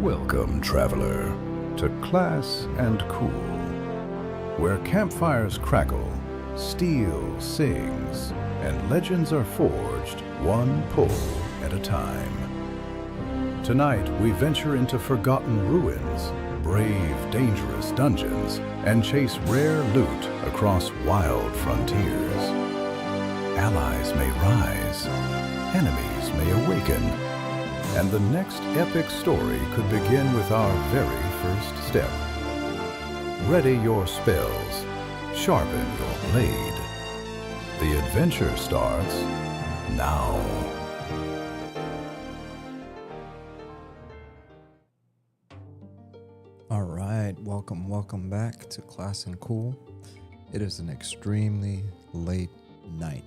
Welcome, traveler, to Class&Cool, where campfires crackle, steel sings, and legends are forged one pull at a time. Tonight, we venture into forgotten ruins, brave, dangerous dungeons, and chase rare loot across wild frontiers. Allies may rise, enemies may awaken, and the next epic story could begin with our very first step. Ready your spells, sharpen your blade. The adventure starts now. Alright, welcome back to Class&Cool. It is an extremely late night,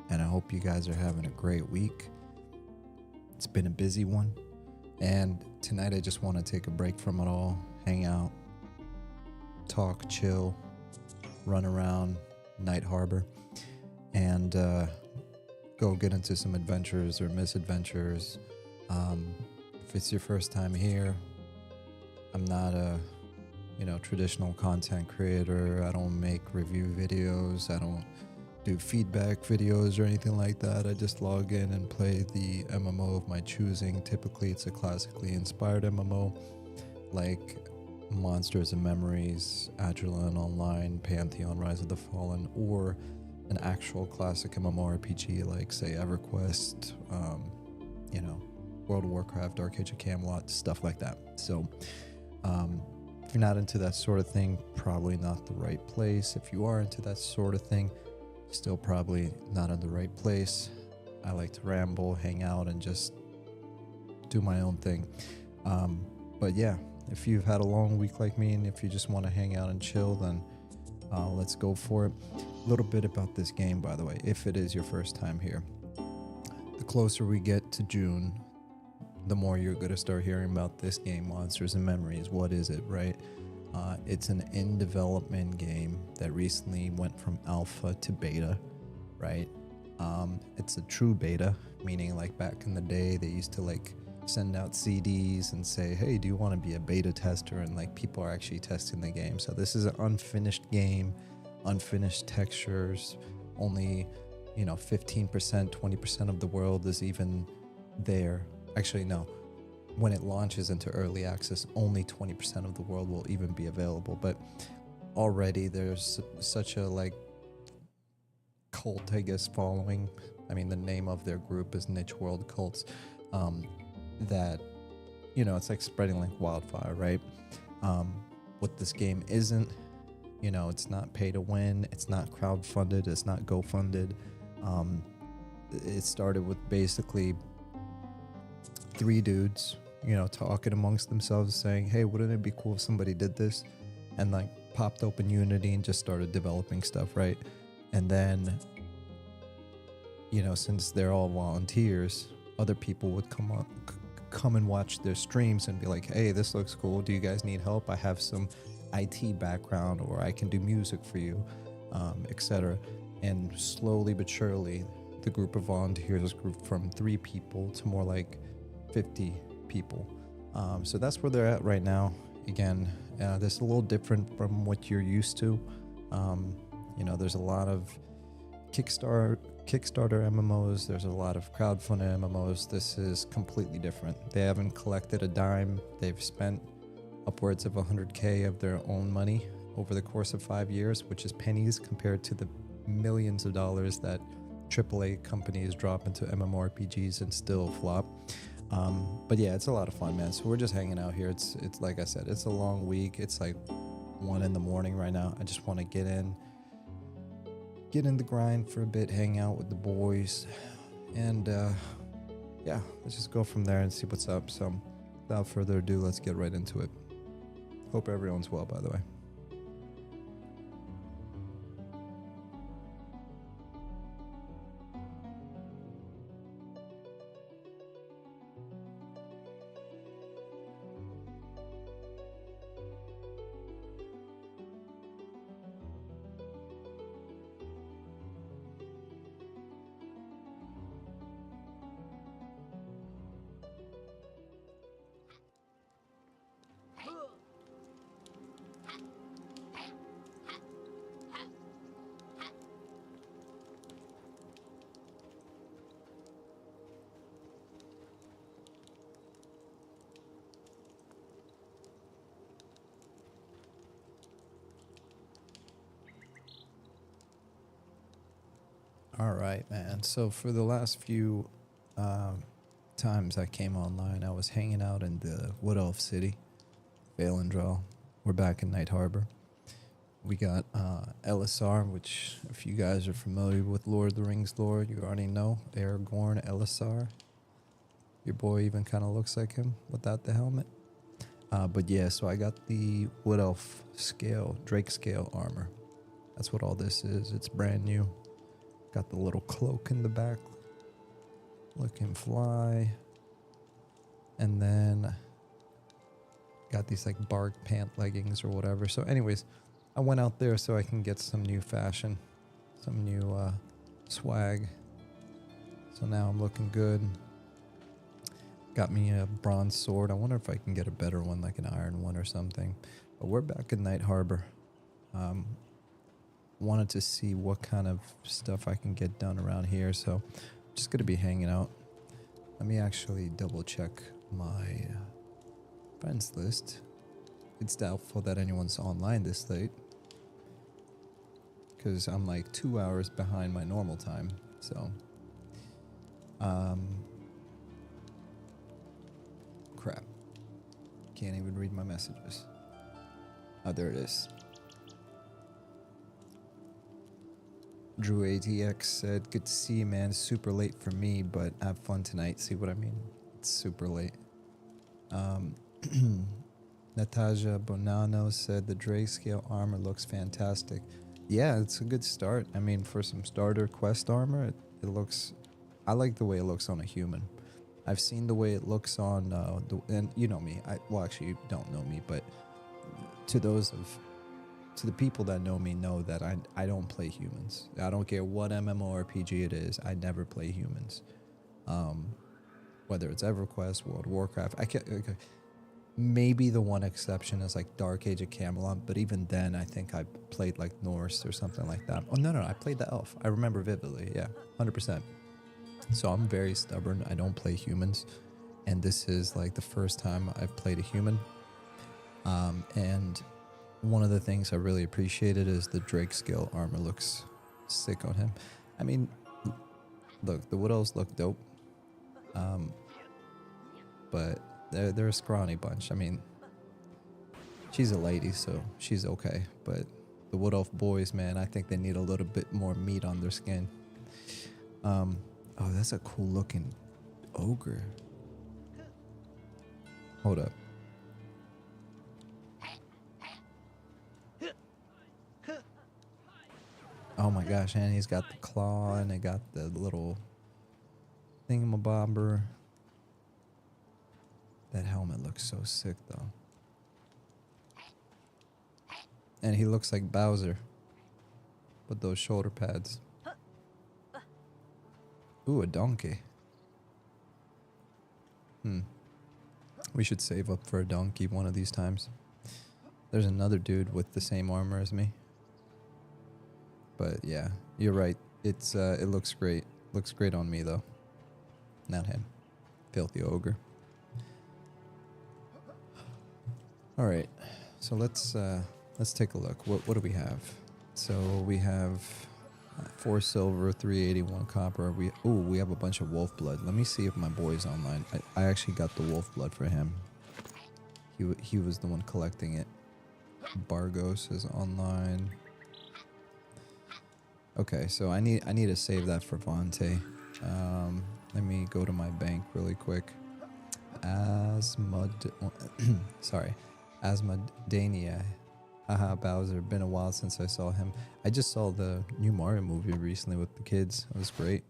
and I hope you guys are having a great week. It's been a busy one, and tonight I just want to take a break from it all, hang out, talk, chill, run around Night Harbor, and go get into some adventures or misadventures. If it's your first time here, I'm not a traditional content creator. I don't make review videos. I don't do feedback videos or anything like that. I just log in and play the MMO of my choosing. Typically it's a classically inspired MMO like Monsters and Memories, Agilon Online, Pantheon, Rise of the Fallen, or an actual classic MMORPG like, say, EverQuest, World of Warcraft, Dark Age of Camelot, stuff like that. So if you're not into that sort of thing, probably not the right place. If you are into that sort of thing, still probably not in the right place. I like to ramble, hang out, and just do my own thing. But yeah, if you've had a long week like me, and if you just want to hang out and chill, then let's go for it. A little bit about this game, by the way, if it is your first time here. The closer we get to June, the more you're going to start hearing about this game, Monsters and Memories. What is it, right? It's an in-development game that recently went from alpha to beta, right? It's a true beta, meaning like back in the day, they used to like send out CDs and say, hey, do you want to be a beta tester? And like people are actually testing the game. So this is an unfinished game, unfinished textures, only 15%, 20% of the world is even there. Actually, no. When it launches into early access, only 20% of the world will even be available. But already there's such a cult, I guess, following. I mean, the name of their group is Niche World Cults. That it's like spreading like wildfire, right? What this game isn't, it's not pay to win. It's not crowdfunded. It's not GoFunded. It started with basically 3 dudes, talking amongst themselves, saying, hey, wouldn't it be cool if somebody did this? And like popped open Unity and just started developing stuff, right? And then, since they're all volunteers, other people would come and watch their streams and be like, hey, this looks cool. Do you guys need help? I have some IT background, or I can do music for you, etc. And slowly but surely, the group of volunteers grew from 3 people to more like 50 people. So that's where they're at right now. Again, this is a little different from what you're used to. There's a lot of Kickstarter MMOs. There's a lot of crowdfunded MMOs. This is completely different. They haven't collected a dime. They've spent upwards of $100K of their own money over the course of 5 years, which is pennies compared to the millions of dollars that AAA companies drop into MMORPGs and still flop. But yeah, it's a lot of fun, man. So we're just hanging out here. It's like I said, it's a long week. It's like 1 a.m. right now. I just want to get in the grind for a bit, hang out with the boys, and yeah, let's just go from there and see what's up. So without further ado, let's get right into it. Hope everyone's well, by the way. All right, man. So for the last few times I came online, I was hanging out in the Wood Elf City, Valendraw. We're back in Night Harbor. We got Elessar, which if you guys are familiar with Lord of the Rings lore, you already know. Aragorn, Elessar. Your boy even kind of looks like him without the helmet. But yeah, so I got the Wood Elf scale, Drake scale armor. That's what all this is. It's brand new. Got the little cloak in the back. Looking fly. And then got these like bark pant leggings or whatever. So anyways, I went out there so I can get some new fashion, some new swag. So now I'm looking good. Got me a bronze sword. I wonder if I can get a better one, like an iron one or something. But we're back in Night Harbor. Wanted to see what kind of stuff I can get done around here. So I'm just going to be hanging out. Let me actually double check my friends list. It's doubtful that anyone's online this late, because I'm like 2 hours behind my normal time. So crap, can't even read my messages. Oh, there it is. Drew ATX said, good to see you, man. Super late for me, but have fun tonight. See what I mean? It's super late. Natasha Bonanno said the Drake scale armor looks fantastic. Yeah, it's a good start. I mean, for some starter quest armor, it looks... I like the way it looks on a human. I've seen the way it looks on... and you know me. Well, actually, you don't know me, but to the people that know me know that I don't play humans. I don't care what MMORPG it is. I never play humans. Whether it's EverQuest, World of Warcraft. Okay. Maybe the one exception is like Dark Age of Camelot, but even then I think I played like Norse or something like that. Oh, no, I played the elf. I remember vividly, yeah, 100%. So I'm very stubborn. I don't play humans. And this is like the first time I've played a human. And one of the things I really appreciated is the Drake scale armor looks sick on him. I mean, look, the Wood Elves look dope. But they're a scrawny bunch. I mean, she's a lady, so she's okay. But the Wood Elf boys, man, I think they need a little bit more meat on their skin. Oh, that's a cool looking ogre. Hold up. Oh my gosh, and he's got the claw and they got the little thingamabobber. That helmet looks so sick though. And he looks like Bowser with those shoulder pads. Ooh, a donkey. We should save up for a donkey one of these times. There's another dude with the same armor as me. But yeah, you're right. It looks great. Looks great on me though. Not him. Filthy ogre. All right, so let's take a look. What do we have? So we have 4 silver, 381 copper. We have a bunch of wolf blood. Let me see if my boy's online. I actually got the wolf blood for him. He was the one collecting it. Bargos is online. Okay, so I need to save that for Vontae. Let me go to my bank really quick. Asmodania. Haha, Bowser. Been a while since I saw him. I just saw the new Mario movie recently with the kids. It was great.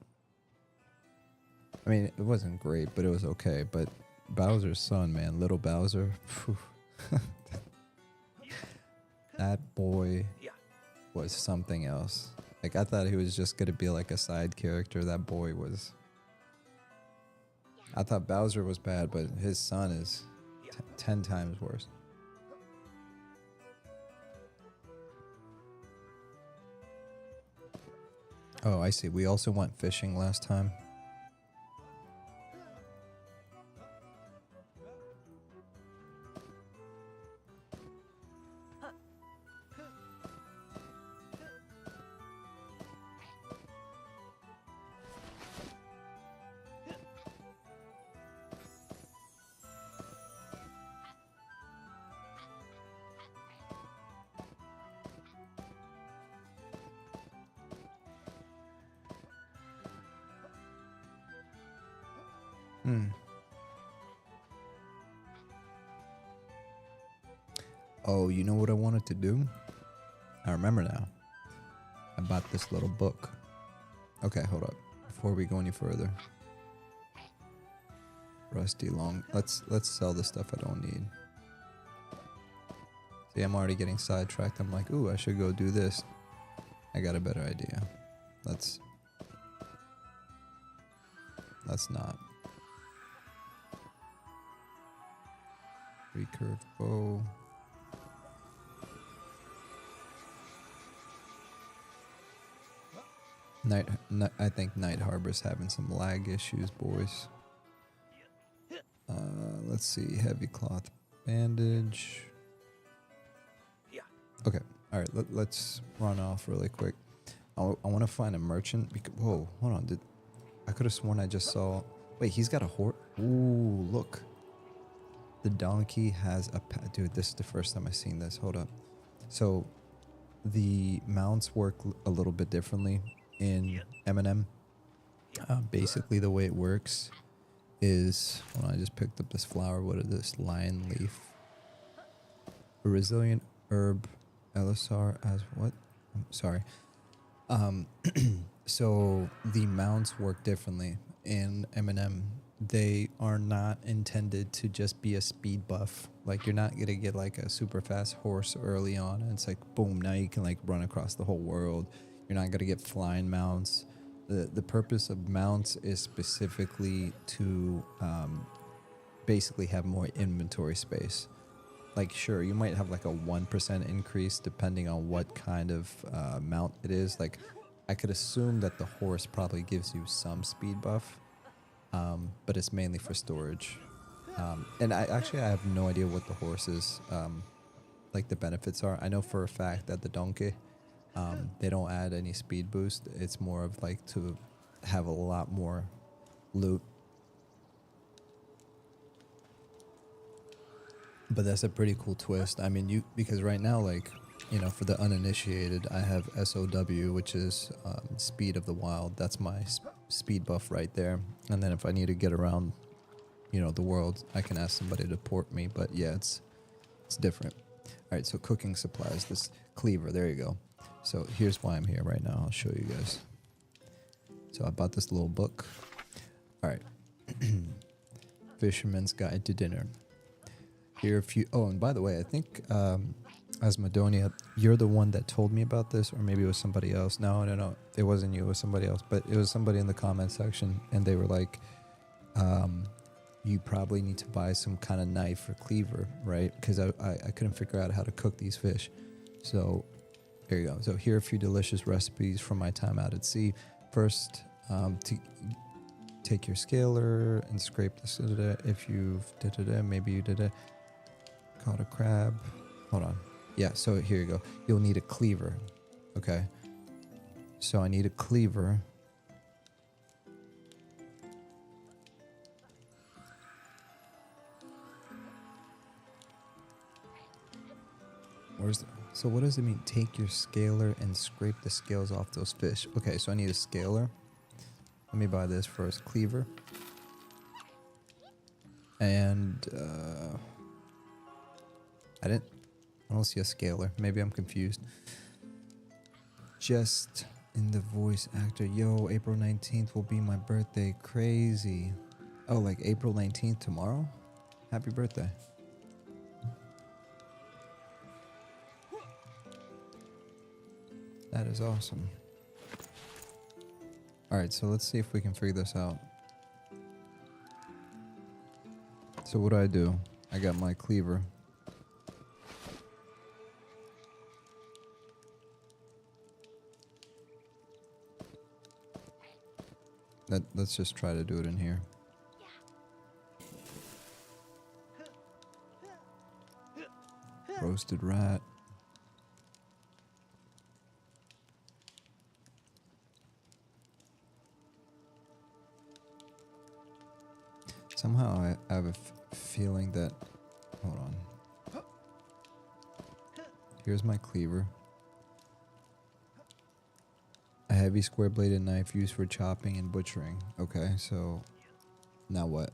I mean, it wasn't great, but it was okay. But Bowser's son, man, little Bowser. That boy was something else. Like, I thought he was just gonna be like a side character. That boy was... I thought Bowser was bad, but his son is 10 times worse. Oh, I see. We also went fishing last time. Oh, you know what I wanted to do? I remember now. I bought this little book. Okay, hold up. Before we go any further. Rusty long. Let's sell the stuff I don't need. See, I'm already getting sidetracked. I'm like, ooh, I should go do this. I got a better idea. Let's not. Recurve bow. I think Night Harbor's having some lag issues, boys. Let's see, heavy cloth bandage. Okay, all right. Let's run off really quick. I want to find a merchant. Whoa, hold on. I could have sworn I just saw. Wait, he's got a horse. Ooh, look. The donkey has a dude. This is the first time I've seen this. Hold up. So, the mounts work a little bit differently in M&M. Basically, the way it works is when I just picked up this flower. What is this? Lion leaf. A resilient herb. Elessar as what? Sorry. So the mounts work differently in M&M. They are not intended to just be a speed buff. Like, you're not gonna get like a super fast horse early on and it's like boom, now you can like run across the whole world. You're not gonna get flying mounts. The purpose of mounts is specifically to basically have more inventory space. Like, sure, you might have like a 1% increase depending on what kind of mount it is. Like, I could assume that the horse probably gives you some speed buff, but it's mainly for storage. And I have no idea what the horses, like the benefits are. I know for a fact that the donkey, they don't add any speed boost. It's more of like to have a lot more loot. But that's a pretty cool twist. I mean, because right now, like, you know, for the uninitiated, I have SOW, which is Speed of the Wild. That's my speed buff right there. And then if I need to get around, you know, the world, I can ask somebody to port me. But yeah, it's different. All right, so cooking supplies. This cleaver, there you go. So here's why I'm here right now. I'll show you guys. So I bought this little book. All right. Fisherman's Guide to Dinner. Here a few. Oh, and by the way, I think Asmodonia, you're the one that told me about this, or maybe it was somebody else. No, it wasn't you. It was somebody else. But it was somebody in the comment section, and they were like, "You probably need to buy some kind of knife or cleaver, right?" Because I couldn't figure out how to cook these fish. So there you go. So here are a few delicious recipes from my time out at sea. First, to take your scaler and scrape this. If you've maybe you did it. Caught a crab. Hold on. Yeah, so here you go. You'll need a cleaver. Okay. So I need a cleaver. So what does it mean? Take your scaler and scrape the scales off those fish. Okay, so I need a scaler. Let me buy this first. Cleaver. And I don't see a scaler. Maybe I'm confused. Just in the voice actor. Yo, April 19th will be my birthday. Crazy. Oh, like April 19th tomorrow? Happy birthday. That is awesome. Alright, so let's see if we can figure this out. So what do? I got my cleaver. Let's just try to do it in here. Roasted rat. Somehow I have a feeling that... Hold on. Here's my cleaver. A heavy square-bladed knife used for chopping and butchering. Okay, so now what?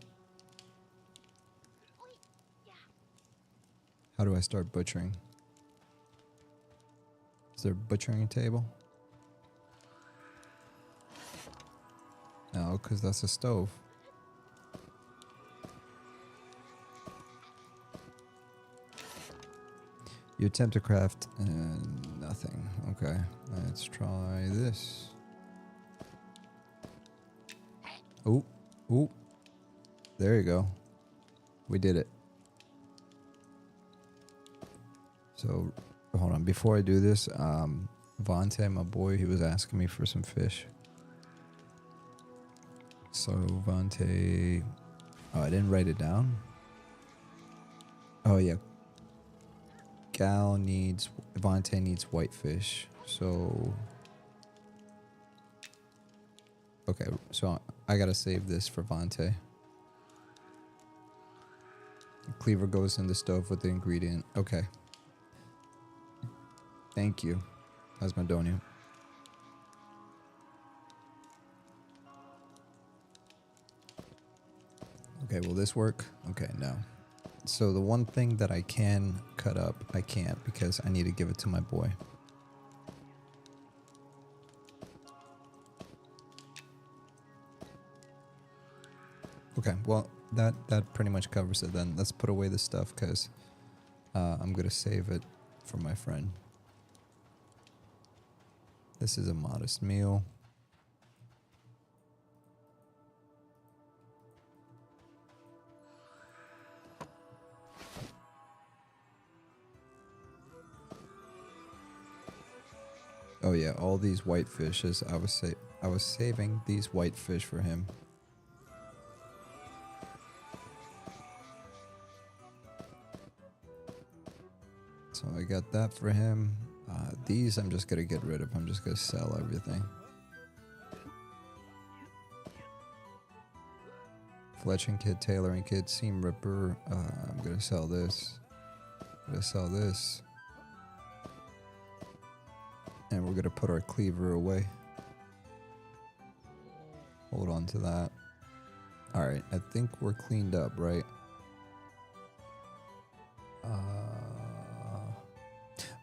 How do I start butchering? Is there a butchering table? No, because that's a stove. You attempt to craft nothing. Okay, let's try this. Oh, oh, there you go. We did it. So, hold on. Before I do this, Vontae, my boy, he was asking me for some fish. So, Vontae... Oh, I didn't write it down? Oh, yeah. Vontae needs whitefish. So... Okay, so I gotta save this for Vontae. Cleaver goes in the stove with the ingredient. Okay. Thank you, Asmodonia. Okay, will this work? Okay, no. So the one thing that I can cut up, I can't because I need to give it to my boy. Okay, well, that pretty much covers it then. Let's put away this stuff because I'm going to save it for my friend. This is a modest meal. Oh yeah, all these white fishes. I was saving these white fish for him. So I got that for him. These I'm just gonna get rid of. I'm just gonna sell everything. Fletching kit, tailoring kit, seam ripper. I'm gonna sell this. I'm gonna sell this. And we're gonna put our cleaver away. Hold on to that. Alright, I think we're cleaned up, right?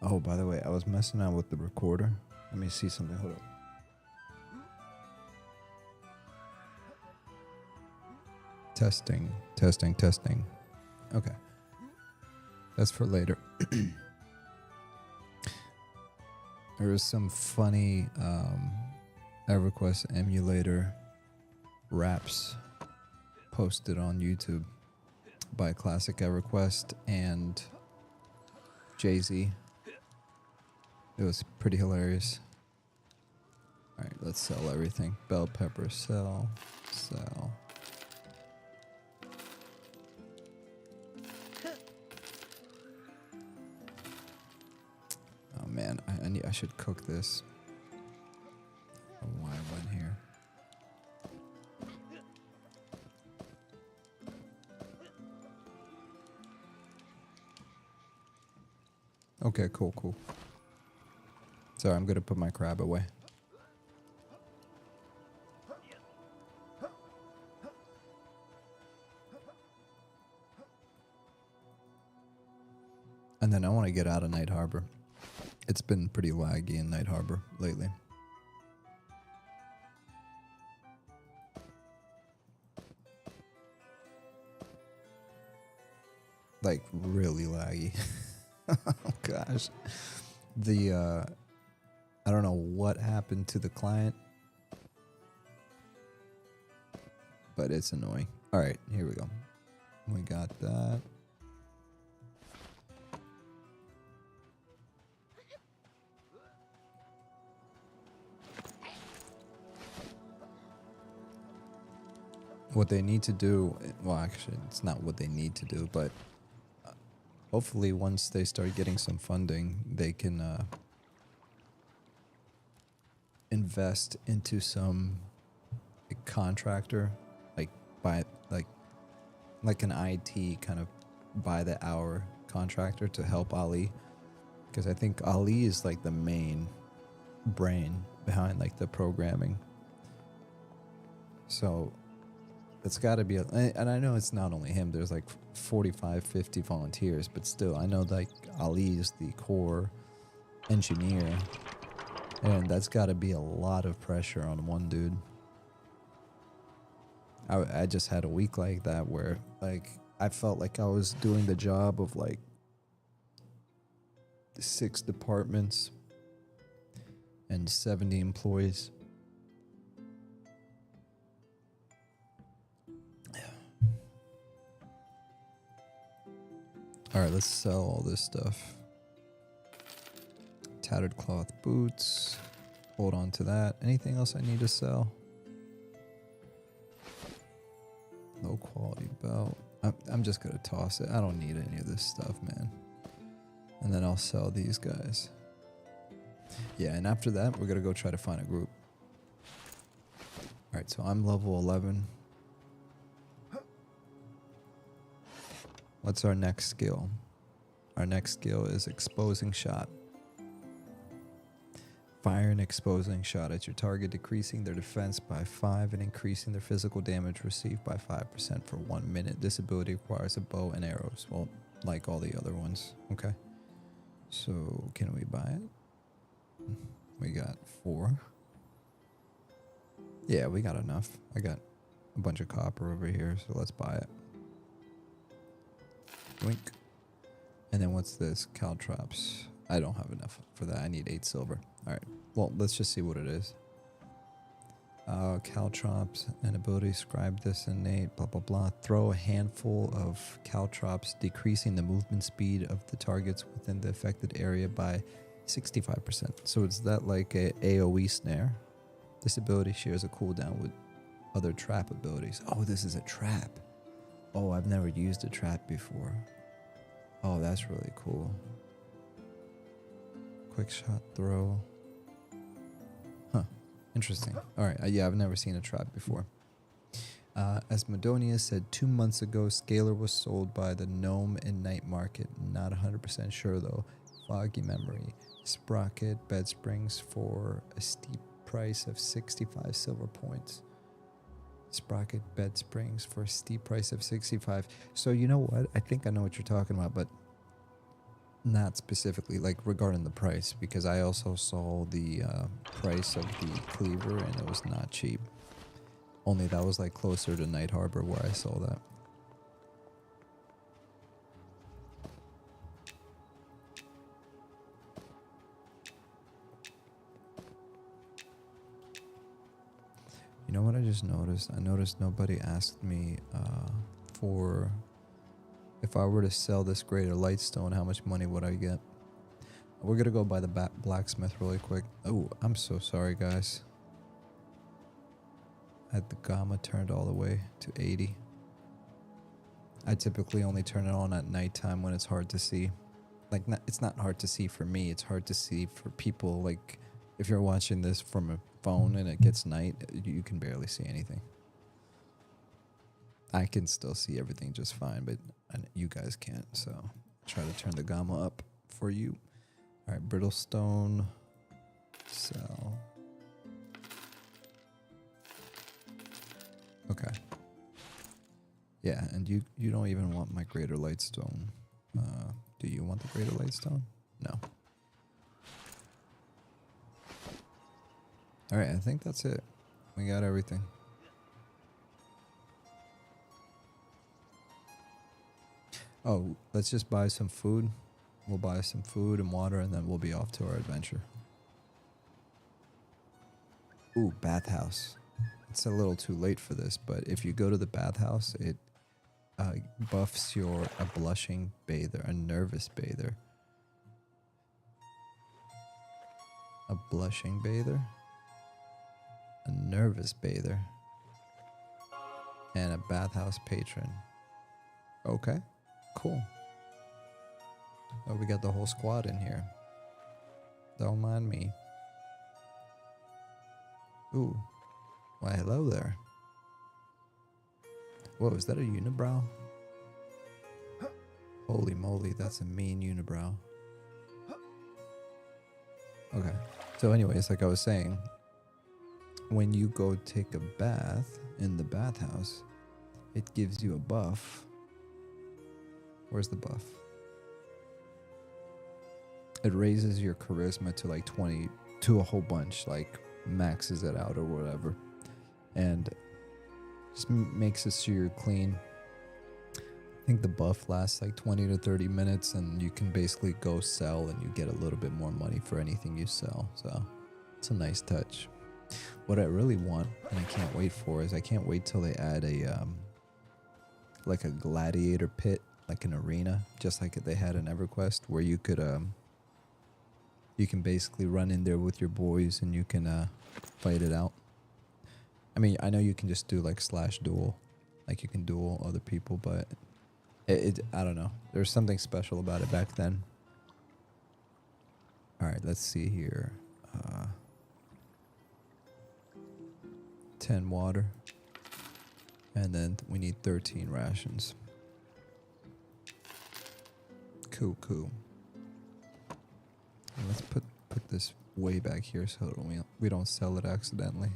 Oh, by the way, I was messing out with the recorder. Let me see something. Hold up. Testing, testing, testing. Okay. That's for later. There was some funny EverQuest emulator raps posted on YouTube by Classic EverQuest and Jay-Z. It was pretty hilarious. Alright, let's sell everything. Bell pepper, sell. Oh man, I should cook this. I don't know why I went here. Okay, cool. Sorry, I'm gonna put my crab away. And then I want to get out of Night Harbor. It's been pretty laggy in Night Harbor lately. Like, really laggy. Oh, gosh. I don't know what happened to the client, but it's annoying. All right, here we go. We got that. What they need to do, well, actually, it's not what they need to do, but hopefully once they start getting some funding, they can invest into some contractor, like like an IT kind of by the hour contractor to help Ali, because I think Ali is like the main brain behind like the programming. So It's got to be, and I know it's not only him. There's like 45, 50 volunteers, but still, I know like Ali is the core engineer, and that's got to be a lot of pressure on one dude. I just had a week like that where like I felt like I was doing the job of like 6 departments and 70 employees. All right, let's sell all this stuff. Tattered cloth boots. Hold on to that. Anything else I need to sell? Low quality belt. I'm just gonna toss it. I don't need any of this stuff, man. And then I'll sell these guys. Yeah, and after that, we're gonna go try to find a group. All right, so I'm level 11. What's our next skill? Our next skill is exposing shot. Fire an exposing shot at your target, decreasing their defense by 5 and increasing their physical damage received by 5% for 1 minute. This ability requires a bow and arrows. Well, like all the other ones. Okay. So, can we buy it? We got 4. Yeah, we got enough. I got a bunch of copper over here, so let's buy it. Wink. And then what's this? Caltrops. I don't have enough for that. I need 8 silver. Alright. Well, let's just see what it is. Caltrops, an ability describe this innate, blah, blah, blah. Throw a handful of caltrops, decreasing the movement speed of the targets within the affected area by 65%. So is that like a AoE snare? This ability shares a cooldown with other trap abilities. Oh, this is a trap. Oh, I've never used a trap before. Oh, that's really cool. Quick shot throw. Huh. Interesting. All right. Yeah, I've never seen a trap before. As Madonia said 2 months ago, Scalar was sold by the Gnome and Night Market. Not 100% sure though. Foggy memory. Sprocket bed springs for a steep price of 65 silver points. Sprocket bed springs for a steep price of 65. So you know what? I think I know what you're talking about, but not specifically like regarding the price, because I also saw the price of the cleaver and it was not cheap. Only that was like closer to Night Harbor where I saw that. You know what I just noticed? I noticed nobody asked me for if I were to sell this greater lightstone, how much money would I get? We're gonna go by the blacksmith really quick. Oh, I'm so sorry, guys. I had the gamma turned all the way to 80. I typically only turn it on at nighttime when it's hard to see. Like, it's not hard to see for me. It's hard to see for people. Like, if you're watching this from a phone and it gets night, you can barely see anything. I can still see everything just fine, but you guys can't, so try to turn the gamma up for you. All right, brittlestone, sell. Okay. Yeah, and you don't even want my greater lightstone. Do you want the greater lightstone? No. All right, I think that's it. We got everything. Oh, let's just buy some food. We'll buy some food and water, and then we'll be off to our adventure. Ooh, bathhouse. It's a little too late for this, but if you go to the bathhouse, it buffs a blushing bather, a nervous bather. A blushing bather. A nervous bather. And a bathhouse patron. Okay, cool. Oh, we got the whole squad in here. Don't mind me. Ooh. Why, hello there. Whoa, is that a unibrow? Holy moly, that's a mean unibrow. Okay. So anyways, like I was saying, when you go take a bath in the bathhouse, it gives you a buff. Where's the buff? It raises your charisma to like 20, to a whole bunch, like maxes it out or whatever. And just makes it so you're clean. I think the buff lasts like 20 to 30 minutes, and you can basically go sell and you get a little bit more money for anything you sell. So it's a nice touch. What I really want, and I can't wait for, is I can't wait till they add a like a gladiator pit, like an arena, just like they had in EverQuest, where you could you can basically run in there with your boys and you can fight it out. I mean, I know you can just do like /duel, like you can duel other people, but I don't know. There's something special about it back then. All right, let's see here. 10 water. And then we need 13 rations. Cool. And let's put this way back here so we don't sell it accidentally.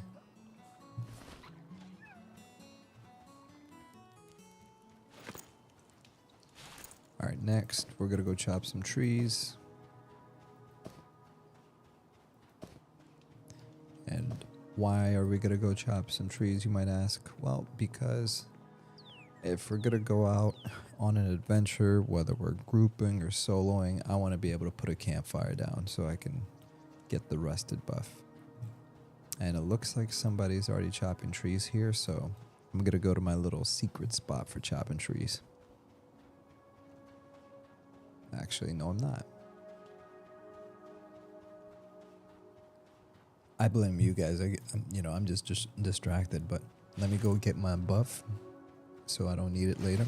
Alright, next we're gonna go chop some trees. And why are we gonna go chop some trees, you might ask? Well, because if we're gonna go out on an adventure, whether we're grouping or soloing, I want to be able to put a campfire down so I can get the rusted buff. And it looks like somebody's already chopping trees here, so I'm gonna go to my little secret spot for chopping trees. Actually, no, I'm not. I blame you guys. I'm just distracted, but let me go get my buff so I don't need it later.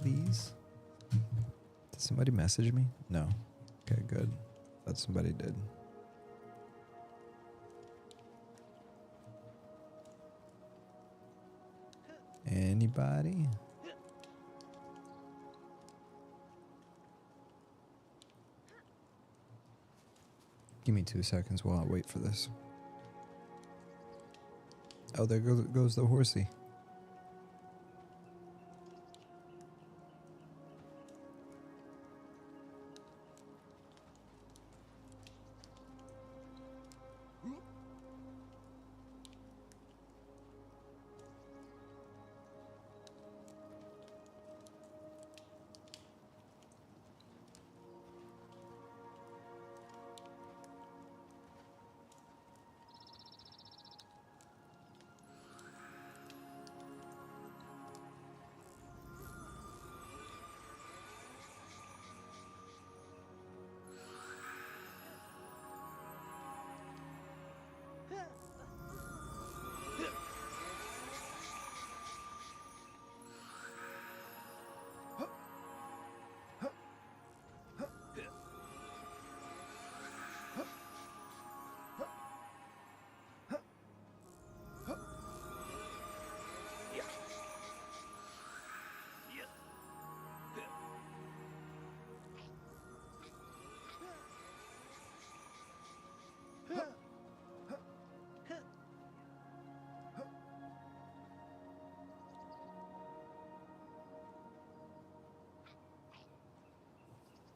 Please? Did somebody message me? No. Okay, good. Thought somebody did. Anybody? Give me 2 seconds while I wait for this. Oh, there goes the horsey.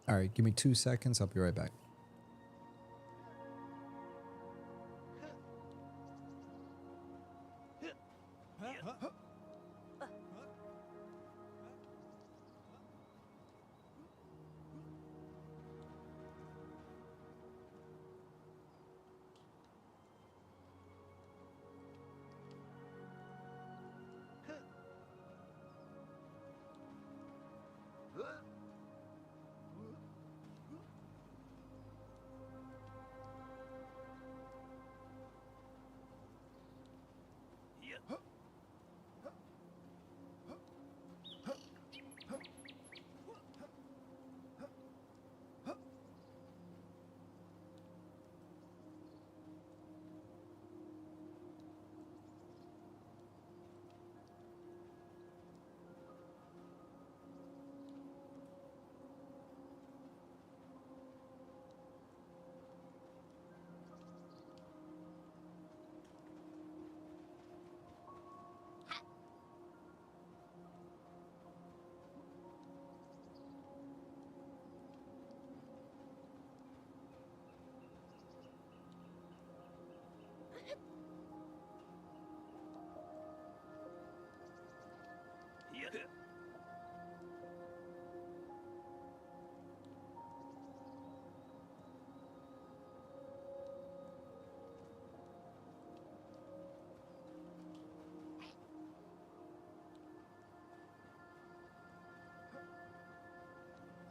All right, give me 2 seconds. I'll be right back.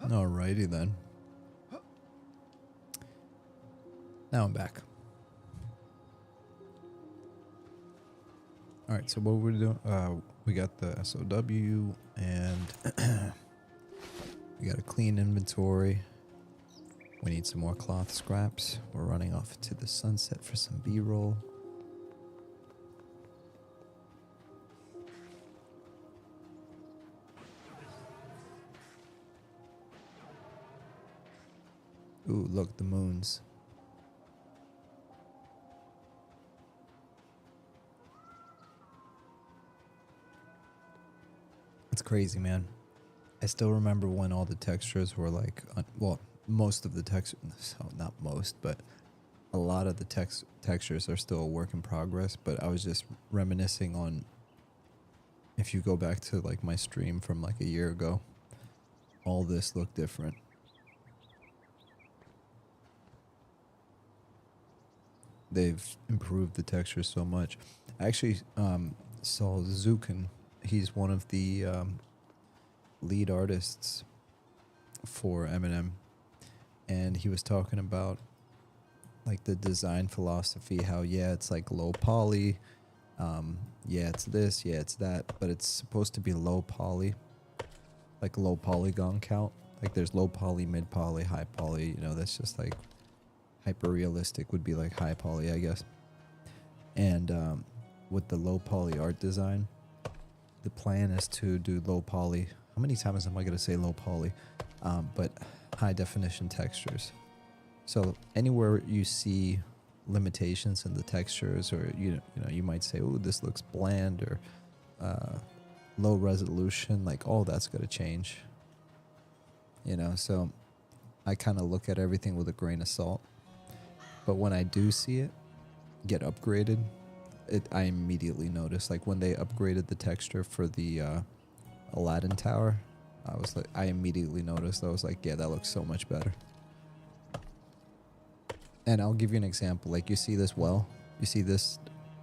Alrighty then. Now I'm back. Alright, so what we're doing, we got the SOW and we got a clean inventory. We need some more cloth scraps. We're running off to the sunset for some B-roll. Ooh, look, the moons. It's crazy, man. I still remember when all the textures were like, well, most of the textures, so not most, but a lot of the textures are still a work in progress. But I was just reminiscing on, if you go back to like my stream from like a year ago, all this looked different. They've improved the texture so much. I actually saw Zukin. He's one of the lead artists for Eminem, and he was talking about like the design philosophy, how yeah, it's like low poly, yeah, it's this, yeah, it's that, but it's supposed to be low poly, like low polygon count. Like there's low poly, mid poly, high poly, you know, that's just like hyper realistic would be like high poly, I guess. And with the low poly art design, the plan is to do low poly. How many times am I going to say low poly? But high definition textures. So anywhere you see limitations in the textures, or you know, you might say, oh, this looks bland, or low resolution, like all that's going to change. You know, so I kind of look at everything with a grain of salt. But when I do see it get upgraded, I immediately notice. Like when they upgraded the texture for the Aladdin Tower, I immediately noticed. I was like, yeah, that looks so much better. And I'll give you an example. Like you see this well, you see this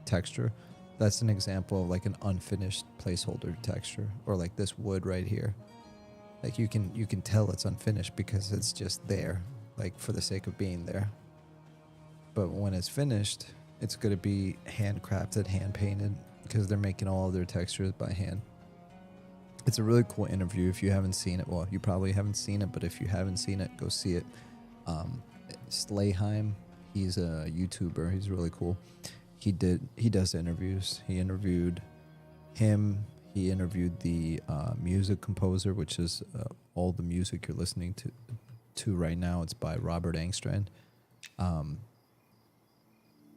texture, that's an example of like an unfinished placeholder texture, or like this wood right here. Like you can tell it's unfinished because it's just there, like for the sake of being there. But when it's finished, it's going to be handcrafted, hand painted, because they're making all of their textures by hand. It's a really cool interview. If you haven't seen it, well, you probably haven't seen it, but if you haven't seen it, go see it. Slayheim, he's a YouTuber. He's really cool. He does interviews. He interviewed him. He interviewed the music composer, which is all the music you're listening to right now. It's by Robert Engstrand.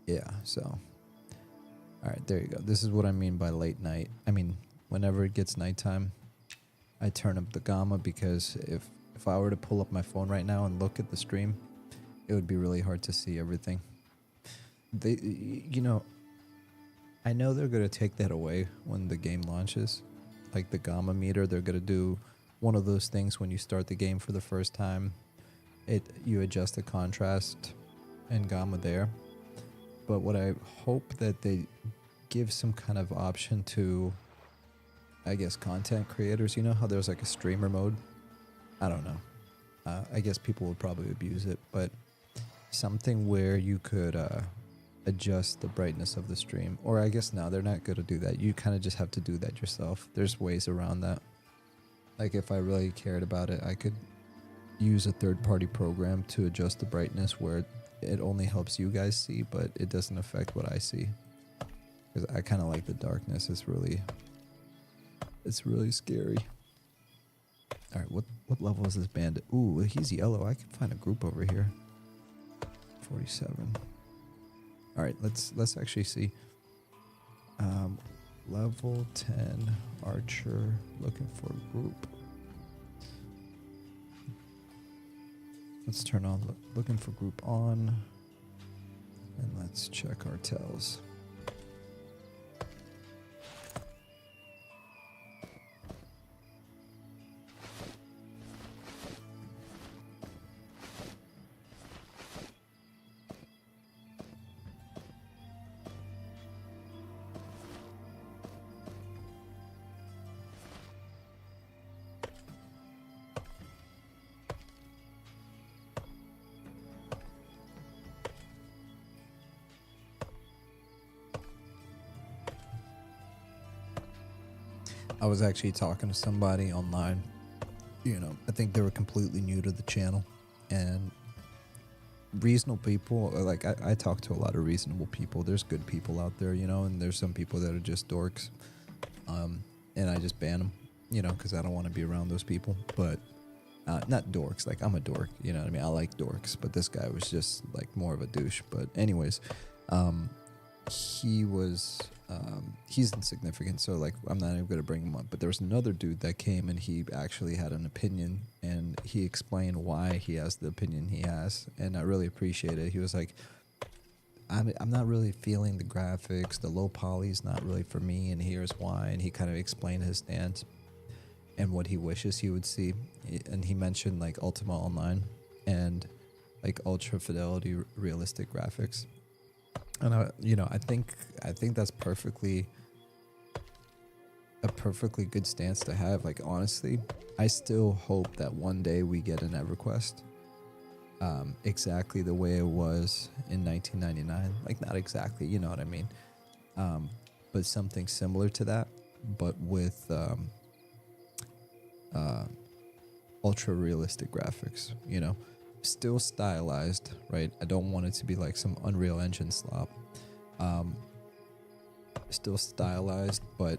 Yeah, so. All right, there you go. This is what I mean by late night. I mean, whenever it gets nighttime, I turn up the gamma, because if I were to pull up my phone right now and look at the stream, it would be really hard to see everything. You know, I know they're going to take that away when the game launches. Like the gamma meter, they're going to do one of those things when you start the game for the first time. You adjust the contrast and gamma there. But what I hope that they give some kind of option to, I guess, content creators. You know how there's like a streamer mode? I don't know. I guess people would probably abuse it, but something where you could adjust the brightness of the stream. Or I guess now they're not going to do that. You kind of just have to do that yourself. There's ways around that. Like if I really cared about it, I could use a third-party program to adjust the brightness where it only helps you guys see, but it doesn't affect what I see. Because I kind of like the darkness. It's really scary. All right, what level is this bandit? Ooh, he's yellow. I can find a group over here. 47. All right, let's actually see. Level 10 archer, looking for a group. Let's turn on looking for group on, and let's check our tells. I was actually talking to somebody online. You know, I think they were completely new to the channel, and reasonable people, like I talk to a lot of reasonable people. There's good people out there, you know, and there's some people that are just dorks, and I just ban them, you know, because I don't want to be around those people. But not dorks, like I'm a dork, you know what I mean? I like dorks, but this guy was just like more of a douche. But anyways, he was he's insignificant, so like I'm not even gonna bring him up. But there was another dude that came, and he actually had an opinion, and he explained why he has the opinion he has, and I really appreciate it. He was like, I'm not really feeling the graphics, the low poly's not really for me, and here's why. And he kind of explained his stance and what he wishes he would see. And he mentioned like Ultima Online and like ultra fidelity realistic graphics. And I think that's a perfectly good stance to have. Like honestly, I still hope that one day we get an EverQuest exactly the way it was in 1999. Like not exactly, you know what I mean, but something similar to that, but with ultra realistic graphics, you know, still stylized, right? I don't want it to be like some Unreal Engine slop. Still stylized, but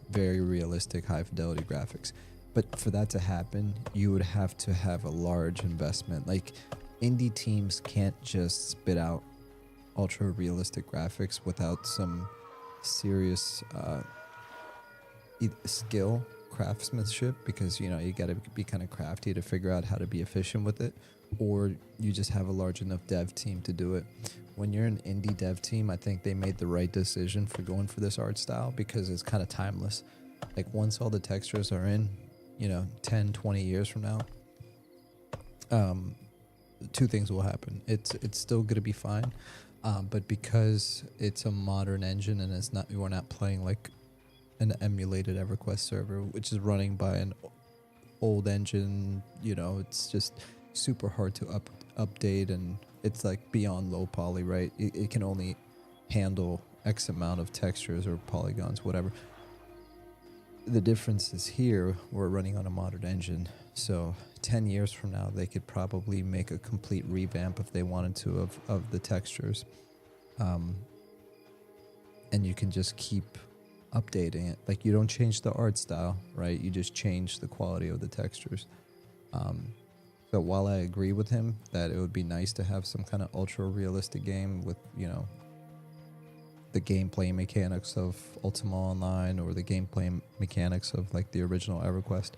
very realistic, high fidelity graphics. But for that to happen, you would have to have a large investment. Like indie teams can't just spit out ultra realistic graphics without some serious skill, craftsmanship, because you know you got to be kind of crafty to figure out how to be efficient with it, or you just have a large enough dev team to do it. When you're an indie dev team, I think they made the right decision for going for this art style because it's kind of timeless. Like once all the textures are in, you know, 10, 20 years from now, two things will happen. It's still going to be fine, but because it's a modern engine and it's not, we're not playing like an emulated EverQuest server, which is running by an old engine, you know, it's just super hard to update, and it's like beyond low poly, right? It can only handle X amount of textures or polygons, whatever. The difference is here, we're running on a modern engine, so 10 years from now, they could probably make a complete revamp if they wanted to of the textures. And you can just keep updating it. Like you don't change the art style, right? You just change the quality of the textures. So while I agree with him that it would be nice to have some kind of ultra realistic game with, you know, the gameplay mechanics of Ultima Online or the gameplay mechanics of like the original EverQuest,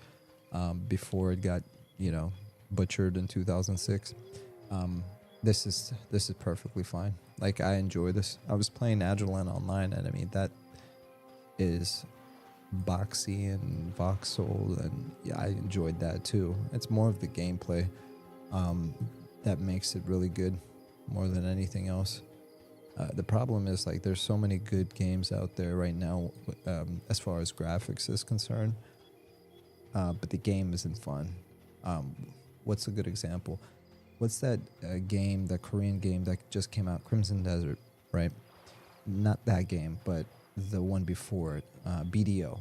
before it got, you know, butchered in 2006. This is perfectly fine. Like I enjoy this. I was playing Agilent Online, and I mean that is boxy and voxel, and yeah, I enjoyed that too. It's more of the gameplay that makes it really good more than anything else. The problem is like there's so many good games out there right now as far as graphics is concerned, but the game isn't fun. What's a good example? What's that game, that Korean game that just came out, Crimson Desert, right? Not that game, but the one before it, BDO.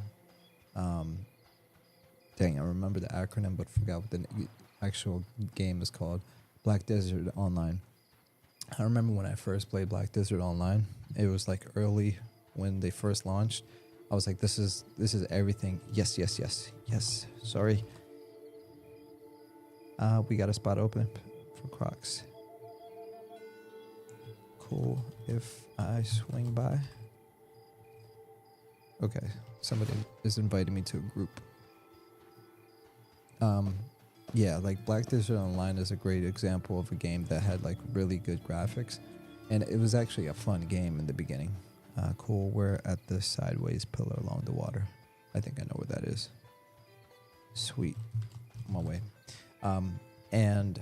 Dang, I remember the acronym, but forgot what the actual game is called. Black Desert Online. I remember when I first played Black Desert Online, it was like early when they first launched. I was like, this is everything. Yes. Sorry. We got a spot open for Crocs. Cool if I swing by. Okay, somebody is inviting me to a group. Yeah, like Black Desert Online is a great example of a game that had like really good graphics, and it was actually a fun game in the beginning. Cool, we're at the sideways pillar along the water. I think I know where that is. Sweet, on my way. And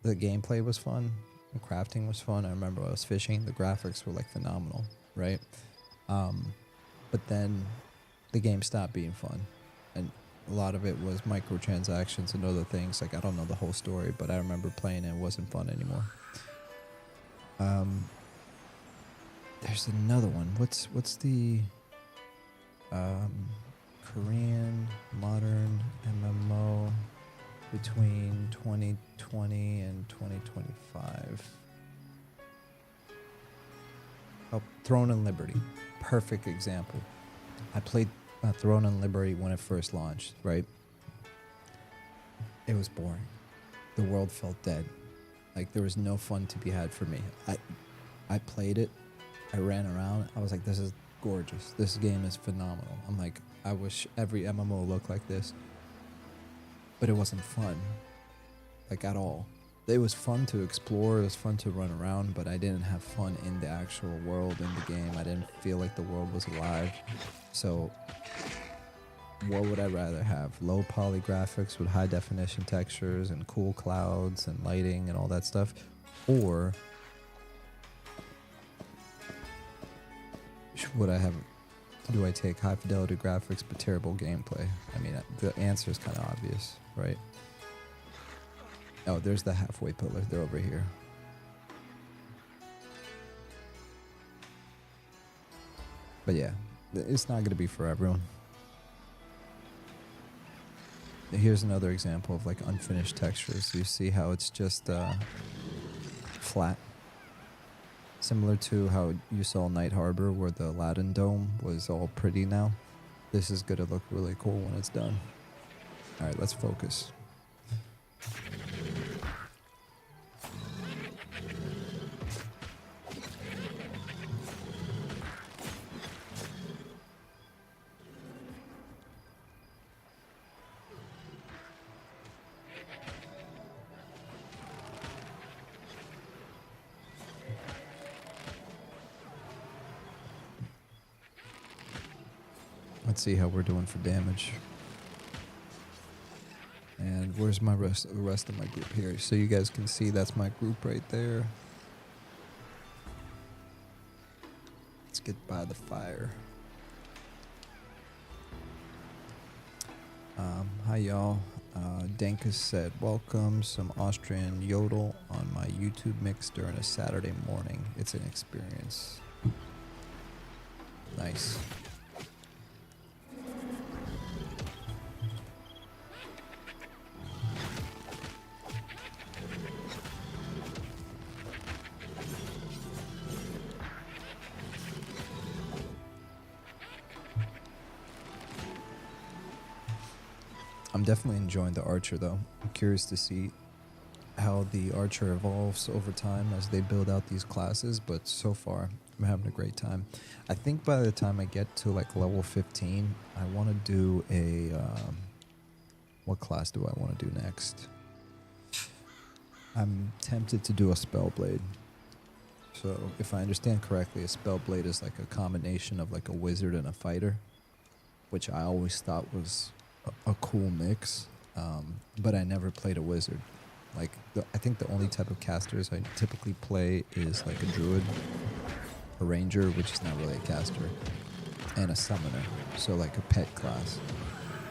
the gameplay was fun, the crafting was fun. I remember I was fishing, the graphics were like phenomenal, right? But then the game stopped being fun, and a lot of it was microtransactions and other things. Like I don't know the whole story, but I remember playing it wasn't fun anymore. There's another one. What's the Korean modern MMO between 2020 and 2025. Oh, Throne and Liberty. Perfect example. I played Throne and Liberty when it first launched, right? It was boring. The world felt dead. Like, there was no fun to be had for me. I played it. I ran around. I was like, this is gorgeous. This game is phenomenal. I'm like, I wish every MMO looked like this. But it wasn't fun. Like, at all. It was fun to explore. It was fun to run around. But I didn't have fun in the actual world, in the game. I didn't feel like the world was alive. So what would I rather have? Low poly graphics with high definition textures and cool clouds and lighting and all that stuff? Or would I have, do I take high fidelity graphics but terrible gameplay? I mean, the answer is kind of obvious, right? Oh, there's the halfway pillar. They're over here. But yeah, it's not going to be for everyone. Here's another example of like unfinished textures. You see how it's just flat. Similar to how you saw Night Harbor where the Aladdin dome was all pretty now. This is going to look really cool when it's done. All right, let's focus. Let's see how we're doing for damage. And where's my the rest of my group here? So you guys can see that's my group right there. Let's get by the fire. Hi y'all. Dankus said, welcome some Austrian yodel on my YouTube mix during a Saturday morning. It's an experience. Nice. I'm definitely enjoying the Archer though. I'm curious to see how the Archer evolves over time as they build out these classes, but so far I'm having a great time. I think by the time I get to like level 15, I want to do a what class do I want to do next? I'm tempted to do a Spellblade. So if I understand correctly, a Spellblade is like a combination of like a wizard and a fighter, which I always thought was a cool mix, but I never played a wizard. Like, I think the only type of casters I typically play is like a druid, a ranger, which is not really a caster, and a summoner, so like a pet class.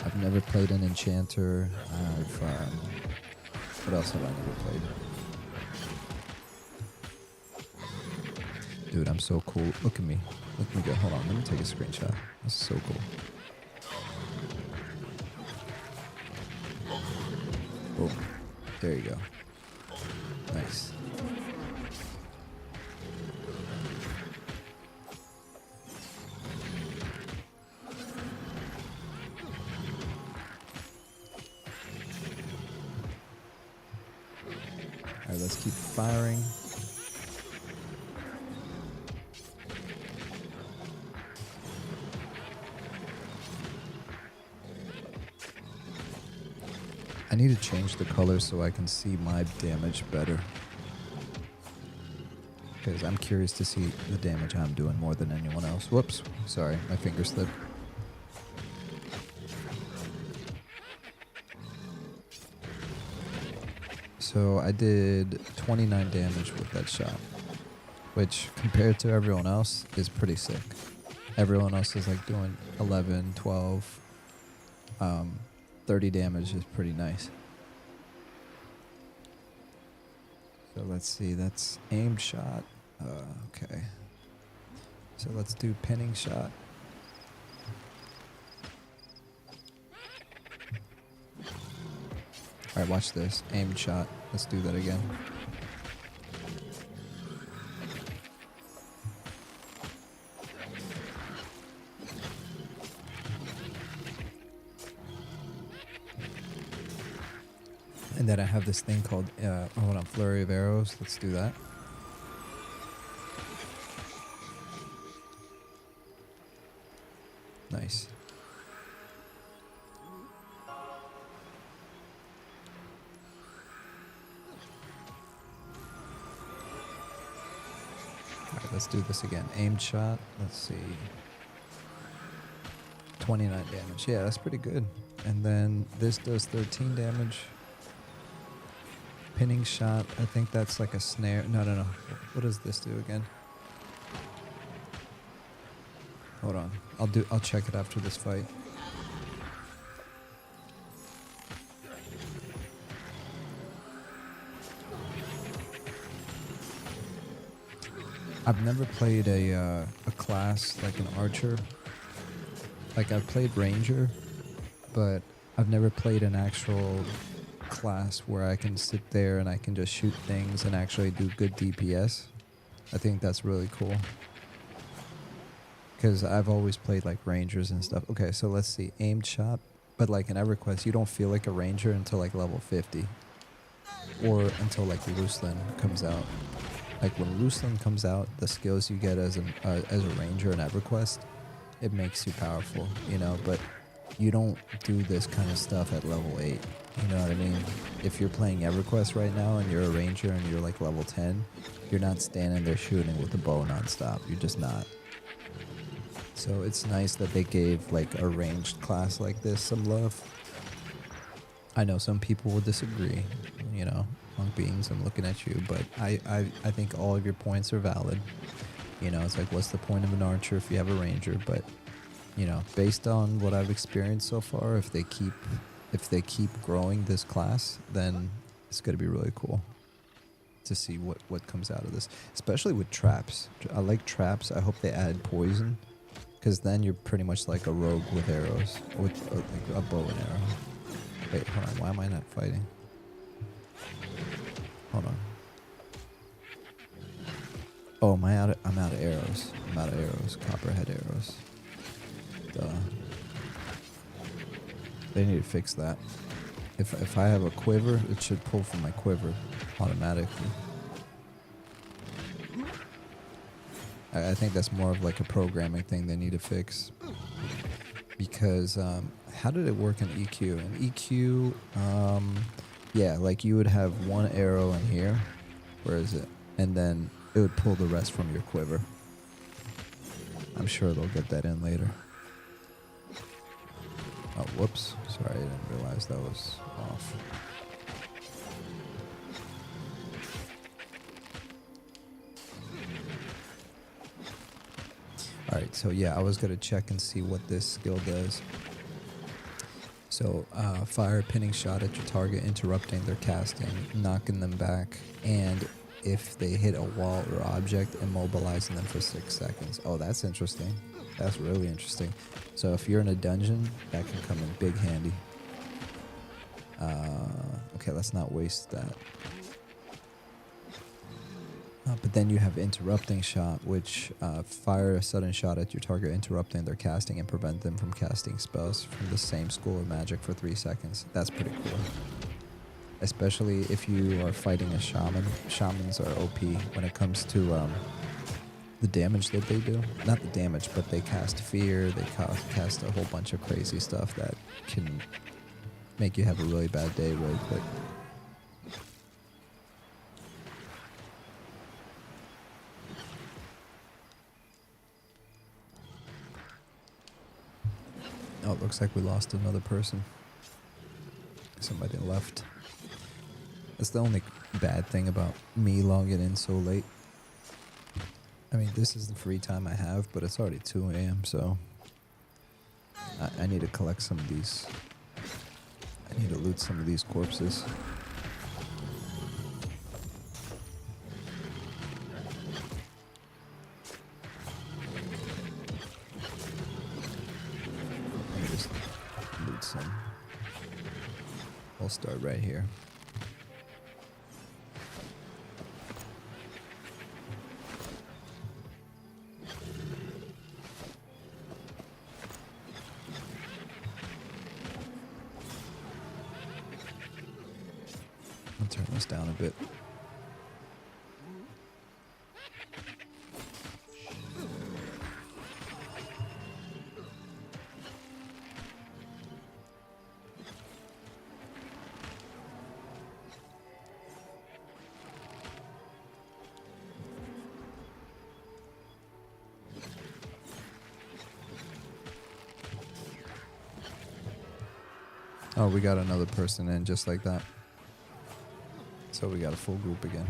I've never played an enchanter. What else have I never played? Dude, I'm so cool. Look at me. Look at me go. Hold on, let me take a screenshot. This is so cool. Boom. There you go. Nice. Alright, let's keep firing. I need to change the color so I can see my damage better. Because I'm curious to see the damage I'm doing more than anyone else. Whoops. Sorry, my finger slipped. So I did 29 damage with that shot, which compared to everyone else is pretty sick. Everyone else is like doing 11, 12. 30 damage is pretty nice. So let's see, that's aimed shot. Okay. So let's do pinning shot. Alright, watch this. Aimed shot. Let's do that again. And then I have this thing called, hold on, Flurry of Arrows. Let's do that. Nice. Alright, let's do this again. Aimed shot. Let's see. 29 damage. Yeah, that's pretty good. And then this does 13 damage. Pinning shot. I think that's like a snare. No. What does this do again? Hold on. I'll check it after this fight. I've never played a class like an archer. Like I've played ranger, but I've never played an actual class where I can sit there and I can just shoot things and actually do good DPS. I think that's really cool. Because I've always played like rangers and stuff. Okay, so let's see. Aimed shot. But like in EverQuest, you don't feel like a ranger until like level 50. Or until like Ruslan comes out. Like when Ruslan comes out, the skills you get as a ranger in EverQuest, it makes you powerful, you know, but you don't do this kind of stuff at level 8. You know what I mean? If you're playing EverQuest right now and you're a ranger and you're like level 10, you're not standing there shooting with a bow nonstop. You're just not. So it's nice that they gave like a ranged class like this some love. I know some people will disagree, you know, Monk Beans, I'm looking at you, but I think all of your points are valid. You know, it's like, what's the point of an archer if you have a ranger? But, you know, based on what I've experienced so far, if they keep growing this class, then it's going to be really cool to see what comes out of this, especially with traps. I like traps. I hope they add poison, because then you're pretty much like a rogue with arrows, with like a bow and arrow. Wait, hold on. Why am I not fighting? Hold on. Oh, I'm out of arrows. I'm out of arrows. Copperhead arrows. Duh. They need to fix that. If I have a quiver, it should pull from my quiver automatically. I think that's more of like a programming thing they need to fix. Because how did it work in EQ? In EQ, yeah, like you would have one arrow in here. Where is it? And then it would pull the rest from your quiver. I'm sure they'll get that in later. Oh, whoops. Sorry, I didn't realize that was off. Alright, so yeah, I was going to check and see what this skill does. So, fire a pinning shot at your target, interrupting their casting, knocking them back, and if they hit a wall or object, immobilizing them for 6 seconds. Oh, that's interesting. That's really interesting. So if you're in a dungeon, that can come in big handy. Okay, let's not waste that. But then you have interrupting shot, which fire a sudden shot at your target, interrupting their casting and prevent them from casting spells from the same school of magic for 3 seconds. That's pretty cool. Especially if you are fighting a shaman. Shamans are OP when it comes to the damage that they do. Not the damage, but they cast fear, they cast a whole bunch of crazy stuff that can make you have a really bad day really quick. Oh, it looks like we lost another person. Somebody left. That's the only bad thing about me logging in so late. I mean, this is the free time I have, but it's already 2 a.m., so I need to collect some of these. I need to loot some of these corpses. Let me just loot some. I'll start right here. I'll turn this down a bit. Oh, we got another person in just like that. So we got a full group again.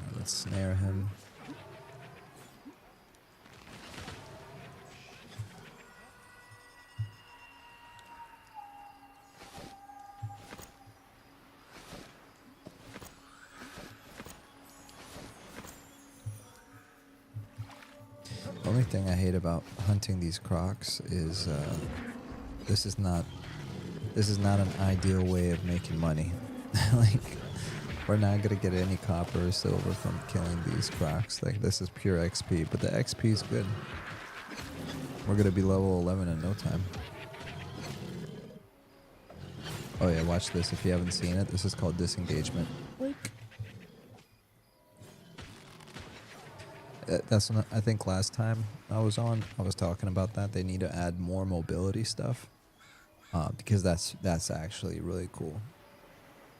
Right, let's snare him. The only thing I hate about hunting these crocs is this is not an ideal way of making money. Like, we're not gonna get any copper or silver from killing these crocs. Like, this is pure XP, but the XP is good. We're gonna be level 11 in no time. Oh yeah, watch this if you haven't seen it. This is called disengagement. That's what I think last time I was talking about that. They need to add more mobility stuff because that's actually really cool.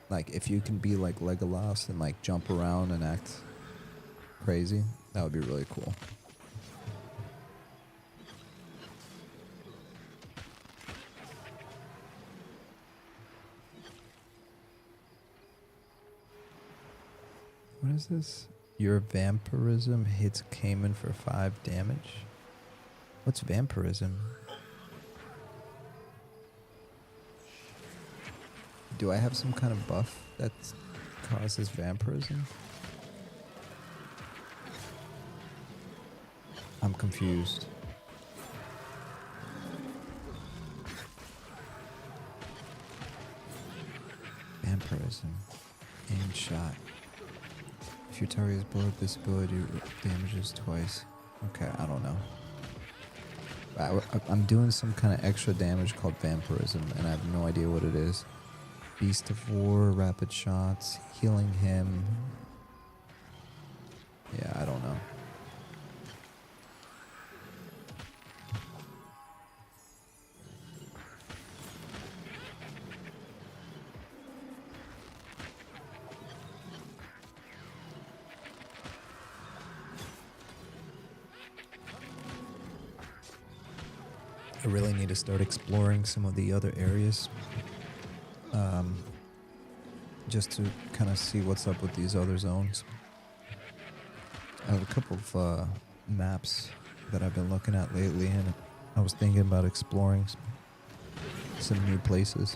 Like, if you can be like Legolas and like jump around and act crazy, that would be really cool. What is this? Your vampirism hits Cayman for 5 damage. What's vampirism? Do I have some kind of buff that causes vampirism? I'm confused. Vampirism. Aim shot. If your target is below this ability, damages twice. Okay, I don't know. I'm doing some kind of extra damage called vampirism, and I have no idea what it is. Beast of War, rapid shots, healing him. Yeah, I don't know. I really need to start exploring some of the other areas, just to kind of see what's up with these other zones. I have a couple of maps that I've been looking at lately, and I was thinking about exploring some new places.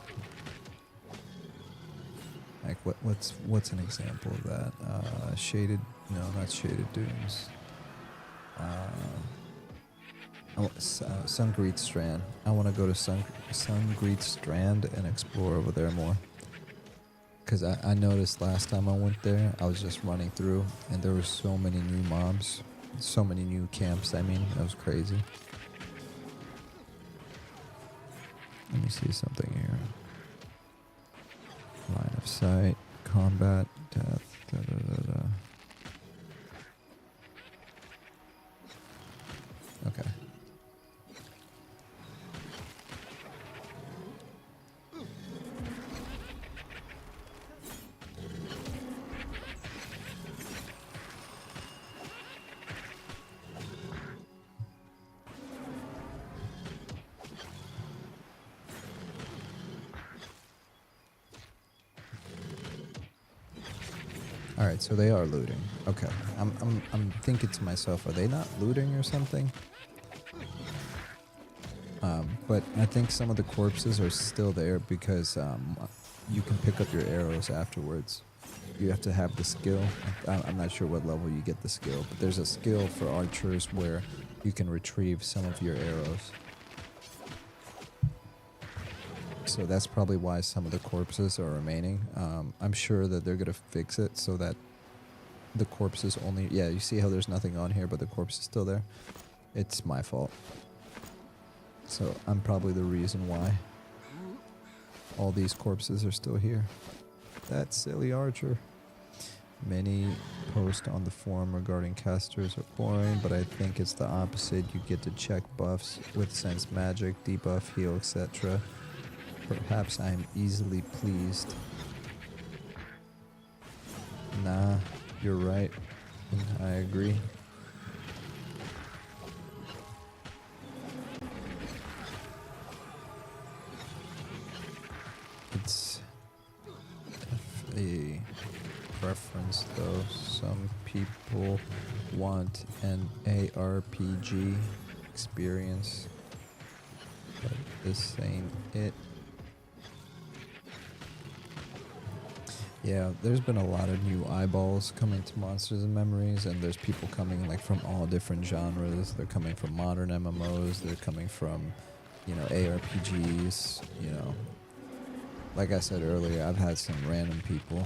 Like what's an example of that? Shaded? No, not shaded dunes. Sungreet Strand. I want to go to Sungreet Strand and explore over there more. Because I noticed last time I went there, I was just running through, and there were so many new mobs. So many new camps, I mean. That was crazy. Let me see something here. Line of sight, combat, death, da-da-da-da. Okay. All right, so they are looting. Okay, I'm thinking to myself, are they not looting or something? But I think some of the corpses are still there because you can pick up your arrows afterwards. you have to have the skill. I'm not sure what level you get the skill, but there's a skill for archers where you can retrieve some of your arrows. So that's probably why some of the corpses are remaining. I'm sure that they're going to fix it so that the corpses only... Yeah, you see how there's nothing on here, but the corpse is still there? It's my fault. So I'm probably the reason why all these corpses are still here. That silly archer. Many post on the forum regarding casters are boring, but I think it's the opposite. You get to check buffs with sense magic, debuff, heal, etc. Perhaps I am easily pleased. Nah, you're right. I agree. It's a preference though. Some people want an ARPG experience, but this ain't it. Yeah, there's been a lot of new eyeballs coming to Monsters and Memories, and there's people coming like from all different genres. They're coming from modern MMOs, they're coming from, you know, ARPGs, you know. Like I said earlier, I've had some random people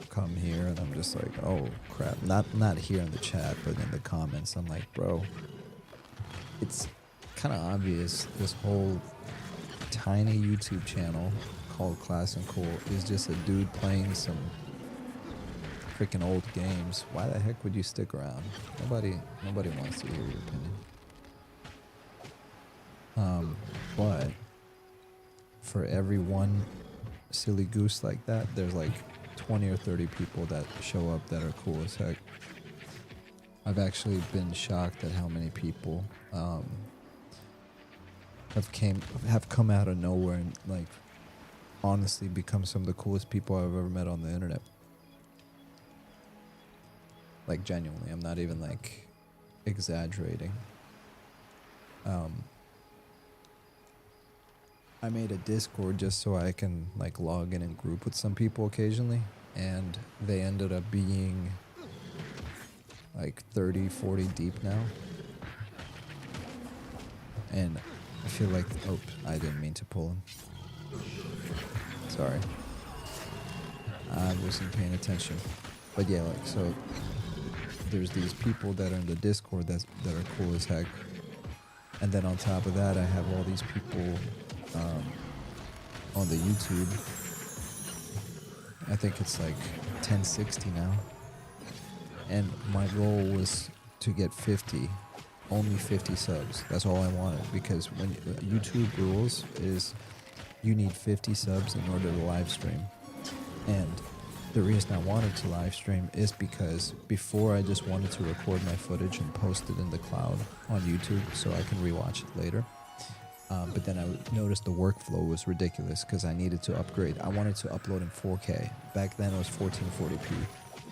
come here and I'm just like, oh crap. Not here in the chat, but in the comments, I'm like, bro, it's kind of obvious this whole tiny YouTube channel called Class&Cool is just a dude playing some freaking old games. Why the heck would you stick around? Nobody wants to hear your opinion. But for every one silly goose like that, there's like 20 or 30 people that show up that are cool as heck. I've actually been shocked at how many people have come out of nowhere and like honestly become some of the coolest people I've ever met on the internet. Like genuinely, I'm not even like exaggerating. I made a Discord just so I can like log in and group with some people occasionally, and they ended up being like 30, 40 deep now. And I feel like, oh, I didn't mean to pull him. Sorry. I wasn't paying attention. But yeah, like, so there's these people that are in the Discord that are cool as heck. And then on top of that, I have all these people on the YouTube. I think it's like 1060 now. And my goal was to get 50. Only 50 subs. That's all I wanted, because when YouTube rules is you need 50 subs in order to live stream. And the reason I wanted to live stream is because before I just wanted to record my footage and post it in the cloud on YouTube so I can rewatch it later. But then I noticed the workflow was ridiculous because I needed to upgrade. I wanted to upload in 4K. Back then it was 1440p.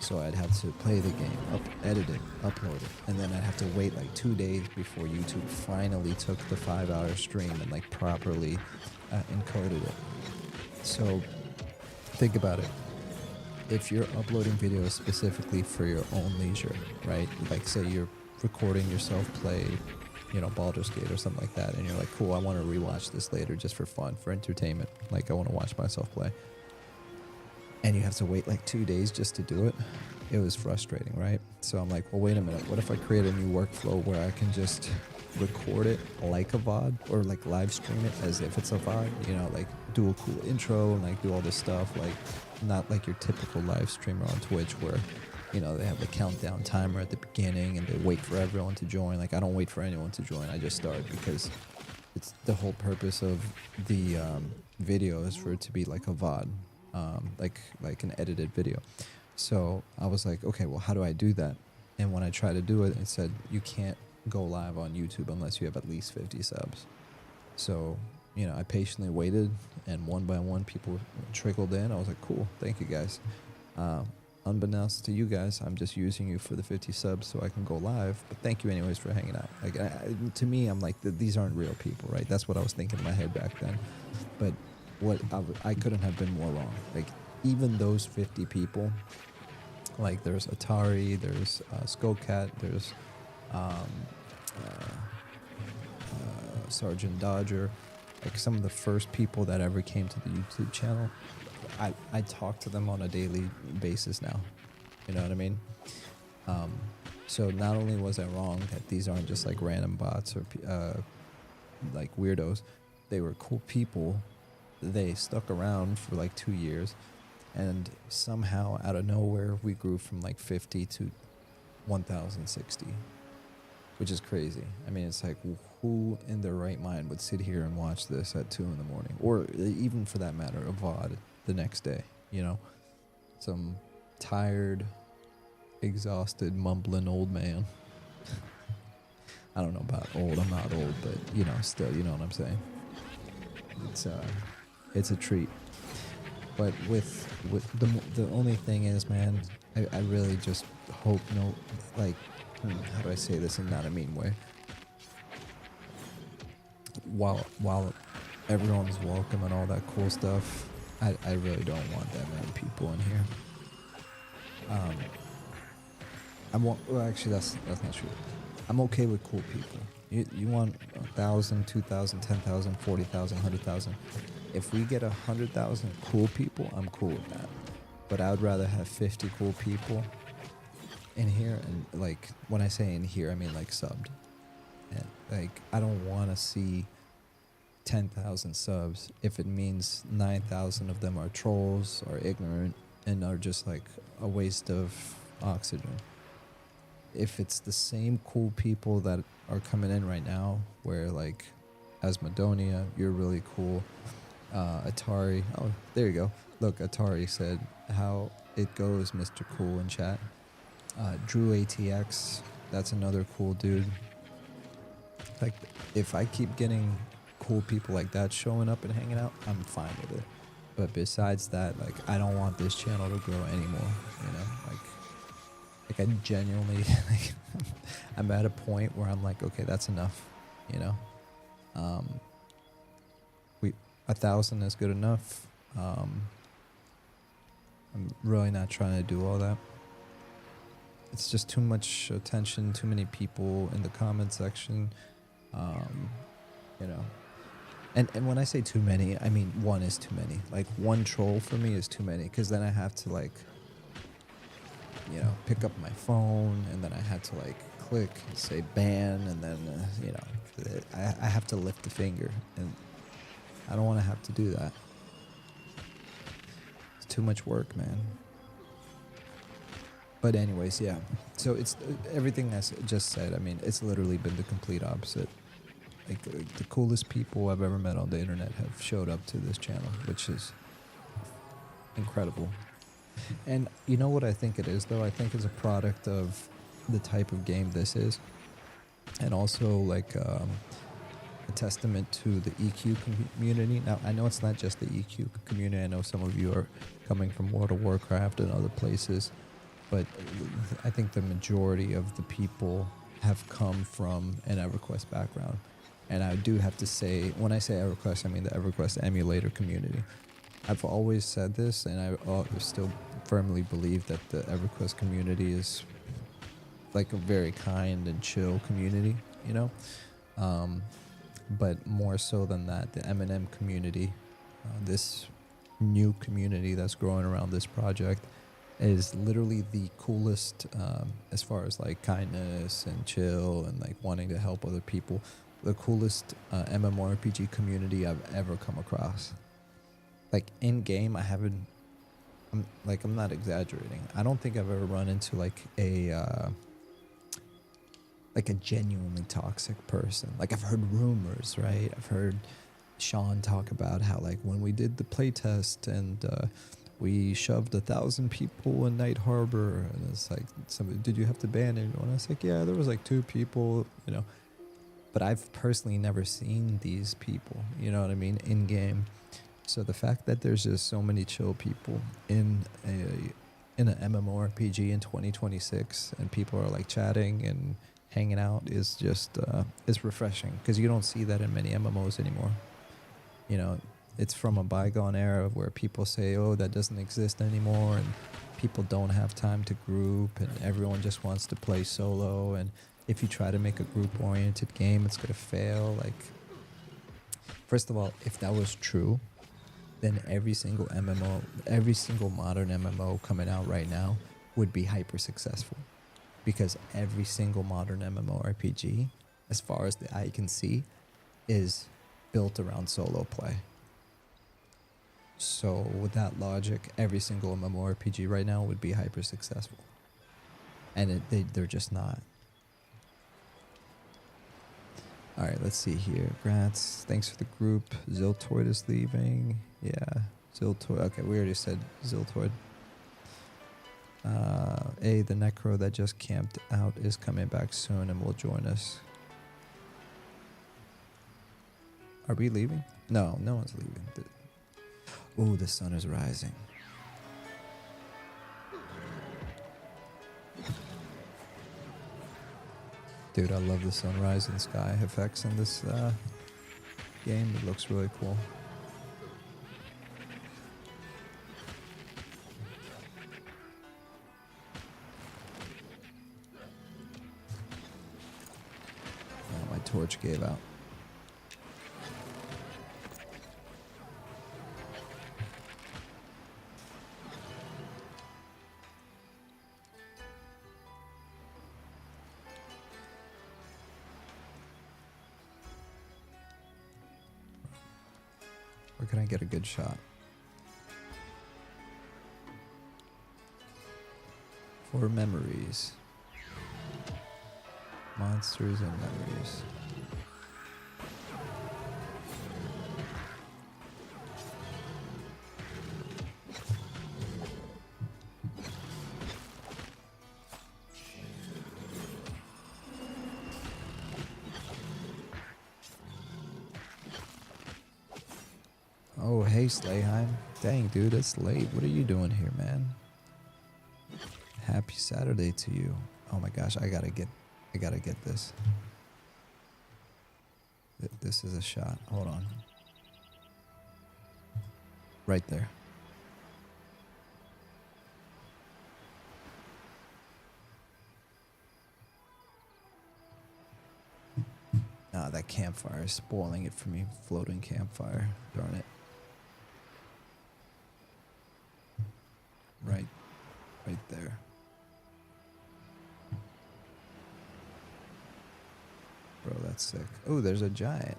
So I'd have to play the game, edit it, upload it, and then I'd have to wait like 2 days before YouTube finally took the 5-hour stream and like properly encoded it. So think about it. If you're uploading videos specifically for your own leisure, right? Like say you're recording yourself play, you know, Baldur's Gate or something like that, and you're like, cool, I want to rewatch this later just for fun, for entertainment. Like I want to watch myself play. And you have to wait like 2 days just to do it. It was frustrating, right? So I'm like, well, wait a minute. What if I create a new workflow where I can just record it like a VOD or like live stream it as if it's a VOD, you know, like do a cool intro and like do all this stuff, like not like your typical live streamer on Twitch where, you know, they have the countdown timer at the beginning and they wait for everyone to join. Like I don't wait for anyone to join. I just start because it's the whole purpose of the video is for it to be like a VOD. Like an edited video. So I was like, okay, well, how do I do that? And when I tried to do it, it said you can't go live on YouTube unless you have at least 50 subs. So, you know, I patiently waited, and one by one people trickled in. I was like, cool, thank you guys. Unbeknownst to you guys, I'm just using you for the 50 subs so I can go live, but thank you anyways for hanging out. Like to me, I'm like, these aren't real people, right? That's what I was thinking in my head back then. But what I couldn't have been more wrong. Like even those 50 people, like there's Atari, there's Skullcat, there's um, Sergeant Dodger, like some of the first people that ever came to the YouTube channel. I talk to them on a daily basis now. You know what I mean? So not only was I wrong that these aren't just like random bots or like weirdos, they were cool people. They stuck around for like 2 years, and somehow out of nowhere we grew from like 50 to 1,060, which is crazy. I mean, it's like, who in their right mind would sit here and watch this at 2 in the morning, or even for that matter, a VOD the next day? You know, some tired, exhausted, mumbling old man. I don't know about old. I'm not old, but you know, still, you know what I'm saying. It's a treat. But with the only thing is, man, I really just hope how do I say this in not a mean way? While everyone's welcome and all that cool stuff, I really don't want that many people in here. Actually, that's not true. I'm okay with cool people. You want 1,000, 2,000, 10,000, 40,000, 100,000. If we get 100,000 cool people, I'm cool with that. But I would rather have 50 cool people in here, and like when I say in here, I mean like subbed. And like I don't want to see 10,000 subs if it means 9,000 of them are trolls or ignorant and are just like a waste of oxygen. If it's the same cool people that are coming in right now, where like Asmodonia, you're really cool. Atari, oh, there you go. Look, Atari said how it goes, Mr. Cool in chat. Drew ATX, that's another cool dude. Like, if I keep getting cool people like that showing up and hanging out, I'm fine with it. But besides that, like, I don't want this channel to grow anymore, you know? Like I genuinely, like, I'm at a point where I'm like, okay, that's enough, you know? 1,000 is good enough. I'm really not trying to do all that. It's just too much attention, too many people in the comment section, you know. And when I say too many, I mean one is too many. Like, one troll for me is too many, because then I have to, like, you know, pick up my phone, and then I had to, like, click and say ban, and then, you know, I have to lift the finger, and I don't want to have to do that. It's too much work, man. But anyways, yeah. So it's everything I just said. I mean, it's literally been the complete opposite. Like, the coolest people I've ever met on the internet have showed up to this channel, which is incredible. And you know what I think it is, though? I think it's a product of the type of game this is. And also, like, a testament to the EQ community. Now, I know it's not just the EQ community. I know some of you are coming from World of Warcraft and other places. But I think the majority of the people have come from an EverQuest background. And I do have to say, when I say EverQuest, I mean the EverQuest emulator community. I've always said this, and I still firmly believe that the EverQuest community is like a very kind and chill community, you know? But more so than that, the M&M community, this new community that's growing around this project, is literally the coolest as far as like kindness and chill and like wanting to help other people. The coolest MMORPG community I've ever come across. Like, in game, I'm not exaggerating. I don't think I've ever run into like a genuinely toxic person. Like, I've heard rumors, right? I've heard Sean talk about how, like, when we did the playtest and we shoved 1,000 people in Night Harbor, and it's like, somebody, did you have to ban anyone? I was like, yeah, there was like 2 people, you know. But I've personally never seen these people, you know what I mean, in game. So the fact that there's just so many chill people in an MMORPG in 2026, and people are like chatting and hanging out, is just it's refreshing, because you don't see that in many MMOs anymore. You know, It's from a bygone era where people say, oh, that doesn't exist anymore, and people don't have time to group, and everyone just wants to play solo, and if you try to make a group-oriented game, it's going to fail. Like, first of all, if that was true, then every single MMO, every single modern MMO coming out right now would be hyper successful, because every single modern MMORPG, as far as the eye can see, is built around solo play. So with that logic, every single MMORPG right now would be hyper successful, and they're just not. All right, let's see here. Grats, thanks for the group. Ziltoid is leaving. Yeah, Ziltoid. Okay, we already said Ziltoid. The Necro that just camped out is coming back soon and will join us. Are we leaving? No, no one's leaving. Oh, the sun is rising. Dude, I love the sunrise and sky effects in this game. It looks really cool. Oh, my torch gave out. Where can I get a good shot? For memories. Monsters and memories. Oh, hey, Slayheim. Dang, dude, it's late. What are you doing here, man? Happy Saturday to you. Oh my gosh, I gotta get this. This is a shot. Hold on. Right there. Ah, that campfire is spoiling it for me. Floating campfire. Darn it. Right there. Bro, that's sick. Oh, there's a giant.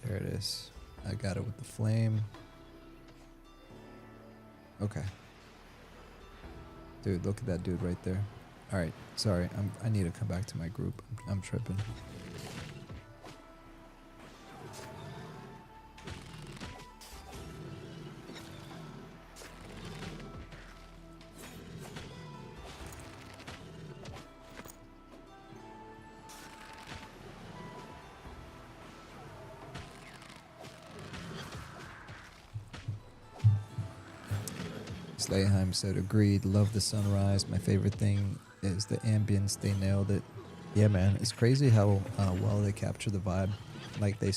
There it is. I got it with the flame. Okay. Dude, look at that dude right there. All right, sorry. I need to come back to my group. I'm tripping. Slayheim said, agreed, love the sunrise. My favorite thing is the ambience. They nailed it. Yeah, man, it's crazy how well they capture the vibe. Like they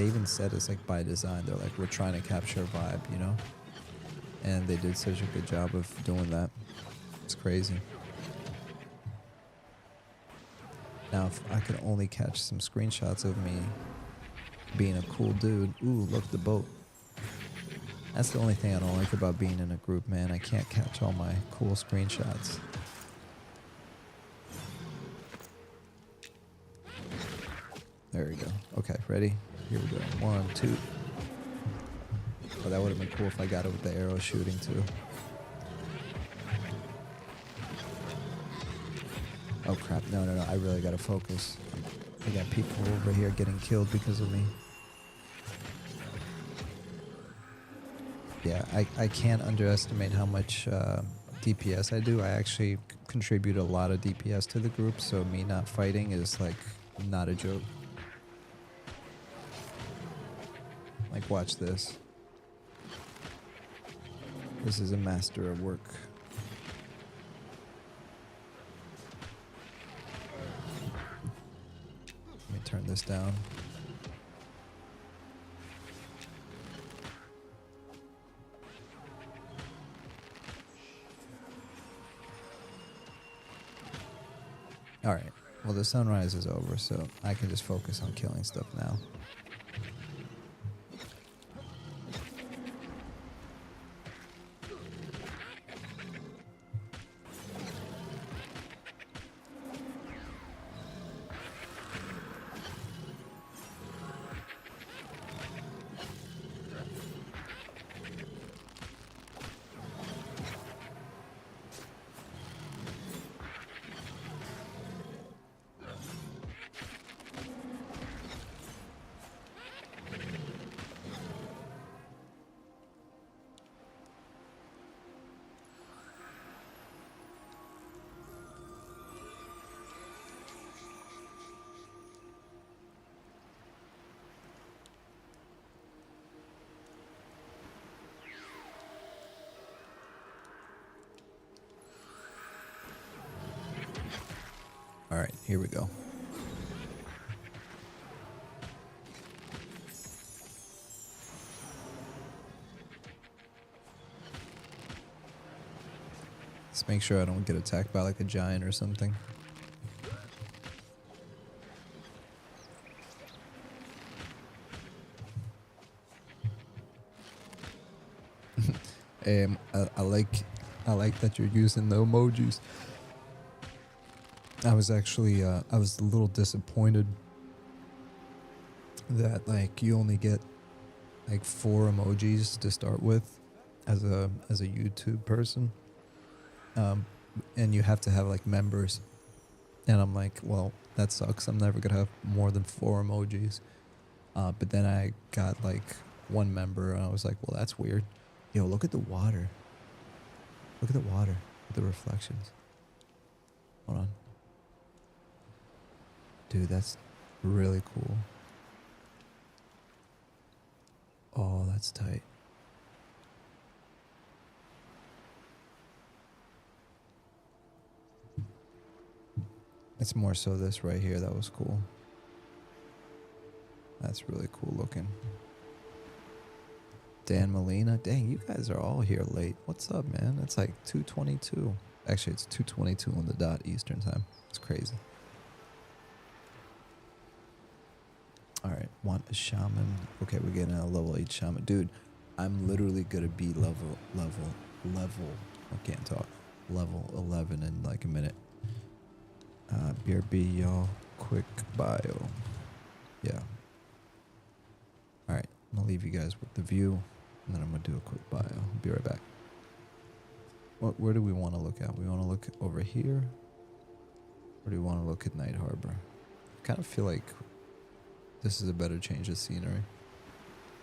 even said it's like by design. They're like, we're trying to capture a vibe, you know? And they did such a good job of doing that. It's crazy. Now, if I could only catch some screenshots of me being a cool dude. Ooh, look, the boat. That's the only thing I don't like about being in a group, man. I can't catch all my cool screenshots. There we go. Okay, ready? Here we go. 1, 2. Oh, that would have been cool if I got it with the arrow shooting too. Oh crap, no, I really gotta focus. I got people over here getting killed because of me. Yeah, I can't underestimate how much DPS I do. I actually contribute a lot of DPS to the group, so me not fighting is like not a joke. Like, watch this. This is a master of work. Let me turn this down. Alright, well the sunrise is over, so I can just focus on killing stuff now. Alright, here we go. Let's make sure I don't get attacked by like a giant or something. I like that you're using the emojis. I was actually I was a little disappointed that like you only get like 4 emojis to start with as a YouTube person, and you have to have like members, and I'm like, well, that sucks. I'm never gonna have more than 4 emojis. But then I got like 1 member, and I was like, well, that's weird. Yo, look at the water. Look at the water with the reflections. Hold on. Dude, that's really cool. Oh, that's tight. It's more so this right here that was cool. That's really cool looking. Dan Molina. Dang, you guys are all here late. What's up, man? It's like 2:22. Actually, it's 2:22 on the dot Eastern time. It's crazy. Alright, want a shaman. Okay, we're getting a level 8 shaman. Dude, I'm literally gonna be level, I can't talk. Level 11 in like a minute. BRB, y'all. Quick bio. Yeah. Alright, I'm gonna leave you guys with the view, and then I'm gonna do a quick bio. I'll be right back. Where do we want to look at? We want to look over here? Or do we want to look at Night Harbor? I kind of feel like this is a better change of scenery.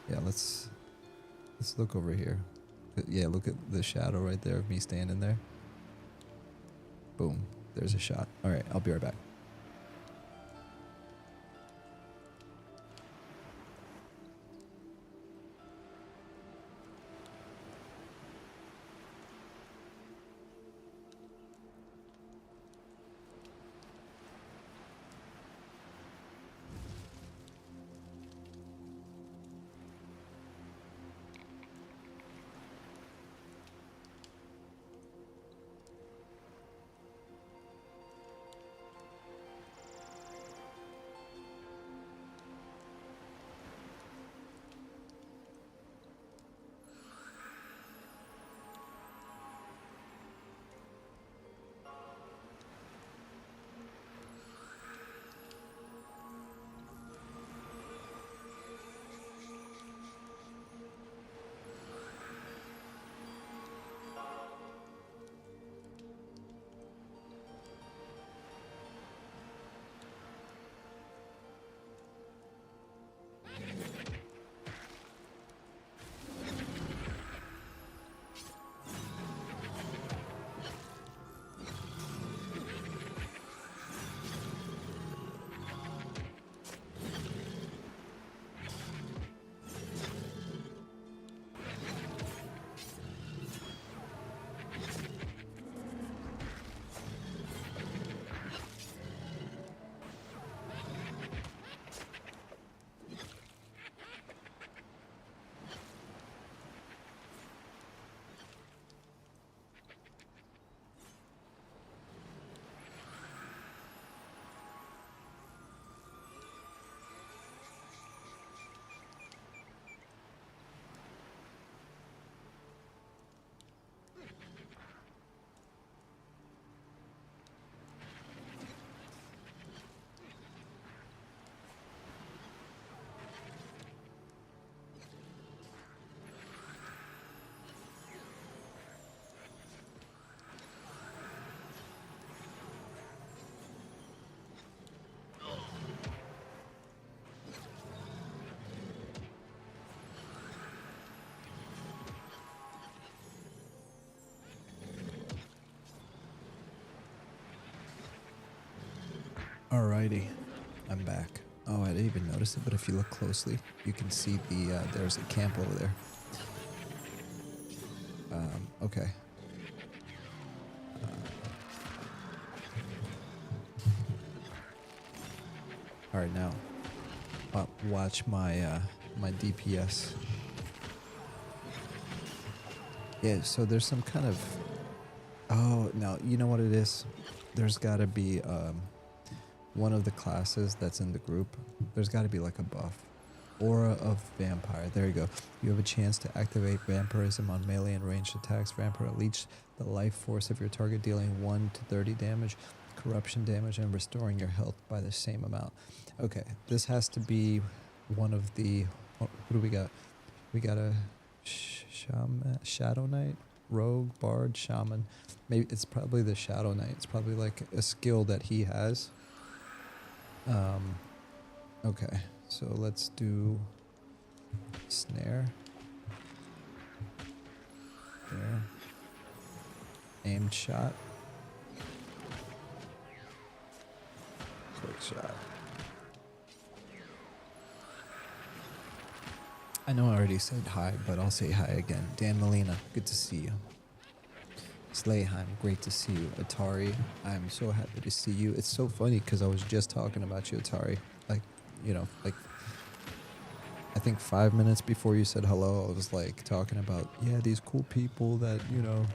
Yeah, let's look over here. Yeah, look at the shadow right there of me standing there. Boom. There's a shot. Alright, I'll be right back. Alrighty, I'm back. Oh, I didn't even notice it, but if you look closely, you can see there's a camp over there. Okay. All right, now watch my my DPS. Yeah, so there's some kind of. Oh no, you know what it is? There's got to be one of the classes that's in the group. There's got to be like a buff. Aura of Vampire. There you go. You have a chance to activate Vampirism on melee and ranged attacks. Vampire unleash the life force of your target, dealing 1 to 30 damage, corruption damage, and restoring your health by the same amount. Okay, this has to be one of the. What do we got? We got a shaman, Shadow Knight, Rogue, Bard, Shaman. Maybe it's probably the Shadow Knight. It's probably like a skill that he has. Okay. So let's do snare. There. Aimed shot. Quick shot. I know I already said hi, but I'll say hi again. Dan Molina, good to see you. Slayheim, great to see you. Atari, I'm so happy to see you. It's so funny because I was just talking about you, Atari. Like, you know, like I think 5 minutes before you said hello, I was like talking about, yeah, these cool people that, you know,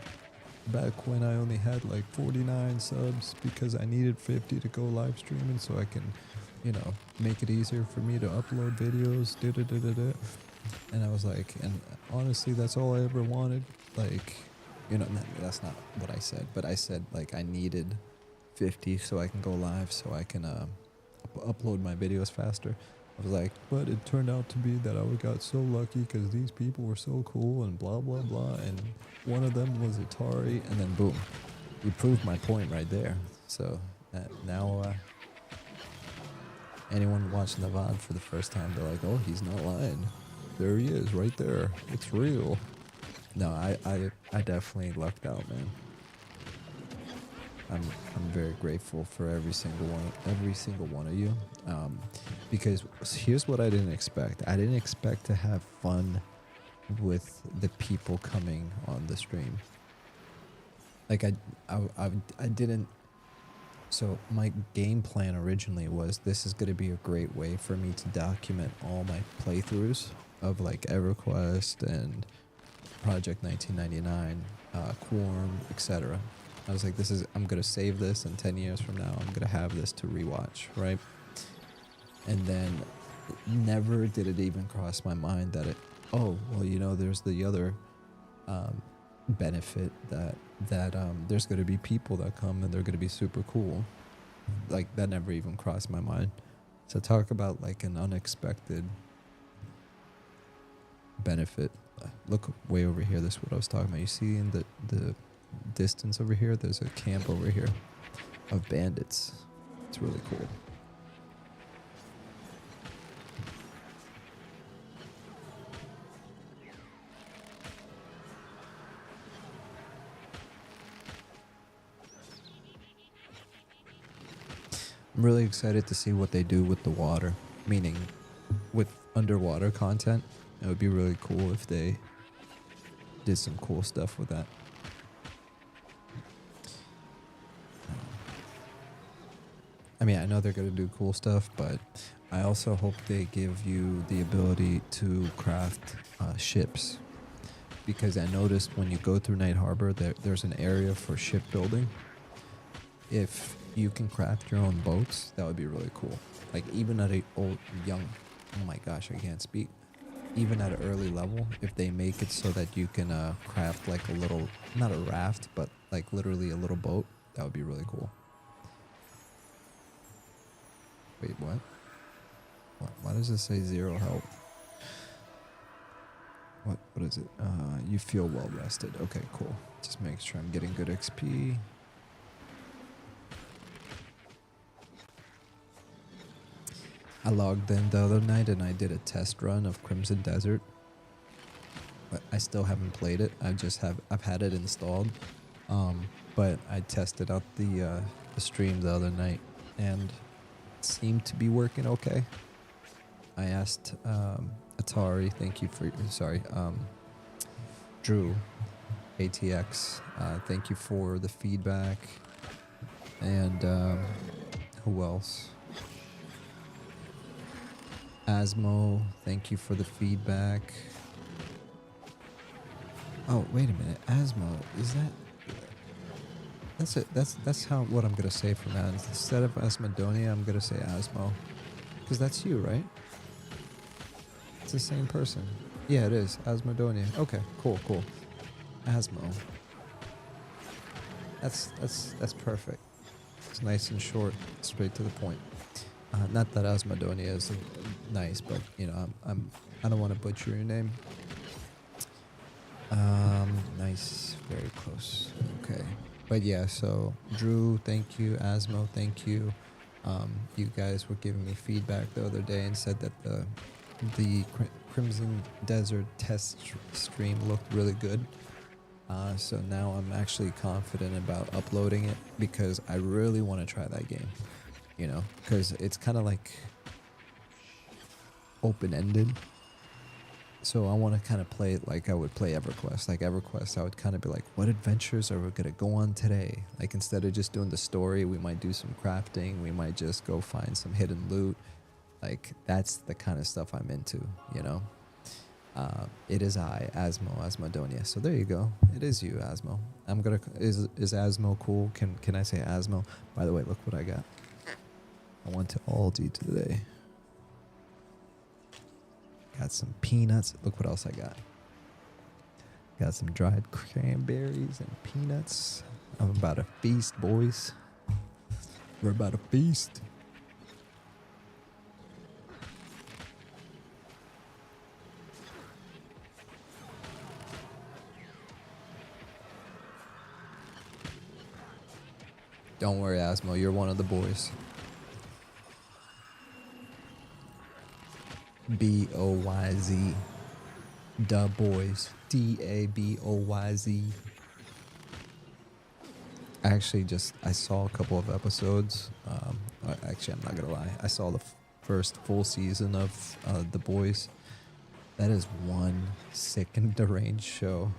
back when I only had like 49 subs because I needed 50 to go live streaming so I can, you know, make it easier for me to upload videos. And I was like, and honestly, that's all I ever wanted. Like, you know, that's not what I said, but I said like I needed 50 so I can go live so I can upload my videos faster. I was like, but it turned out to be that I got so lucky because these people were so cool and blah, blah, blah. And one of them was Atari, and then boom, you proved my point right there. So now anyone watching the VOD for the first time, they're like, oh, he's not lying. There he is right there. It's real. No, I definitely lucked out, man. I'm very grateful for every single one of you, because here's what I didn't expect. I didn't expect to have fun with the people coming on the stream. Like I didn't. So my game plan originally was this is going to be a great way for me to document all my playthroughs of like EverQuest and Project 1999, Quorum, etc. I was like, I'm going to save this, and 10 years from now, I'm going to have this to rewatch, right? And then never did it even cross my mind that oh, well, you know, there's the other benefit that there's going to be people that come and they're going to be super cool. Like, that never even crossed my mind. So talk about like an unexpected benefit. Look way over here. This is what I was talking about. You see in the distance over here, there's a camp over here of bandits. It's really cool. I'm really excited to see what they do with the water, meaning with underwater content. It would be really cool if they did some cool stuff with that. I mean, I know they're going to do cool stuff, but I also hope they give you the ability to craft ships. Because I noticed when you go through Night Harbor, there's an area for shipbuilding. If you can craft your own boats, that would be really cool. Like, even at oh my gosh, I can't speak. Even at an early level, if they make it so that you can craft like a little, not a raft, but like literally a little boat, that would be really cool. Wait, what? Why does it say 0 health? What is it? You feel well rested. Okay, cool. Just make sure I'm getting good XP. I logged in the other night and I did a test run of Crimson Desert. But I still haven't played it. I've had it installed. But I tested out the stream the other night, and seemed to be working okay. I asked Atari, thank you for, sorry, Drew, ATX, thank you for the feedback. And who else? Asmo, thank you for the feedback. Oh, wait a minute. Asmo, is that... That's it. That's how what I'm gonna say from that. Instead of Asmodonia, I'm gonna say Asmo. Because that's you, right? It's the same person. Yeah, it is. Asmodonia. Okay, cool. Asmo. That's perfect. It's nice and short, straight to the point. Not that Asmodonia is nice, but you know, I don't want to butcher your name. Nice, very close. Okay, but yeah. So Drew, thank you. Asmo, thank you. You guys were giving me feedback the other day and said that the Crimson Desert test stream looked really good. So now I'm actually confident about uploading it because I really want to try that game. You know, because it's kind of like open-ended. So I want to kind of play it like I would play EverQuest. Like EverQuest, I would kind of be like, what adventures are we going to go on today? Like instead of just doing the story, we might do some crafting. We might just go find some hidden loot. Like that's the kind of stuff I'm into, you know? It is Asmodonia. So there you go. It is you, Asmo. Is Asmo cool? Can I say Asmo? By the way, look what I got. I went to Aldi today. Got some peanuts. Look what else I got. Got some dried cranberries and peanuts. I'm about to feast, boys. We're about to feast. Don't worry, Asmo. You're one of the boys. B-O-Y-Z. Da boys. D-A-B-O-Y-Z. I saw a couple of episodes. Actually, I'm not gonna lie. I saw the first full season of The Boys. That is one sick and deranged show.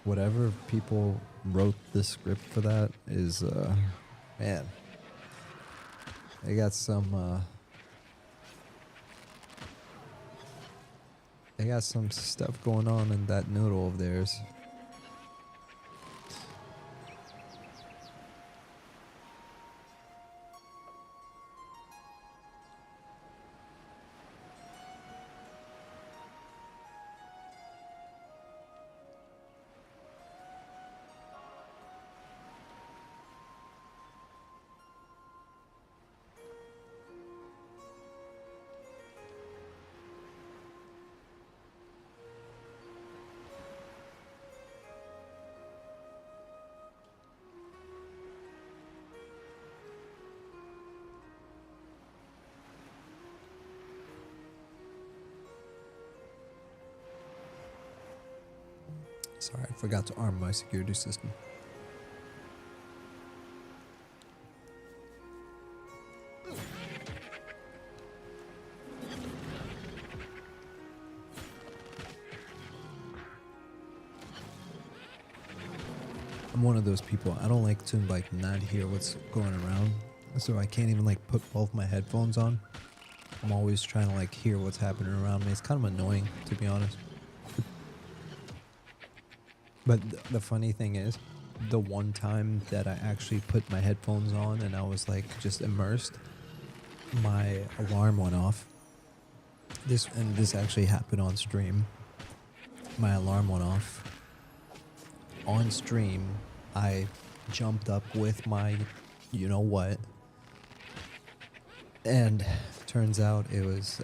Whatever people wrote the script for that is, man. They got some, they got some stuff going on in that noodle of theirs. Sorry, I forgot to arm my security system. I'm one of those people, I don't like to like not hear what's going around, so I can't even like put both my headphones on. I'm always trying to like hear what's happening around me. It's kind of annoying, to be honest. But the funny thing is, the one time that I actually put my headphones on and I was like just immersed, my alarm went off. This actually happened on stream. My alarm went off. On stream, I jumped up with my you know what. And turns out it was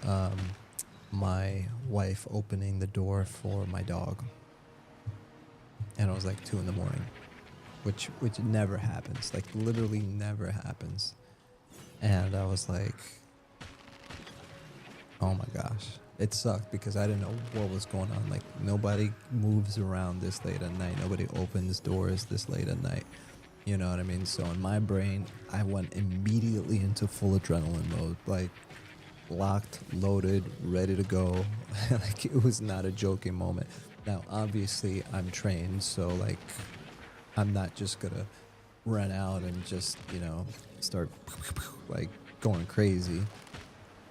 my wife opening the door for my dog. And it was like 2 a.m, which never happens, like literally never happens. And I was like, oh my gosh, it sucked because I didn't know what was going on. Like nobody moves around this late at night. Nobody opens doors this late at night. You know what I mean? So in my brain, I went immediately into full adrenaline mode, like locked, loaded, ready to go. Like it was not a joking moment. Now, obviously, I'm trained, so like I'm not just gonna run out and just, you know, start like going crazy.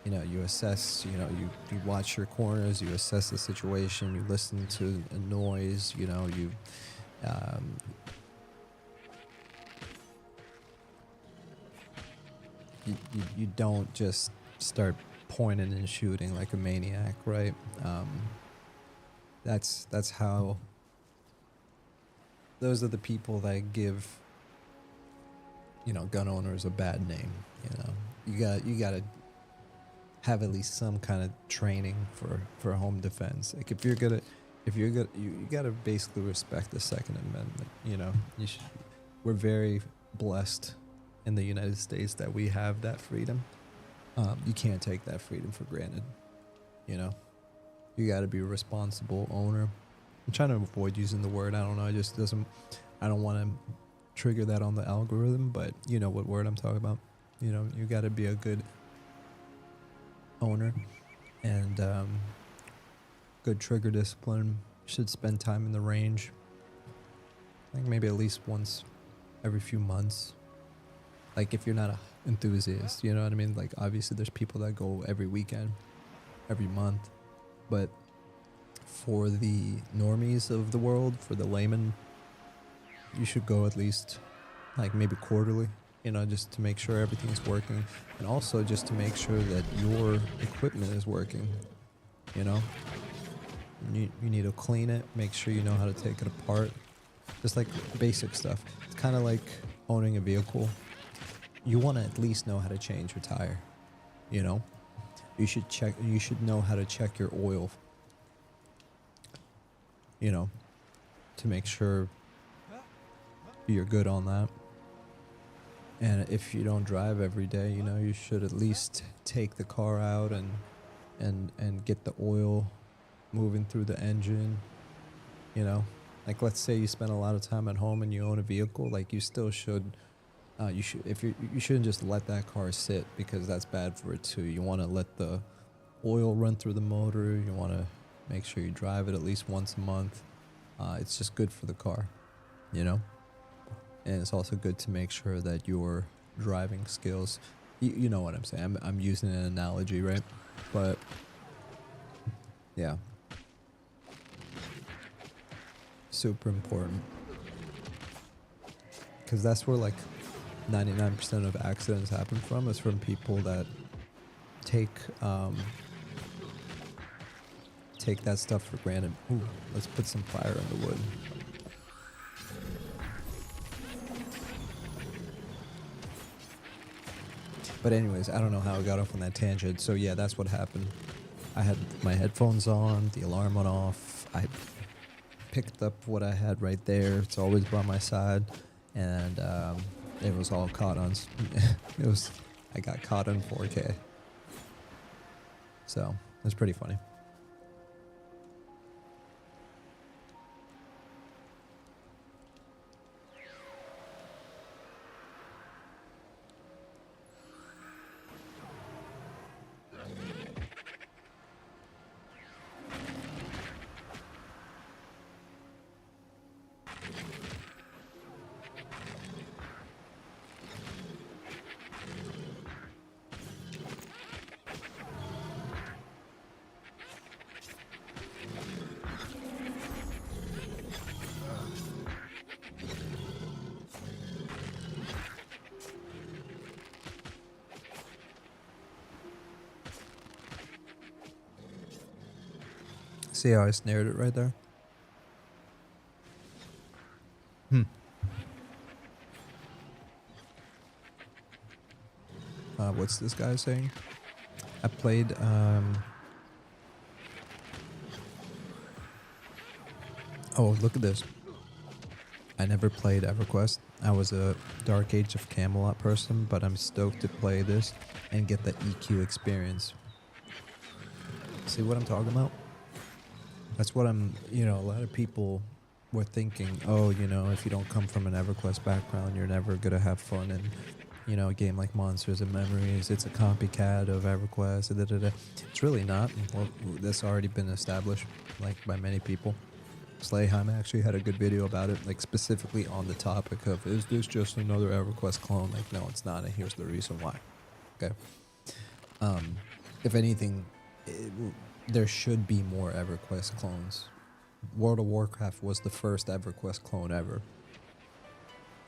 You know, you assess, you know, you watch your corners, you assess the situation, you listen to a noise, you know, um, you don't just start pointing and shooting like a maniac, right? That's how, those are the people that give, you know, gun owners a bad name. You know, you gotta have at least some kind of training for home defense. Like if you're good, you gotta basically respect the Second Amendment. You know, we're very blessed in the United States that we have that freedom. You can't take that freedom for granted. You know, you got to be a responsible owner. I'm trying to avoid using the word. I don't know. It just doesn't. I don't want to trigger that on the algorithm, but you know what word I'm talking about. You know, you got to be a good owner and good trigger discipline. Should spend time in the range. I think maybe at least once every few months. Like if you're not a enthusiast, you know what I mean? Like obviously there's people that go every weekend, every month, but for the normies of the world, for the layman, you should go at least like maybe quarterly, you know, just to make sure everything's working, and also just to make sure that your equipment is working. You know, you need to clean it, make sure you know how to take it apart, just like basic stuff. It's kind of like owning a vehicle. You want to at least know how to change your tire. You know, you should know how to check your oil, you know, to make sure you're good on that. And if you don't drive every day, you know, you should at least take the car out and get the oil moving through the engine. You know, like let's say you spend a lot of time at home and you own a vehicle, like you still should. You shouldn't just let that car sit, because that's bad for it too. You want to let the oil run through the motor. You want to make sure you drive it at least once a month. It's just good for the car, you know. And it's also good to make sure that your driving skills, you know what I'm saying. I'm using an analogy, right? But yeah, super important, because that's where like 99% of accidents happen from, is from people that take that stuff for granted. Ooh, let's put some fire in the wood. But anyways, I don't know how I got off on that tangent. So yeah, that's what happened. I had my headphones on, the alarm went off. I picked up what I had right there. It's always by my side, and it was all caught on. I got caught on 4K. So it was pretty funny. See how I snared it right there? What's this guy saying? I played, oh, look at this. I never played EverQuest. I was a Dark Age of Camelot person, but I'm stoked to play this and get the EQ experience. See what I'm talking about? That's what I'm, you know, a lot of people were thinking, oh, you know, if you don't come from an EverQuest background, you're never gonna have fun in, you know, a game like Monsters and Memories. It's a copycat of EverQuest. Da, da, da. It's really not. Well, that's already been established, like, by many people. Slayheim actually had a good video about it, like specifically on the topic of, is this just another EverQuest clone? Like, no, it's not, and here's the reason why. Okay. If anything, there should be more EverQuest clones. World of Warcraft was the first EverQuest clone ever.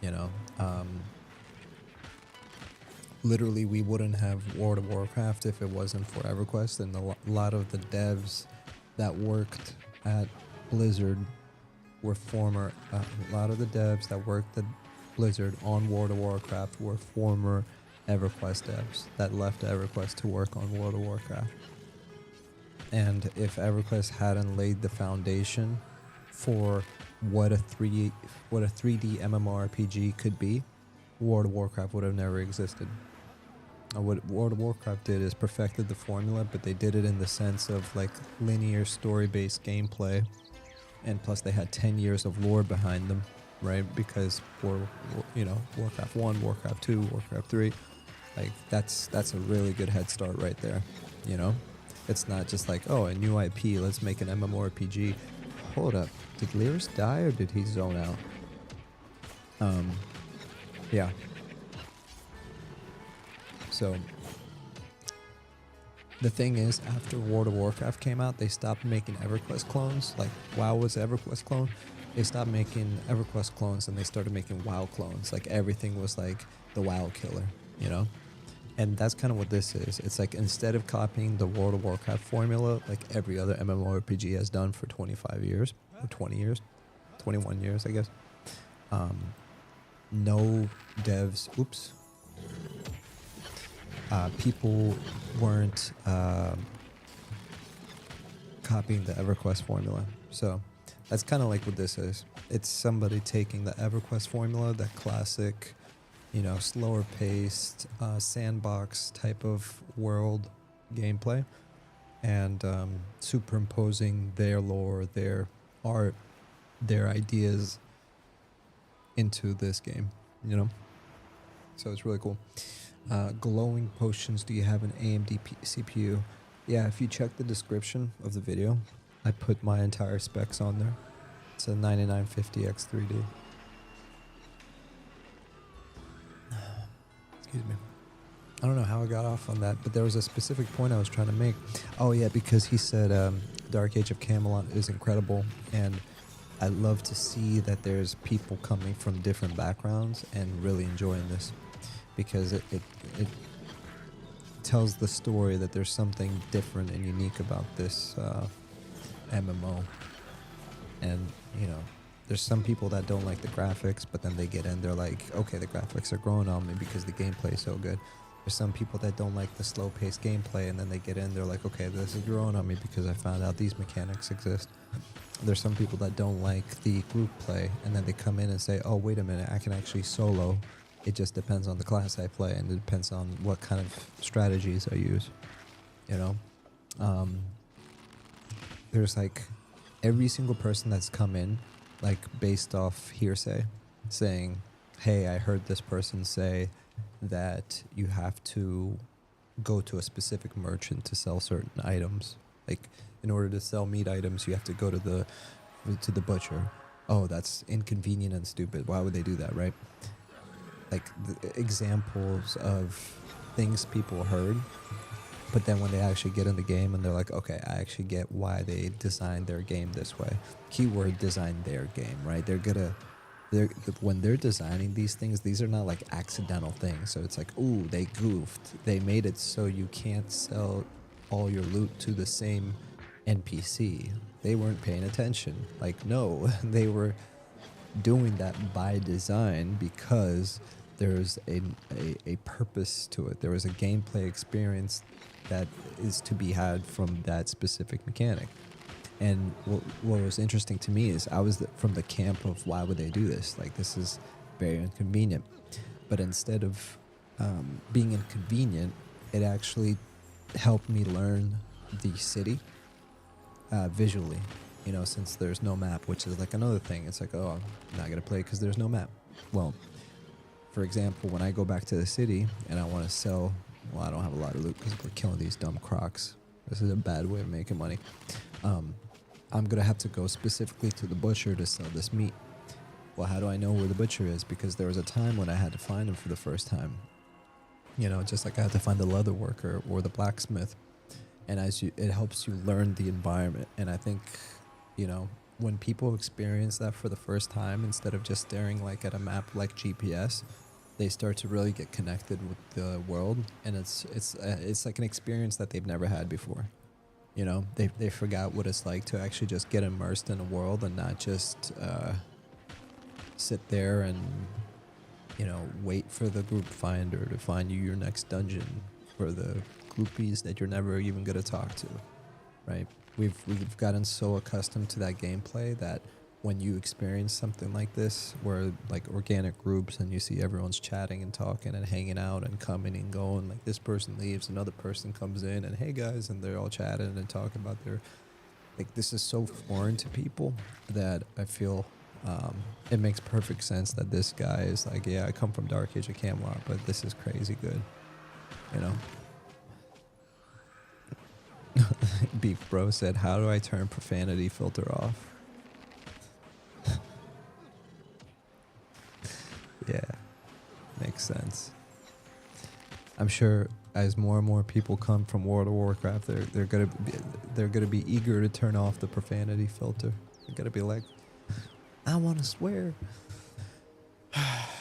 You know, literally we wouldn't have World of Warcraft if it wasn't for EverQuest, and a lot of the devs that worked at Blizzard were former, a lot of the devs that worked at Blizzard on World of Warcraft were former EverQuest devs that left EverQuest to work on World of Warcraft. And if EverQuest hadn't laid the foundation for what a 3D MMORPG could be, World of Warcraft would have never existed. What World of Warcraft did is perfected the formula, but they did it in the sense of like linear story-based gameplay, and plus they had 10 years of lore behind them, right? Because Warcraft 1, Warcraft 2, Warcraft 3, like that's a really good head start right there, you know? It's not just like, oh, a new IP, let's make an MMORPG. Hold up, did Lyris die or did he zone out? Yeah. So, the thing is, after World of Warcraft came out, they stopped making EverQuest clones. Like, WoW was an EverQuest clone. They stopped making EverQuest clones and they started making WoW clones. Like, everything was like the WoW killer, you know? And that's kind of what this is. It's like, instead of copying the World of Warcraft formula, like every other MMORPG has done for 25 years, or 20 years, 21 years, I guess. No devs, people weren't copying the EverQuest formula. So that's kind of like what this is. It's somebody taking the EverQuest formula, that classic, you know, slower paced, sandbox type of world gameplay, and superimposing their lore, their art, their ideas into this game, you know? So it's really cool. Glowing potions, do you have an AMD CPU? Yeah, if you check the description of the video, I put my entire specs on there. It's a 9950X3D. Excuse me. I don't know how I got off on that, but there was a specific point I was trying to make. Oh yeah, because he said Dark Age of Camelot is incredible, and I love to see that there's people coming from different backgrounds and really enjoying this, because it tells the story that there's something different and unique about this MMO. And, you know, there's some people that don't like the graphics, but then they get in, they're like, okay, the graphics are growing on me because the gameplay is so good. There's some people that don't like the slow-paced gameplay, and then they get in, they're like, okay, this is growing on me because I found out these mechanics exist. There's some people that don't like the group play, and then they come in and say, oh, wait a minute, I can actually solo. It just depends on the class I play, and it depends on what kind of strategies I use, you know? There's like every single person that's come in, like based off hearsay, saying, hey, I heard this person say that you have to go to a specific merchant to sell certain items. Like, in order to sell meat items, you have to go to the butcher. Oh, that's inconvenient and stupid. Why would they do that, right? Like, the examples of things people heard, but then when they actually get in the game and they're like, okay, I actually get why they designed their game this way. Keyword, design their game, right? When they're designing these things, these are not like accidental things. So it's like, ooh, they goofed. They made it so you can't sell all your loot to the same NPC. They weren't paying attention. Like, no, they were doing that by design because there's a purpose to it. There was a gameplay experience that is to be had from that specific mechanic. And what was interesting to me is I was from the camp of, why would they do this? Like, this is very inconvenient. But instead of being inconvenient, it actually helped me learn the city visually. you know, since there's no map, which is like another thing. It's like, oh, I'm not going to play because there's no map. Well, for example, when I go back to the city and I want to sell, well, I don't have a lot of loot because we're killing these dumb crocs. This is a bad way of making money. I'm going to have to go specifically to the butcher to sell this meat. Well, how do I know where the butcher is? Because there was a time when I had to find him for the first time. You know, just like I had to find the leather worker or the blacksmith. And it helps you learn the environment. And I think, you know, when people experience that for the first time, instead of just staring like at a map like GPS, they start to really get connected with the world. And it's like an experience that they've never had before. You know, they forgot what it's like to actually just get immersed in a world and not just sit there and, you know, wait for the group finder to find you your next dungeon for the groupies that you're never even going to talk to, right? We've gotten so accustomed to that gameplay that when you experience something like this, where like organic groups and you see everyone's chatting and talking and hanging out and coming and going, like this person leaves, another person comes in and hey guys, and they're all chatting and talking about their, like this is so foreign to people that I feel it makes perfect sense that this guy is like, yeah, I come from Dark Age of Camelot, but this is crazy good, you know? Beef Bro said, how do I turn profanity filter off? Yeah, makes sense. I'm sure as more and more people come from World of Warcraft, they're gonna be eager to turn off the profanity filter. They're gonna be like, I want to swear.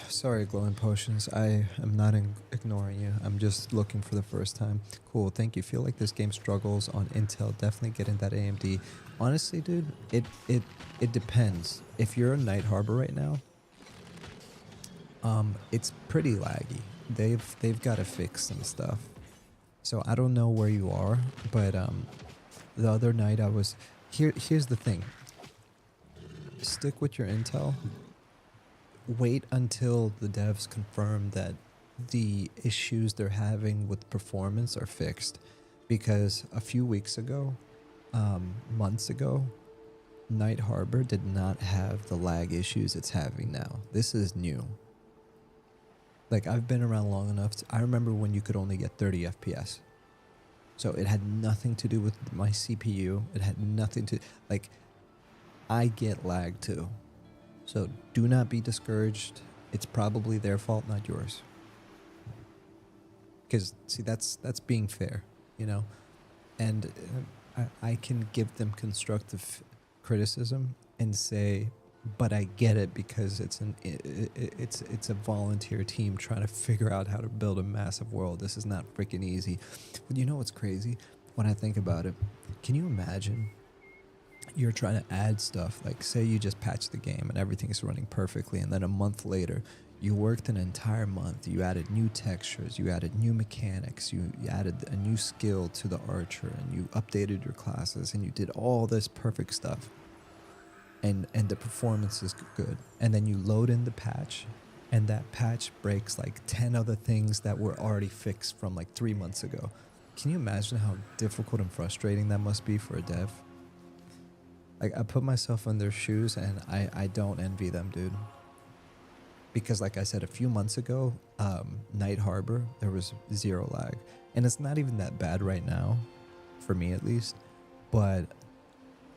Sorry, Glowing Potions. I am not ignoring you. I'm just looking for the first time. Cool, thank you. Feel like this game struggles on Intel. Definitely getting that AMD. Honestly, dude, it depends. If you're in Night Harbor right now, it's pretty laggy. They've got to fix some stuff. So I don't know where you are, but the other night I was here. Here's the thing. Stick with your intel. Wait until the devs confirm that the issues they're having with performance are fixed, because a few weeks ago, months ago, Night Harbor did not have the lag issues it's having now. This is new. Like, I've been around long enough I remember when you could only get 30 FPS. So it had nothing to do with my CPU. It had nothing to, like, I get lag too. So do not be discouraged. It's probably their fault, not yours. Because, see, that's being fair, you know? And I can give them constructive criticism and say, but I get it, because it's a volunteer team trying to figure out how to build a massive world. This is not freaking easy. But you know what's crazy? When I think about it, can you imagine you're trying to add stuff, like say you just patched the game and everything's running perfectly, and then a month later you worked an entire month, you added new textures, you added new mechanics, you added a new skill to the archer, and you updated your classes, and you did all this perfect stuff, and the performance is good, and then you load in the patch, and that patch breaks like 10 other things that were already fixed from like 3 months ago. Can you imagine how difficult and frustrating that must be for a dev? Like, I put myself in their shoes, and I don't envy them, dude. Because like I said, a few months ago, Night Harbor, there was zero lag. And it's not even that bad right now, for me at least. But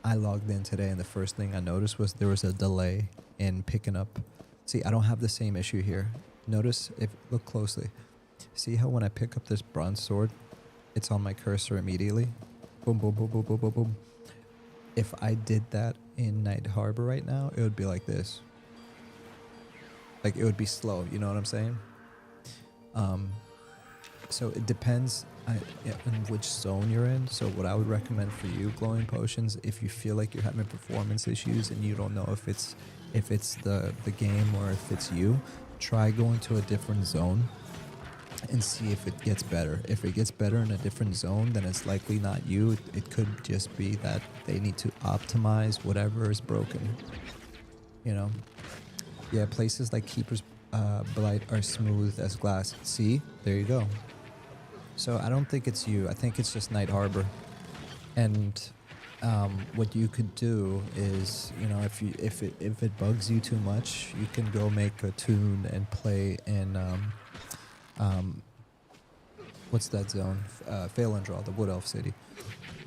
I logged in today, and the first thing I noticed was there was a delay in picking up. See, I don't have the same issue here. Notice, look closely. See how when I pick up this bronze sword, it's on my cursor immediately? Boom, boom, boom, boom, boom, boom, boom. If I did that in Night Harbor right now, it would be like this. Like, it would be slow, you know what I'm saying? So it depends on which zone you're in. So what I would recommend for you, Glowing Potions, if you feel like you're having performance issues and you don't know if it's the game or if it's you, try going to a different zone and see if it gets better. If it gets better in a different zone, then it's likely not you. It could just be that they need to optimize whatever is broken. You know? Yeah, places like Keeper's Blight are smooth as glass. See? There you go. So I don't think it's you. I think it's just Night Harbor. And what you could do is, you know, if it bugs you too much, you can go make a tune and play in what's that zone? Fail and Draw, the Wood Elf City.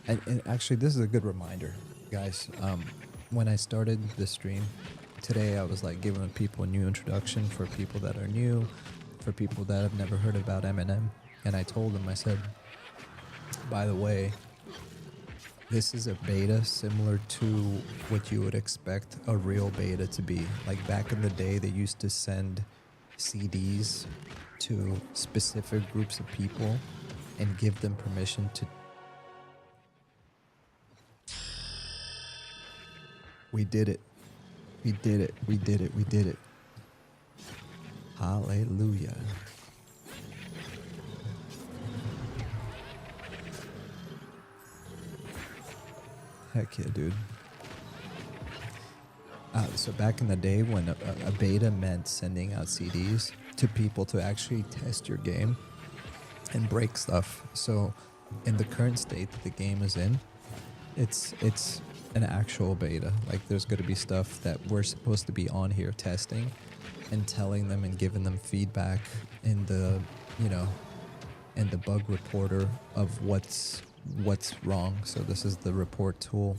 And actually, this is a good reminder, guys. When I started the stream today, I was like giving people a new introduction for people that are new, for people that have never heard about M&M. And I told them, I said, by the way, this is a beta similar to what you would expect a real beta to be. Like back in the day, they used to send CDs to specific groups of people and give them permission to... We did it. We did it. We did it. We did it. Hallelujah. Heck yeah, dude. So back in the day when a beta meant sending out CDs to people to actually test your game and break stuff. So in the current state that the game is in, it's an actual beta. Like there's going to be stuff that we're supposed to be on here testing and telling them and giving them feedback in the, you know, in the bug reporter of what's wrong. So this is the report tool.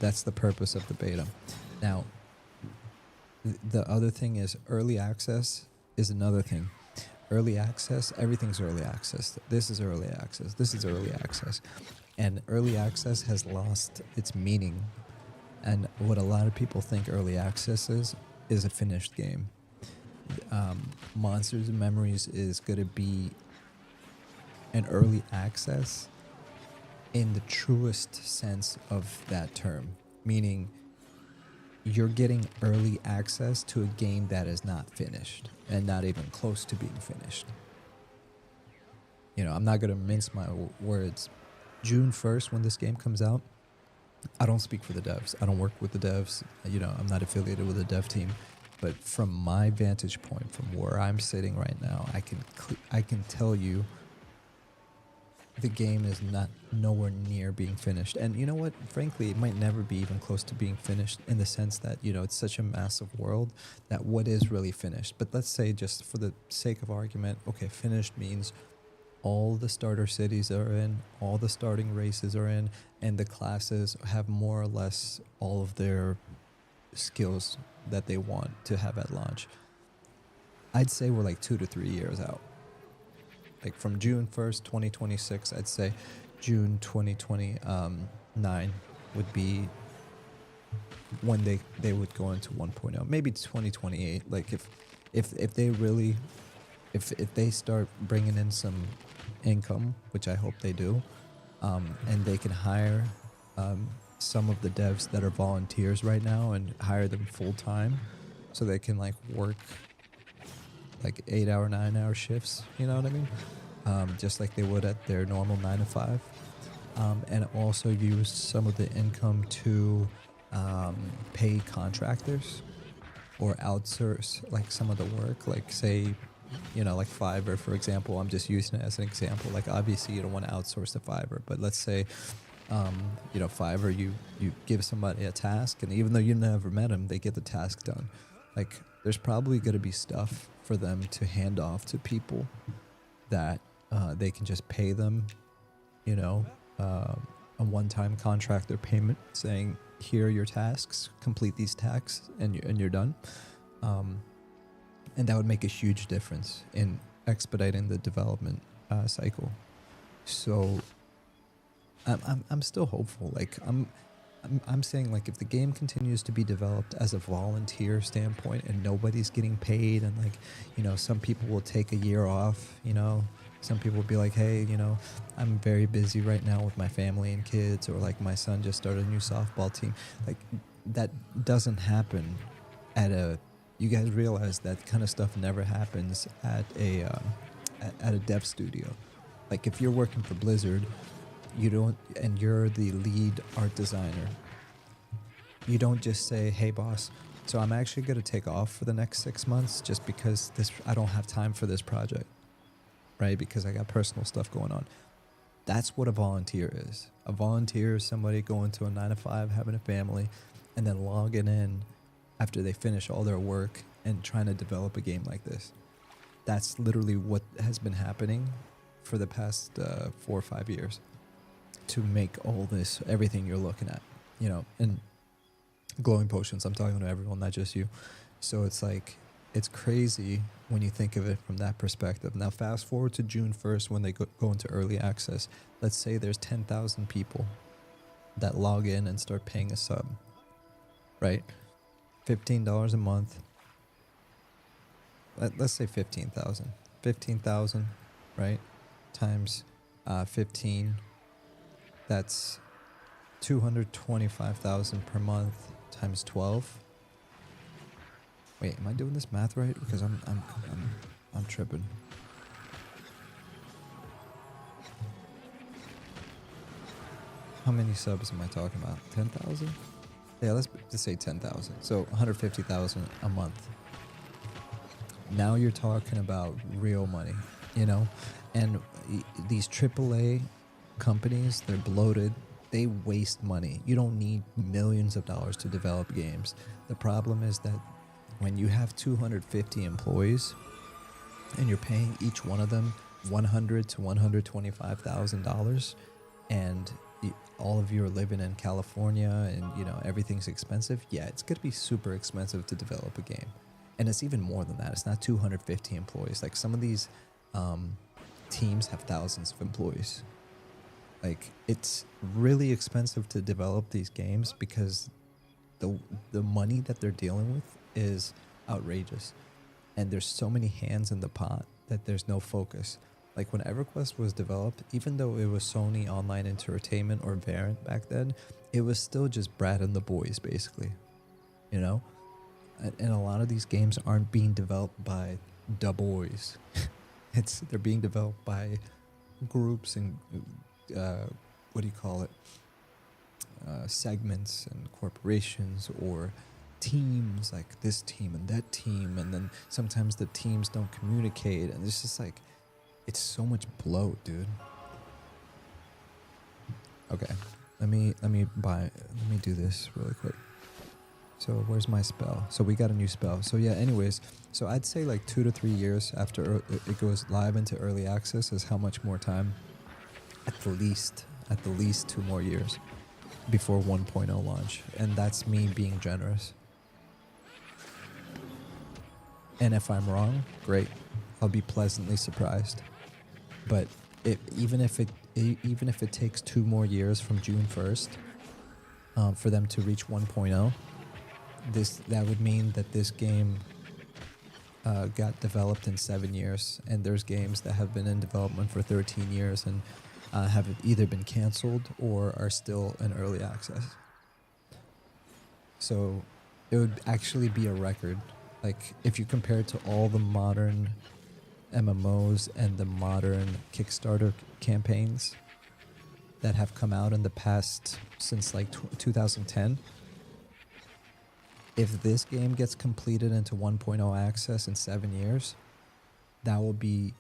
That's the purpose of the beta. Now, the other thing is early access is another thing. Early access, everything's early access. This is early access. This is early access. And early access has lost its meaning. And what a lot of people think early access is a finished game. Monsters and Memories is going to be an early access in the truest sense of that term, meaning you're getting early access to a game that is not finished and not even close to being finished. You know, I'm not going to mince my words. June 1st, when this game comes out, I don't speak for the devs. I don't work with the devs. You know, I'm not affiliated with a dev team. But from my vantage point, from where I'm sitting right now, I can tell you the game is nowhere near being finished. And you know what? Frankly, it might never be even close to being finished in the sense that, you know, it's such a massive world that what is really finished. But let's say, just for the sake of argument, okay, finished means all the starter cities are in, all the starting races are in, and the classes have more or less all of their skills that they want to have at launch. I'd say we're like 2 to 3 years out. Like from June 1st, 2026, I'd say June 2029 would be when they would go into 1.0. Maybe 2028. Like if they really, if they start bringing in some income, which I hope they do, and they can hire some of the devs that are volunteers right now and hire them full time, so they can like work like 8-hour, 9-hour shifts, you know what I mean? Just like they would at their normal 9 to 5. And also use some of the income to pay contractors or outsource like some of the work. Like say, you know, like Fiverr, for example. I'm just using it as an example. Like obviously you don't want to outsource to Fiverr, but let's say, you know, Fiverr, you give somebody a task, and even though you never met them, they get the task done. Like there's probably going to be stuff for them to hand off to people that they can just pay them, you know, a one-time contractor payment saying, here are your tasks, complete these tasks, and you're done. And that would make a huge difference in expediting the development cycle. So I'm still hopeful. Like I'm saying, like, if the game continues to be developed as a volunteer standpoint and nobody's getting paid, and like, you know, some people will take a year off, you know, some people will be like, hey, you know, I'm very busy right now with my family and kids, or like my son just started a new softball team. Like that doesn't happen at a, you guys realize that kind of stuff never happens at a dev studio. Like if you're working for Blizzard, you don't, and you're the lead art designer, you don't just say, hey boss, so I'm actually going to take off for the next 6 months just because I don't have time for this project, right? Because I got personal stuff going on. That's what a volunteer is. A volunteer is somebody going to a 9 to 5, having a family, and then logging in after they finish all their work and trying to develop a game like this. That's literally what has been happening for the past 4 or 5 years to make all this, everything you're looking at, you know, and glowing potions. I'm talking to everyone, not just you. So it's like, it's crazy when you think of it from that perspective. Now, fast forward to June 1st when they go into early access. Let's say there's 10,000 people that log in and start paying a sub, right? $15 a month. Let's say 15,000. 15,000, right? Times 15. That's 225,000 per month times 12. Wait, am I doing this math right? Because I'm tripping. How many subs am I talking about? 10,000? Yeah, let's just say 10,000. So 150,000 a month. Now you're talking about real money, you know? And these AAA companies, they're bloated. They waste money. You don't need millions of dollars to develop games. The problem is that when you have 250 employees and you're paying each one of them $100,000 to $125,000, and all of you are living in California, and you know everything's expensive, yeah, it's gonna be super expensive to develop a game. And it's even more than that. It's not 250 employees. Like some of these teams have thousands of employees. Like it's really expensive to develop these games because the money that they're dealing with is outrageous, and there's so many hands in the pot that there's no focus. Like when EverQuest was developed, even though it was Sony Online Entertainment or Variant back then, it was still just Brad and the boys basically, you know. And a lot of these games aren't being developed by the boys. They're being developed by groups and segments and corporations or teams, like this team and that team, and then sometimes the teams don't communicate, and it's just like, it's so much bloat, dude. Okay, let me do this really quick. So where's my spell? So we got a new spell. So yeah, anyways, so I'd say like 2 to 3 years after it goes live into early access is how much more time? At the least 2 more years before 1.0 launch. And that's me being generous. And if I'm wrong, great. I'll be pleasantly surprised. But even if it takes 2 more years from June 1st for them to reach 1.0, that would mean that this game got developed in 7 years, and there's games that have been in development for 13 years and have either been canceled or are still in early access. So it would actually be a record. Like if you compare it to all the modern MMOs and the modern Kickstarter campaigns that have come out in the past since like 2010, if this game gets completed into 1.0 access in 7 years, that will be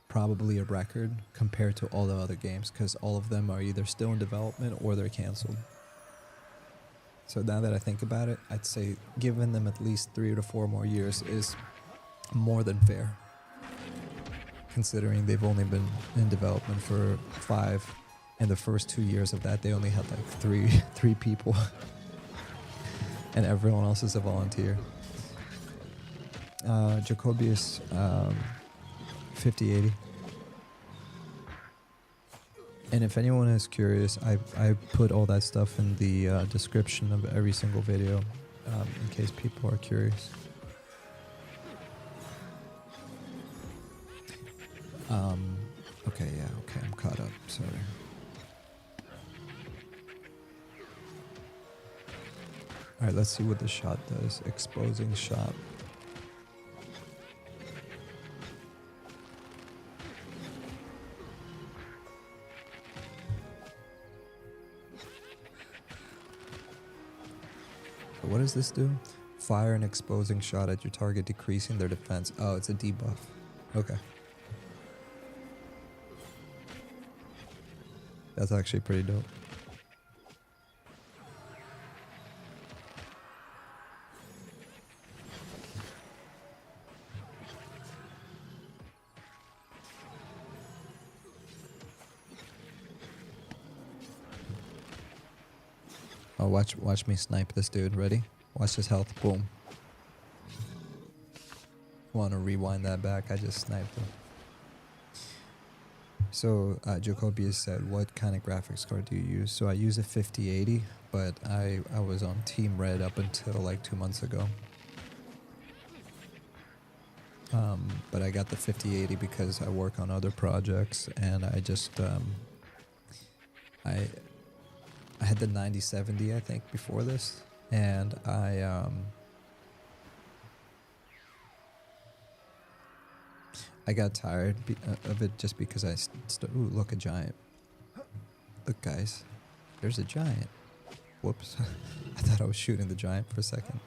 probably a record compared to all the other games, because all of them are either still in development or they're canceled. So now that I think about it, I'd say giving them at least 3 to 4 more years is more than fair, considering they've only been in development for 5, and the first 2 years of that they only had like three people. And everyone else is a volunteer. Jacobius 5080. And if anyone is curious, I put all that stuff in the description of every single video, in case people are curious. Okay, I'm caught up, sorry. Alright, let's see what the shot does. Exposing shot. What does this do? Fire an exposing shot at your target, decreasing their defense. Oh, it's a debuff. Okay. That's actually pretty dope. Oh, watch me snipe this dude. Ready? Watch his health. Boom. Want to rewind that back? I just sniped him. So Jacoby said, what kind of graphics card do you use? So I use a 5080, but I was on Team Red up until like 2 months ago. But I got the 5080 because I work on other projects, and I just I had the 9070 I think before this, and I got tired of it just because ooh, look, a giant. Look, guys, there's a giant. Whoops. I thought I was shooting the giant for a second.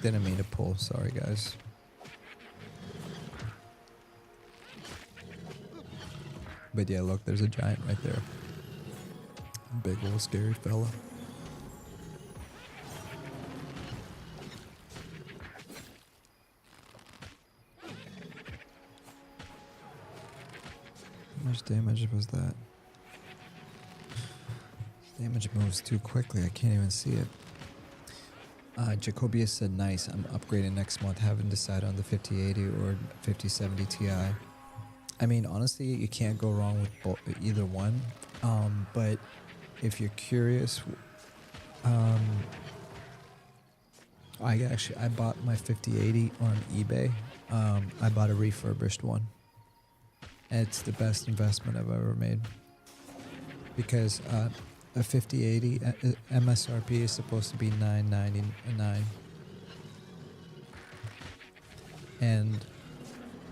Didn't mean to pull, sorry guys. But yeah, look, there's a giant right there. Big old scary fella. How much damage was that? Damage moves too quickly, I can't even see it. Jacobius said, nice, I'm upgrading next month, haven't decided on the 5080 or 5070 Ti. I mean, honestly, you can't go wrong with either one. But if you're curious, I bought my 5080 on eBay. I bought a refurbished one. And it's the best investment I've ever made. Because a 5080 MSRP is supposed to be $999. And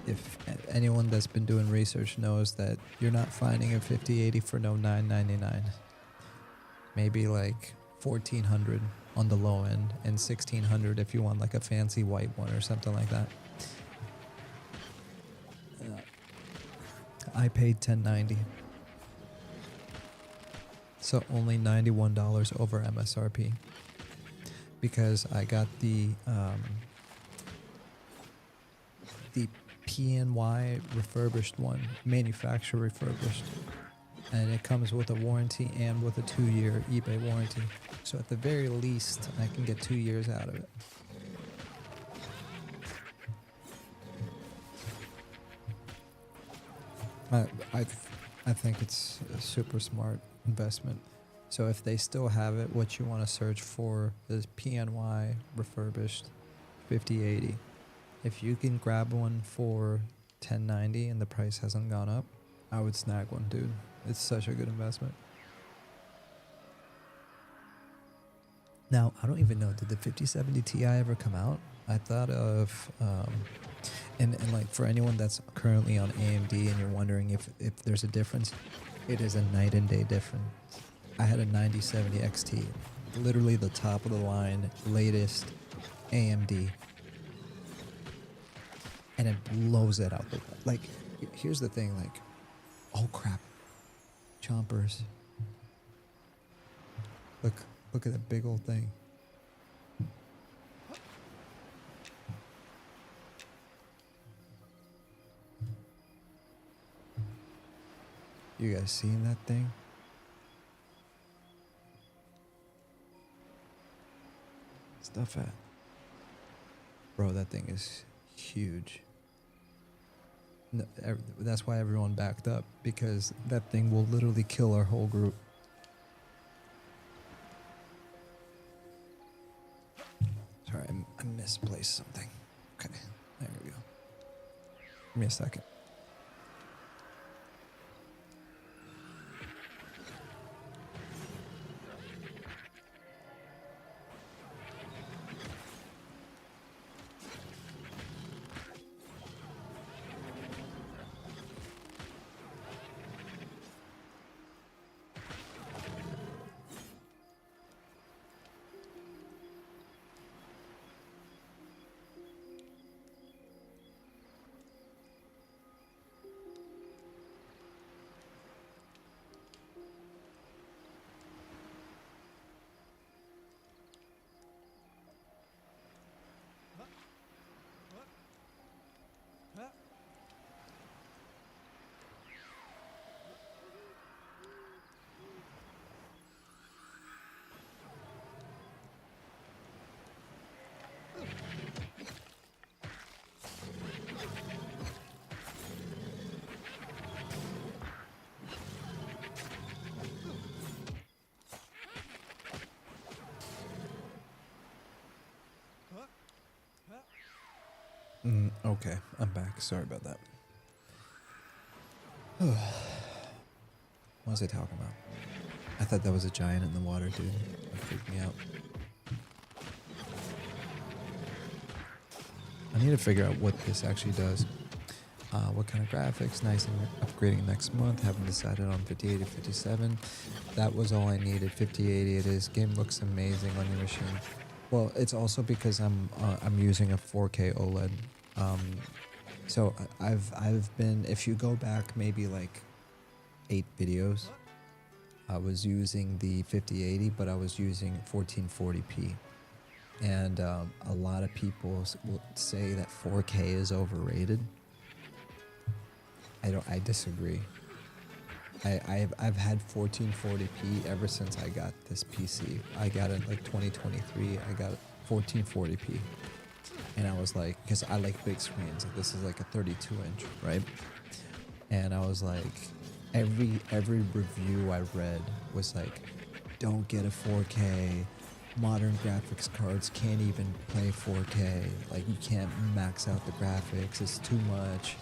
if anyone that's been doing research knows that you're not finding a 5080 for no $999. Maybe like $1,400 on the low end, and $1,600 if you want like a fancy white one or something like that. I paid $1,090. So only $91 over MSRP. Because I got the PNY refurbished one, manufacturer refurbished, and it comes with a warranty and with a 2-year eBay warranty. So at the very least, I can get 2 years out of it. I think it's a super smart investment. So if they still have it, what you want to search for is PNY refurbished 5080. If you can grab one for $1,090 and the price hasn't gone up, I would snag one, dude. It's such a good investment. Now, I don't even know, did the 5070 Ti ever come out? I thought of, and like for anyone that's currently on AMD and you're wondering if there's a difference, it is a night and day difference. I had a 9070 XT, literally the top of the line, latest AMD. And it blows it out. Like, here's the thing, like, oh crap, chompers. Look at that big old thing. You guys seen that thing? Stuff at. Bro, that thing is huge. No, that's why everyone backed up, because that thing will literally kill our whole group. Sorry, I misplaced something. Okay, there we go. Give me a second. Okay, I'm back. Sorry about that. What was I talking about? I thought that was a giant in the water, dude. That freaked me out. I need to figure out what this actually does. What kind of graphics? Nice and upgrading next month. Haven't decided on 5080, 57. That was all I needed. 5080 it is. Game looks amazing on your machine. Well, it's also because I'm using a 4K OLED. So I've been, if you go back maybe like 8 videos, I was using the 5080, but I was using 1440p. And a lot of people will say that 4K is overrated. I disagree. I've had 1440p ever since I got this PC. I got it like 2023. I got 1440p, and I was like, because I like big screens. This is like a 32-inch, right? And I was like, every review I read was like, don't get a 4K. Modern graphics cards can't even play 4K. Like, you can't max out the graphics. It's too much.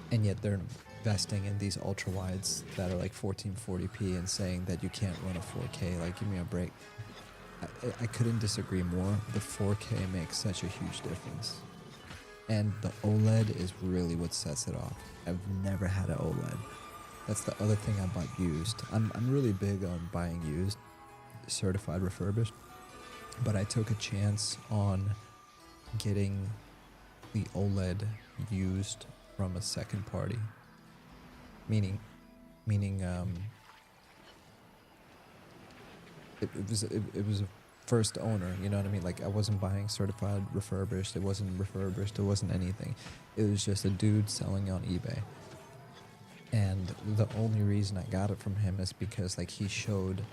And yet they're investing in these ultra wides that are like 1440p and saying that you can't run a 4K. Like, give me a break. I couldn't disagree more. The 4K makes such a huge difference. And the OLED is really what sets it off. I've never had an OLED. That's the other thing I bought used. I'm really big on buying used, certified refurbished. But I took a chance on getting the OLED used from a second party. Meaning it was a first owner, you know what I mean? Like, I wasn't buying certified refurbished, it wasn't refurbished, it wasn't anything. It was just a dude selling on eBay. And the only reason I got it from him is because, like, he showed,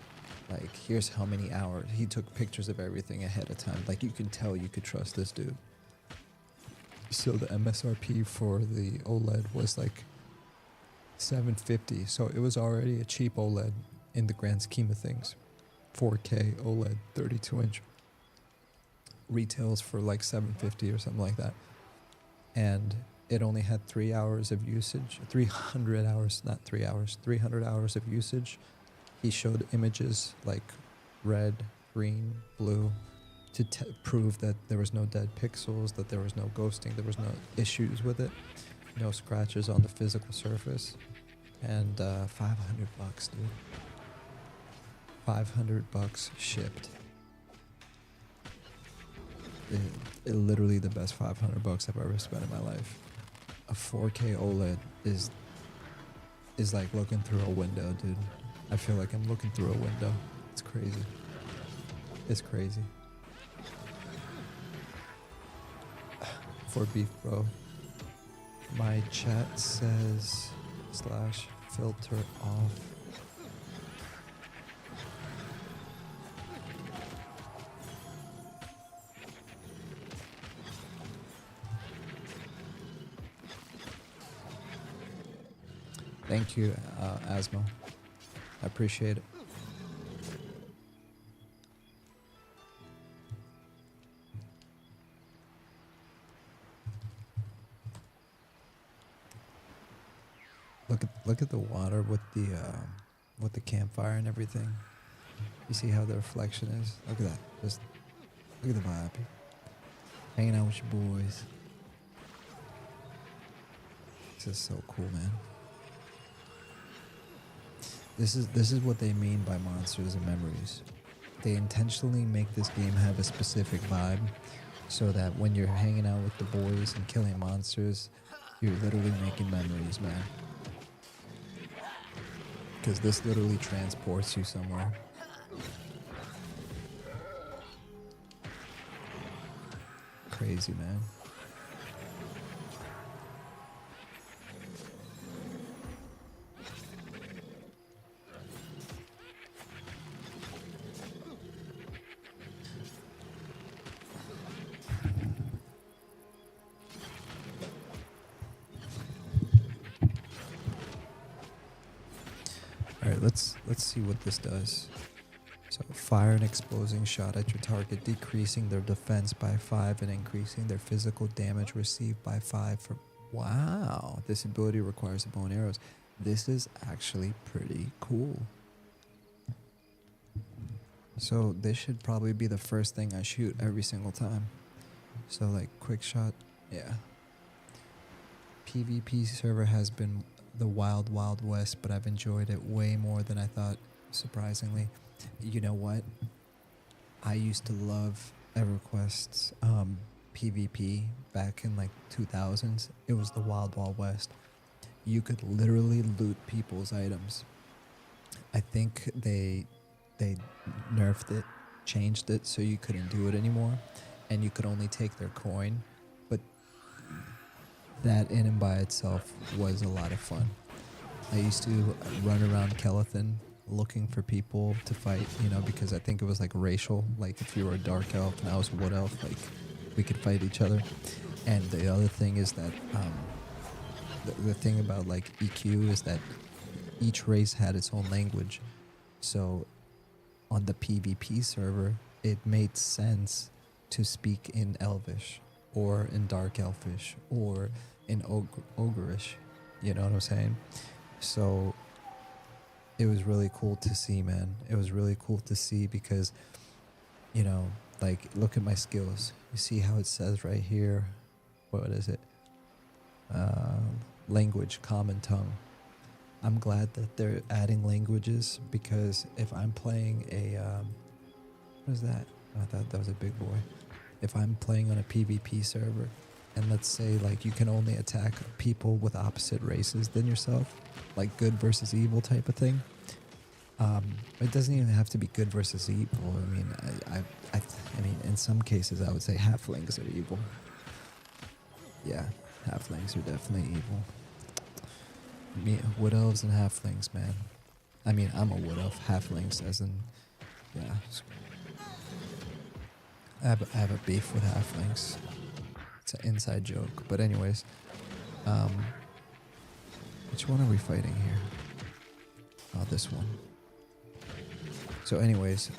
like, here's how many hours. He took pictures of everything ahead of time. Like, you could tell you could trust this dude. So the MSRP for the OLED was like $750. So it was already a cheap OLED in the grand scheme of things. 4K OLED, 32-inch. Retails for like $750 or something like that. And it only had 3 hours of usage. 300 hours, not 3 hours. 300 hours of usage. He showed images like red, green, blue, to prove that there was no dead pixels, that there was no ghosting, there was no issues with it, no scratches on the physical surface. And $500, dude. $500 shipped. It literally the best $500 I've ever spent in my life. A 4K OLED is like looking through a window, dude. I feel like I'm looking through a window. It's crazy. It's crazy. For beef, bro. My chat says /filter off. Thank you, Asmo. I appreciate it. Look at the water with the campfire and everything. You see how the reflection is? Look at that. Just look at the vibe. Hanging out with your boys. This is so cool, man. This is what they mean by monsters and memories. They intentionally make this game have a specific vibe so that when you're hanging out with the boys and killing monsters, you're literally making memories, man. Because this literally transports you somewhere. Crazy, man. Alright, let's see what this does. So fire an exposing shot at your target, decreasing their defense by 5 and increasing their physical damage received by 5 for... Wow, this ability requires a bow and arrows. This is actually pretty cool. So this should probably be the first thing I shoot every single time. So like quick shot, yeah. PvP server has been the wild west, but I've enjoyed it way more than I thought, surprisingly. You know what? I used to love EverQuest's PvP back in like 2000s. It was the wild west. You could literally loot people's items. I think they nerfed it, changed it so you couldn't do it anymore, and you could only take their coin. But that in and by itself was a lot of fun. I used to run around Kelethan looking for people to fight, you know, because I think it was like racial. Like if you were a dark elf and I was a wood elf, like we could fight each other. And the other thing is that the thing about like EQ is that each race had its own language. So on the PvP server, it made sense to speak in Elvish or in Dark Elfish or in Ogreish. You know what I'm saying? So it was really cool to see, man. It was really cool to see because, you know, like look at my skills. You see how it says right here, what is it? Language, common tongue. I'm glad that they're adding languages because if I'm playing a, what is that? I thought that was a big boy. If I'm playing on a PvP server and let's say like you can only attack people with opposite races than yourself, like good versus evil type of thing. It doesn't even have to be good versus evil. I mean, I mean, in some cases I would say halflings are evil. Yeah, halflings are definitely evil. Wood elves and halflings, man. I mean, I'm a wood elf. Halflings, as in, yeah. I have a beef with halflings. It's an inside joke. But anyways, which one are we fighting here? Oh, this one. So anyways,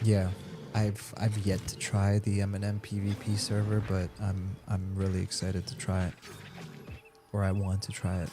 yeah, I've yet to try the M&M PvP server, but I'm really excited to try it. Or I want to try it.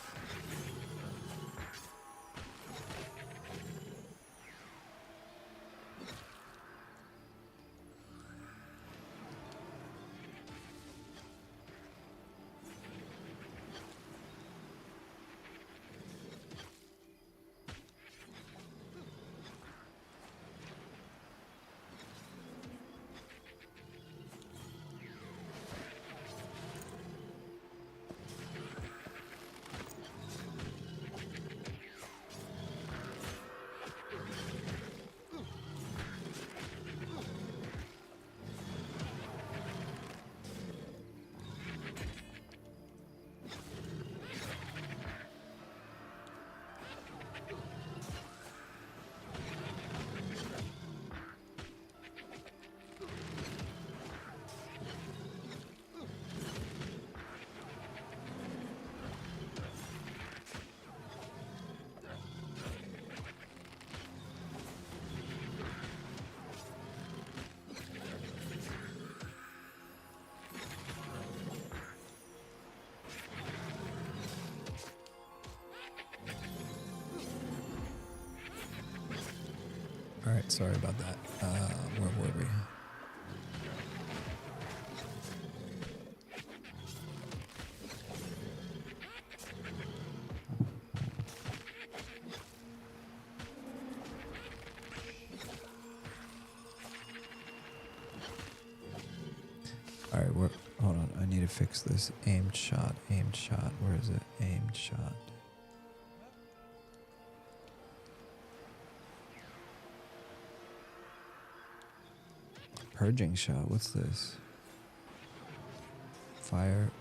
Alright, sorry about that. Where were we? Alright, hold on, I need to fix this. Aimed shot, where is it? Aimed shot. Purging shot, what's this? Fire.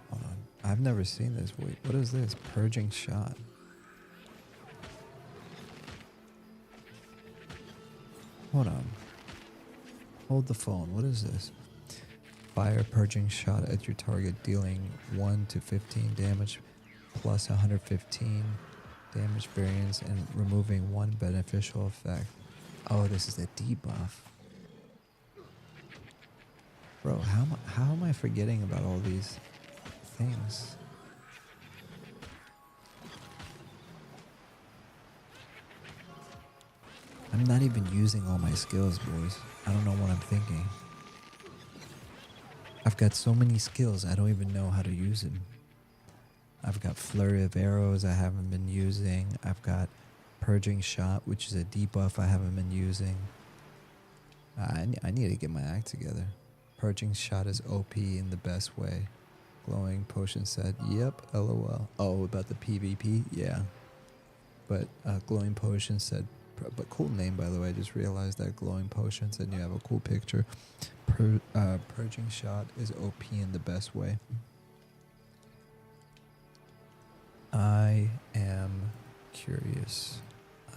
Hold on. I've never seen this. Wait, what is this? Purging shot. Hold on. Hold the phone. What is this? Fire purging shot at your target, dealing 1 to 15 damage plus 115 Damage variance and removing one beneficial effect. Oh, this is a debuff. Bro, how am I forgetting about all these things? I'm not even using all my skills, boys. I don't know what I'm thinking. I've got so many skills, I don't even know how to use them. I've got Flurry of Arrows I haven't been using. I've got Purging Shot, which is a debuff I haven't been using. I need to get my act together. Purging Shot is OP in the best way. Glowing Potion said, yep, LOL. Oh, about the PvP? Yeah. But Glowing Potion said, but cool name, by the way. I just realized that. Glowing Potion said you have a cool picture. Purging Shot is OP in the best way. I am curious.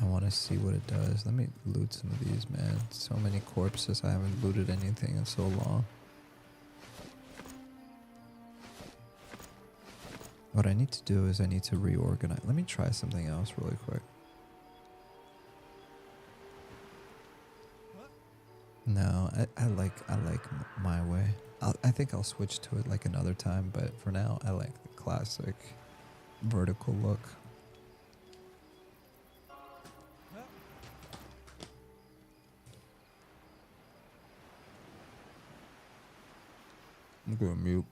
I want to see what it does. Let me loot some of these, man. So many corpses. I haven't looted anything in so long. What I need to do is I need to reorganize. Let me try something else really quick. No, I like my way. I think I'll switch to it like another time, but for now I like the classic vertical look. I'm going to mute.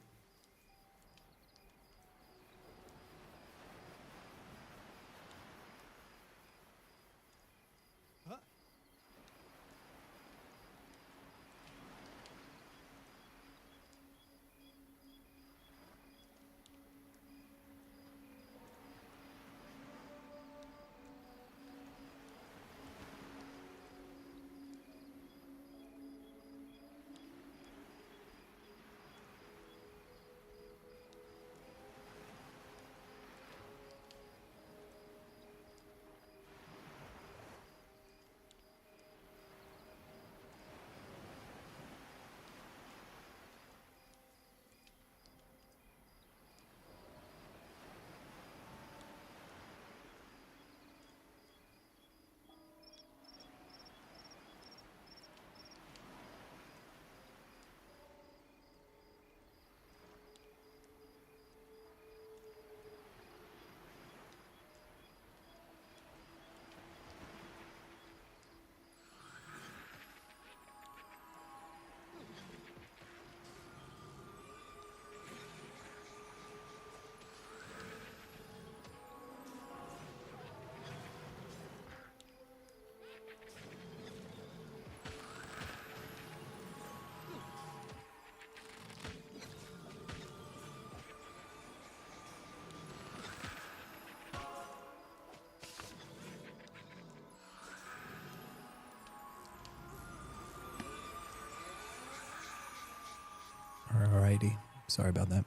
Alrighty. Sorry about that.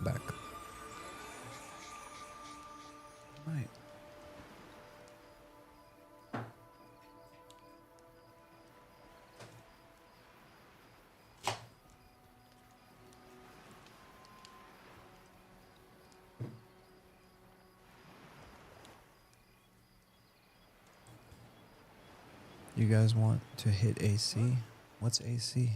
Back. Right. You guys want to hit AC? What's AC?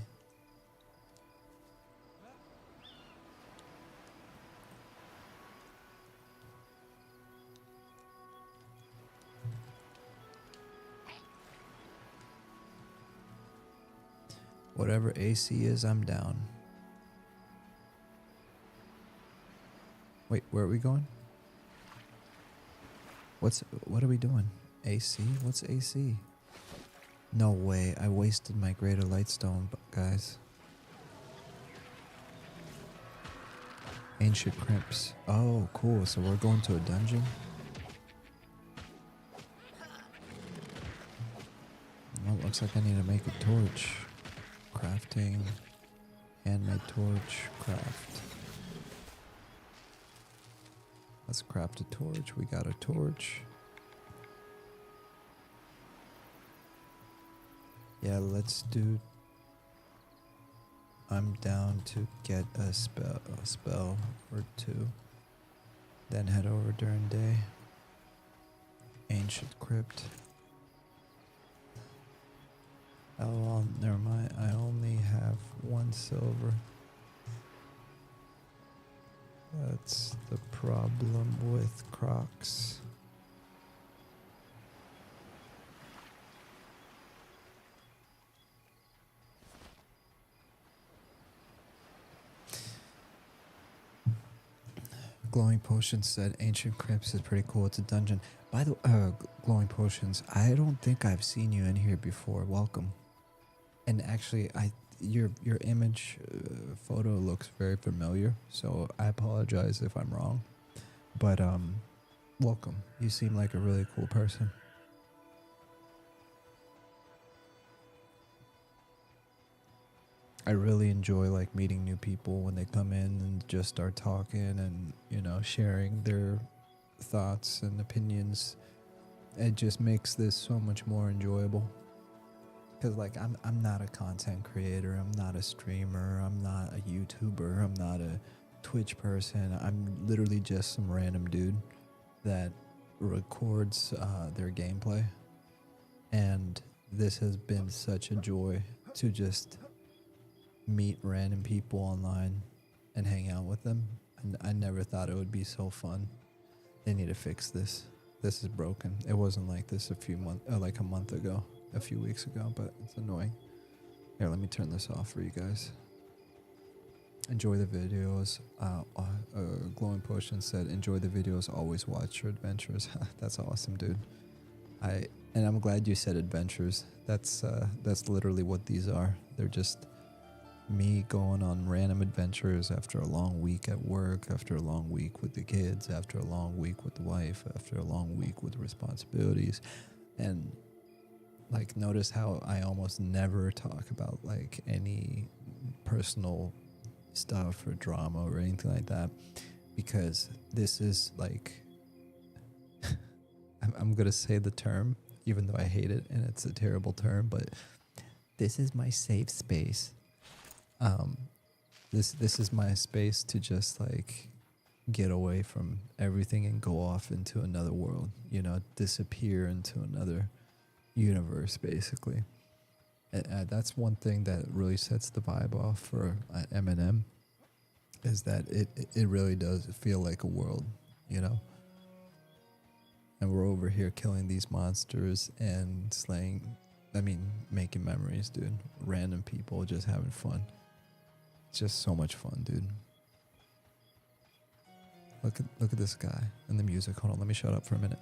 Whatever AC is, I'm down. Wait, where are we going? What are we doing? AC? What's AC? No way, I wasted my Greater Lightstone, guys. Ancient Crimps. Oh, cool, so we're going to a dungeon? Well, looks like I need to make a torch. Crafting. Handmade torch. Craft. Let's craft a torch. We got a torch. Yeah, let's do... I'm down to get a spell or two. Then head over during day. Ancient crypt. Oh, well, never mind. I only have 1 silver. That's the problem with Crocs. Glowing Potions said Ancient Crypts is pretty cool. It's a dungeon. By the Glowing Potions, I don't think I've seen you in here before. Welcome. And actually, your image photo looks very familiar, so I apologize if I'm wrong. But welcome. You seem like a really cool person. I really enjoy like meeting new people when they come in and just start talking and, you know, sharing their thoughts and opinions. It just makes this so much more enjoyable. Cause like I'm not a content creator, I'm not a streamer, I'm not a YouTuber, I'm not a Twitch person. I'm literally just some random dude that records their gameplay. And this has been such a joy to just meet random people online and hang out with them. And I never thought it would be so fun. They need to fix this. This is broken. It wasn't like this like a month ago, a few weeks ago, but it's annoying. Here, let me turn this off for you guys. Enjoy the videos. Glowing Potion said, enjoy the videos, always watch your adventures. That's awesome, dude. And I'm glad you said adventures. That's literally what these are. They're just me going on random adventures after a long week at work, after a long week with the kids, after a long week with the wife, after a long week with responsibilities. And like, notice how I almost never talk about like any personal stuff or drama or anything like that, because this is like I'm gonna say the term even though I hate it and it's a terrible term, but this is my safe space. This is my space to just like get away from everything and go off into another world, you know, disappear into another universe basically. And that's one thing that really sets the vibe off for Eminem, is that it really does feel like a world, you know. And we're over here killing these monsters and making memories, dude. Random people just having fun. It's just so much fun, dude. Look at this guy and the music. Hold on, let me shut up for a minute.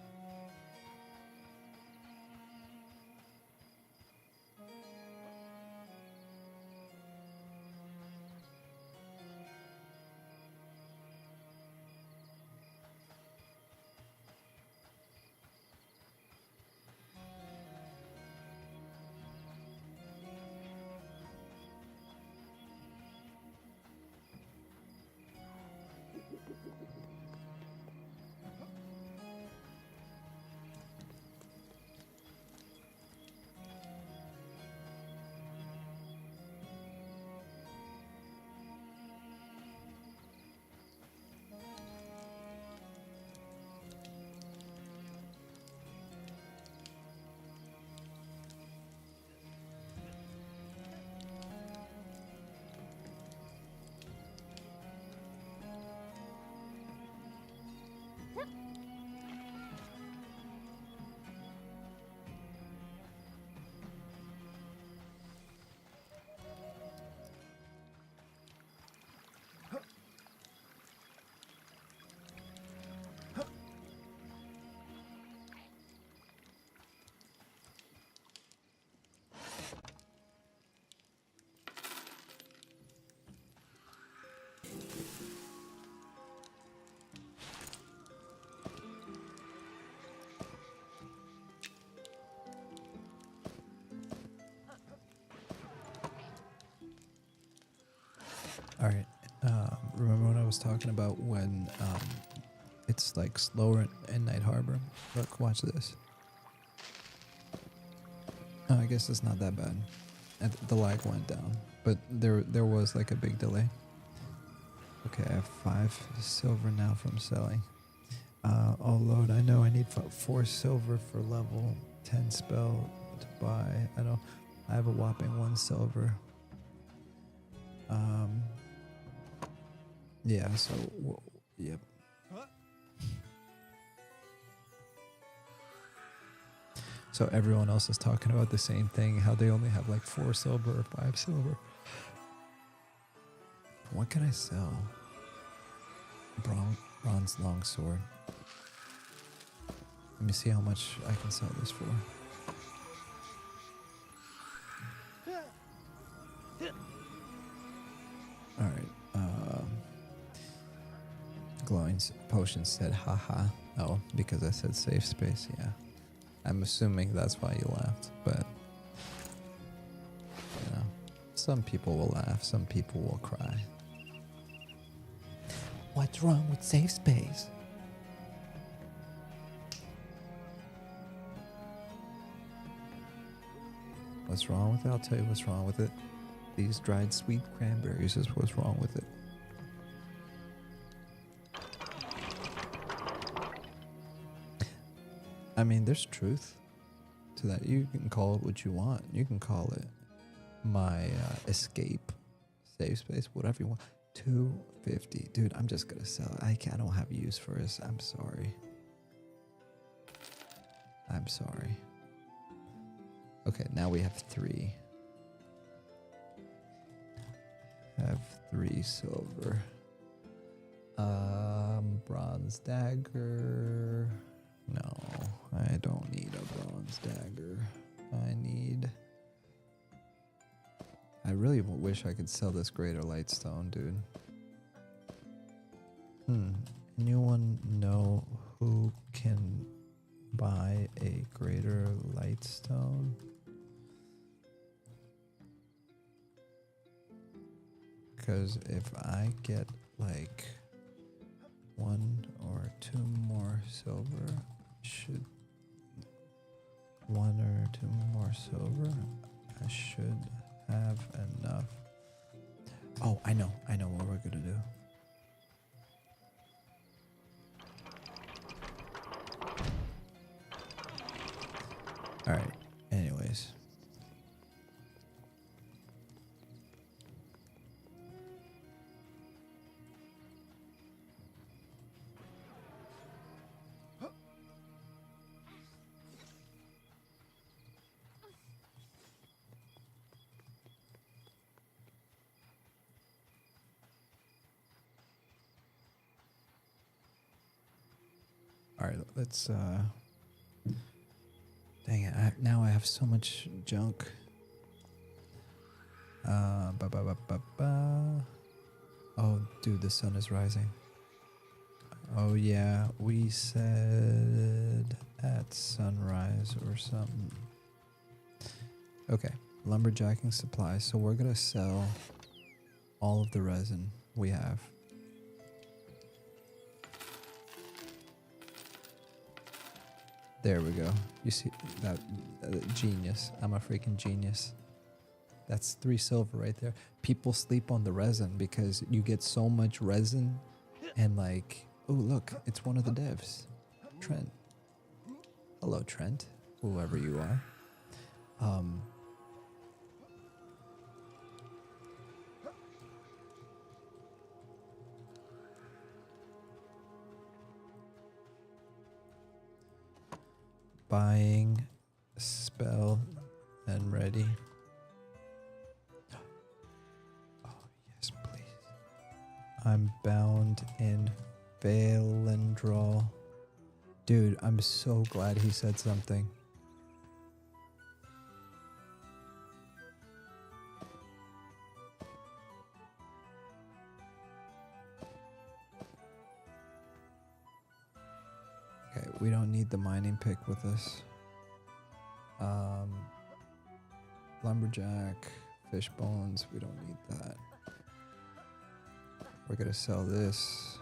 All right. Remember what I was talking about when it's like slower in Night Harbor? Look, watch this. Oh, I guess it's not that bad. The lag went down, but there was like a big delay. Okay, I have 5 silver now from selling. Oh, load. I know I need 4 silver for level 10 spell to buy. I have a whopping 1 silver. Yeah, so, yep. So everyone else is talking about the same thing, how they only have like 4 silver or 5 silver. What can I sell? Bronze longsword. Let me see how much I can sell this for. Alright, glowing potion said haha. Oh, because I said safe space, yeah. I'm assuming that's why you laughed, but you know, some people will laugh, some people will cry. What's wrong with safe space? What's wrong with it? I'll tell you what's wrong with it. These dried sweet cranberries is what's wrong with it. I mean, there's truth to that. You can call it what you want. You can call it my escape, safe space, whatever you want. 250, dude. I'm just gonna sell it. I don't have use for this. I'm sorry. I'm sorry. Okay, now we have 3. Have 3 silver. Bronze dagger. No, I don't need a bronze dagger. I really wish I could sell this greater lightstone, dude. Anyone know who can buy a greater lightstone? Because if I get like 1 or 2 more silver, should 1 or 2 more silver, I should have enough. Oh, I know what we're gonna do. All right. Anyways. All right, let's dang it, now I have so much junk. Oh, dude, the sun is rising. Oh yeah, we said at sunrise or something. Okay, lumberjacking supplies. So we're gonna sell all of the resin we have. There we go. You see that? Genius. I'm a freaking genius. That's 3 silver right there. People sleep on the resin because you get so much resin and like, oh look, it's one of the devs. Trent. Hello, Trent. Whoever you are. Buying, spell, and ready. Oh, yes, please. I'm bound in Valendraw. Dude, I'm so glad he said something. Okay, we don't need the mining pick with us. Lumberjack, fish bones, we don't need that. We're gonna sell this.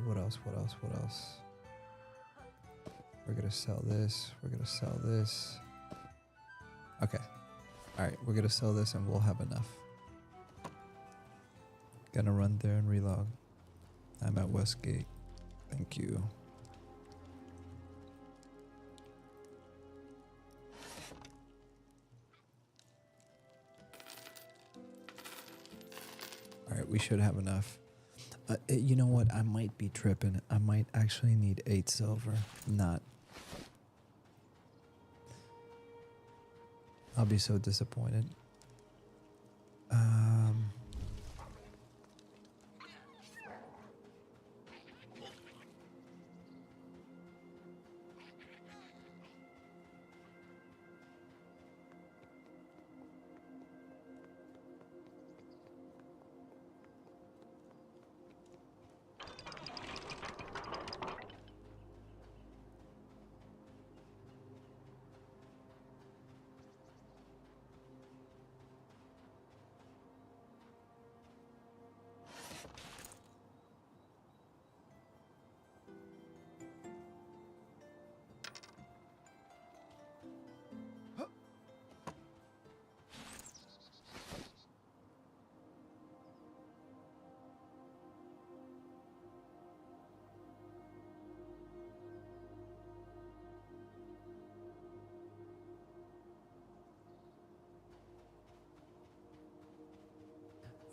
What else? We're gonna sell this. We're gonna sell this. Okay. Alright, we're gonna sell this and we'll have enough. Gonna run there and relog. I'm at Westgate. Thank you. All right, we should have enough. You know what? I might be tripping. I might actually need 8 silver. Not. I'll be so disappointed.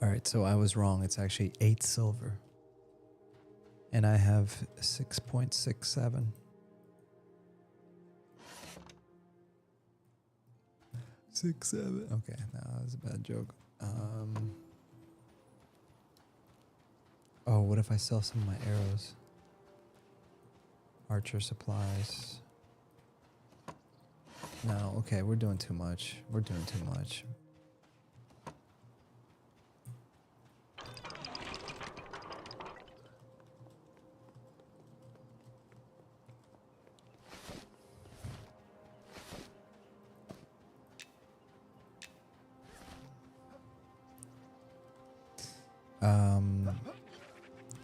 All right, so I was wrong. It's actually 8 silver. And I have 6.67. Six, 7. Okay, no, that was a bad joke. Oh, what if I sell some of my arrows? Archer supplies. No, okay, we're doing too much. We're doing too much.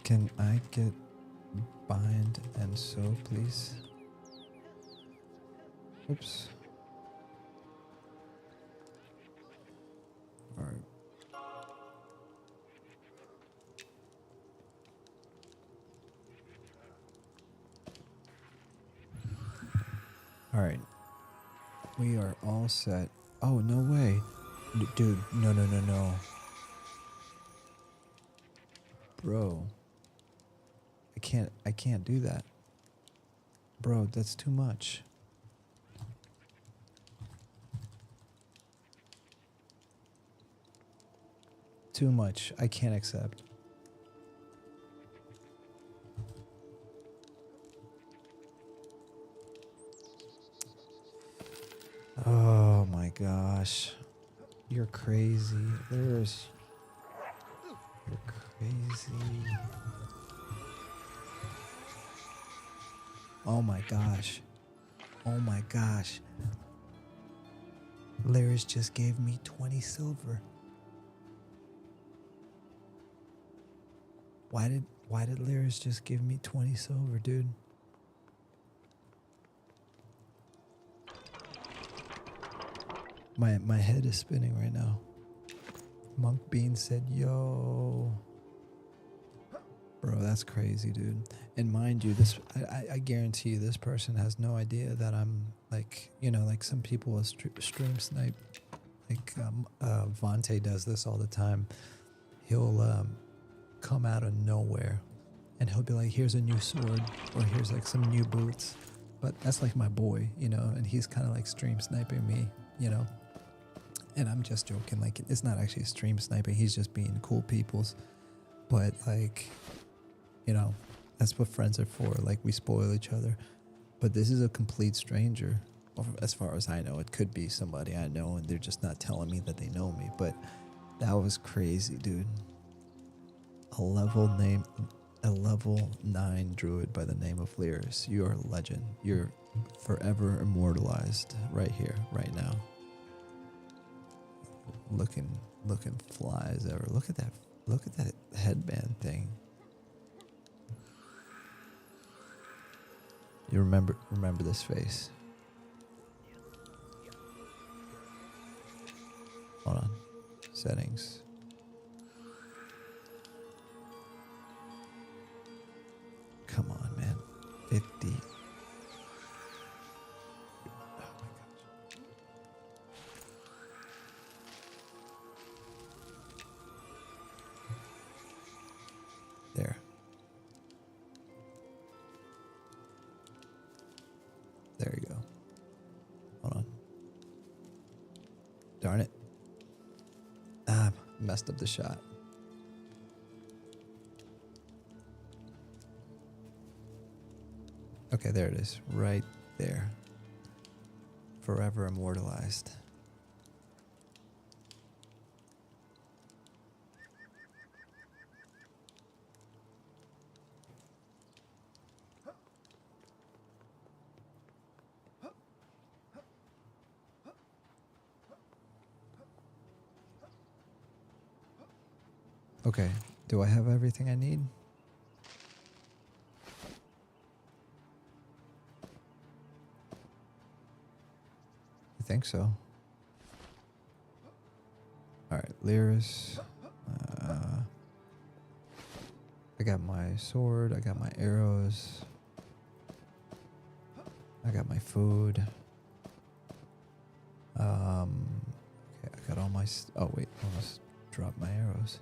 Can I get bind and sew, please? Oops. All right. All right. We are all set. Oh, no way. Dude, no, no, no, no. Bro. I can't do that. Bro, that's too much. Too much. I can't accept. Oh my gosh. You're crazy. You're crazy. Oh my gosh. Oh my gosh. Lyris just gave me 20 silver. Why did Lyris just give me 20 silver, dude? My head is spinning right now. Monk Bean said, yo. Bro, that's crazy, dude. And mind you, this I guarantee you this person has no idea that I'm like, you know, like some people will stream snipe. Like Vontae does this all the time. He'll come out of nowhere and he'll be like, here's a new sword or here's like some new boots. But that's like my boy, you know, and he's kind of like stream sniping me, you know. And I'm just joking, like it's not actually stream sniping, he's just being cool peoples. But like, you know, that's what friends are for. Like we spoil each other. But this is a complete stranger. As far as I know, it could be somebody I know and they're just not telling me that they know me. But that was crazy, dude. A level 9 druid by the name of Lyris. You are a legend. You're forever immortalized right here, right now. Looking fly as ever. Look at that headband thing. You remember this face. Hold on. Settings. 50. There. There you go. Hold on. Darn it. Ah, messed up the shot. Okay, there it is. Right there. Forever immortalized. Okay, do I have everything I need? I think so. Alright, Lyris. I got my sword, I got my arrows. I got my food. Okay, I got all my... oh wait, almost dropped my arrows.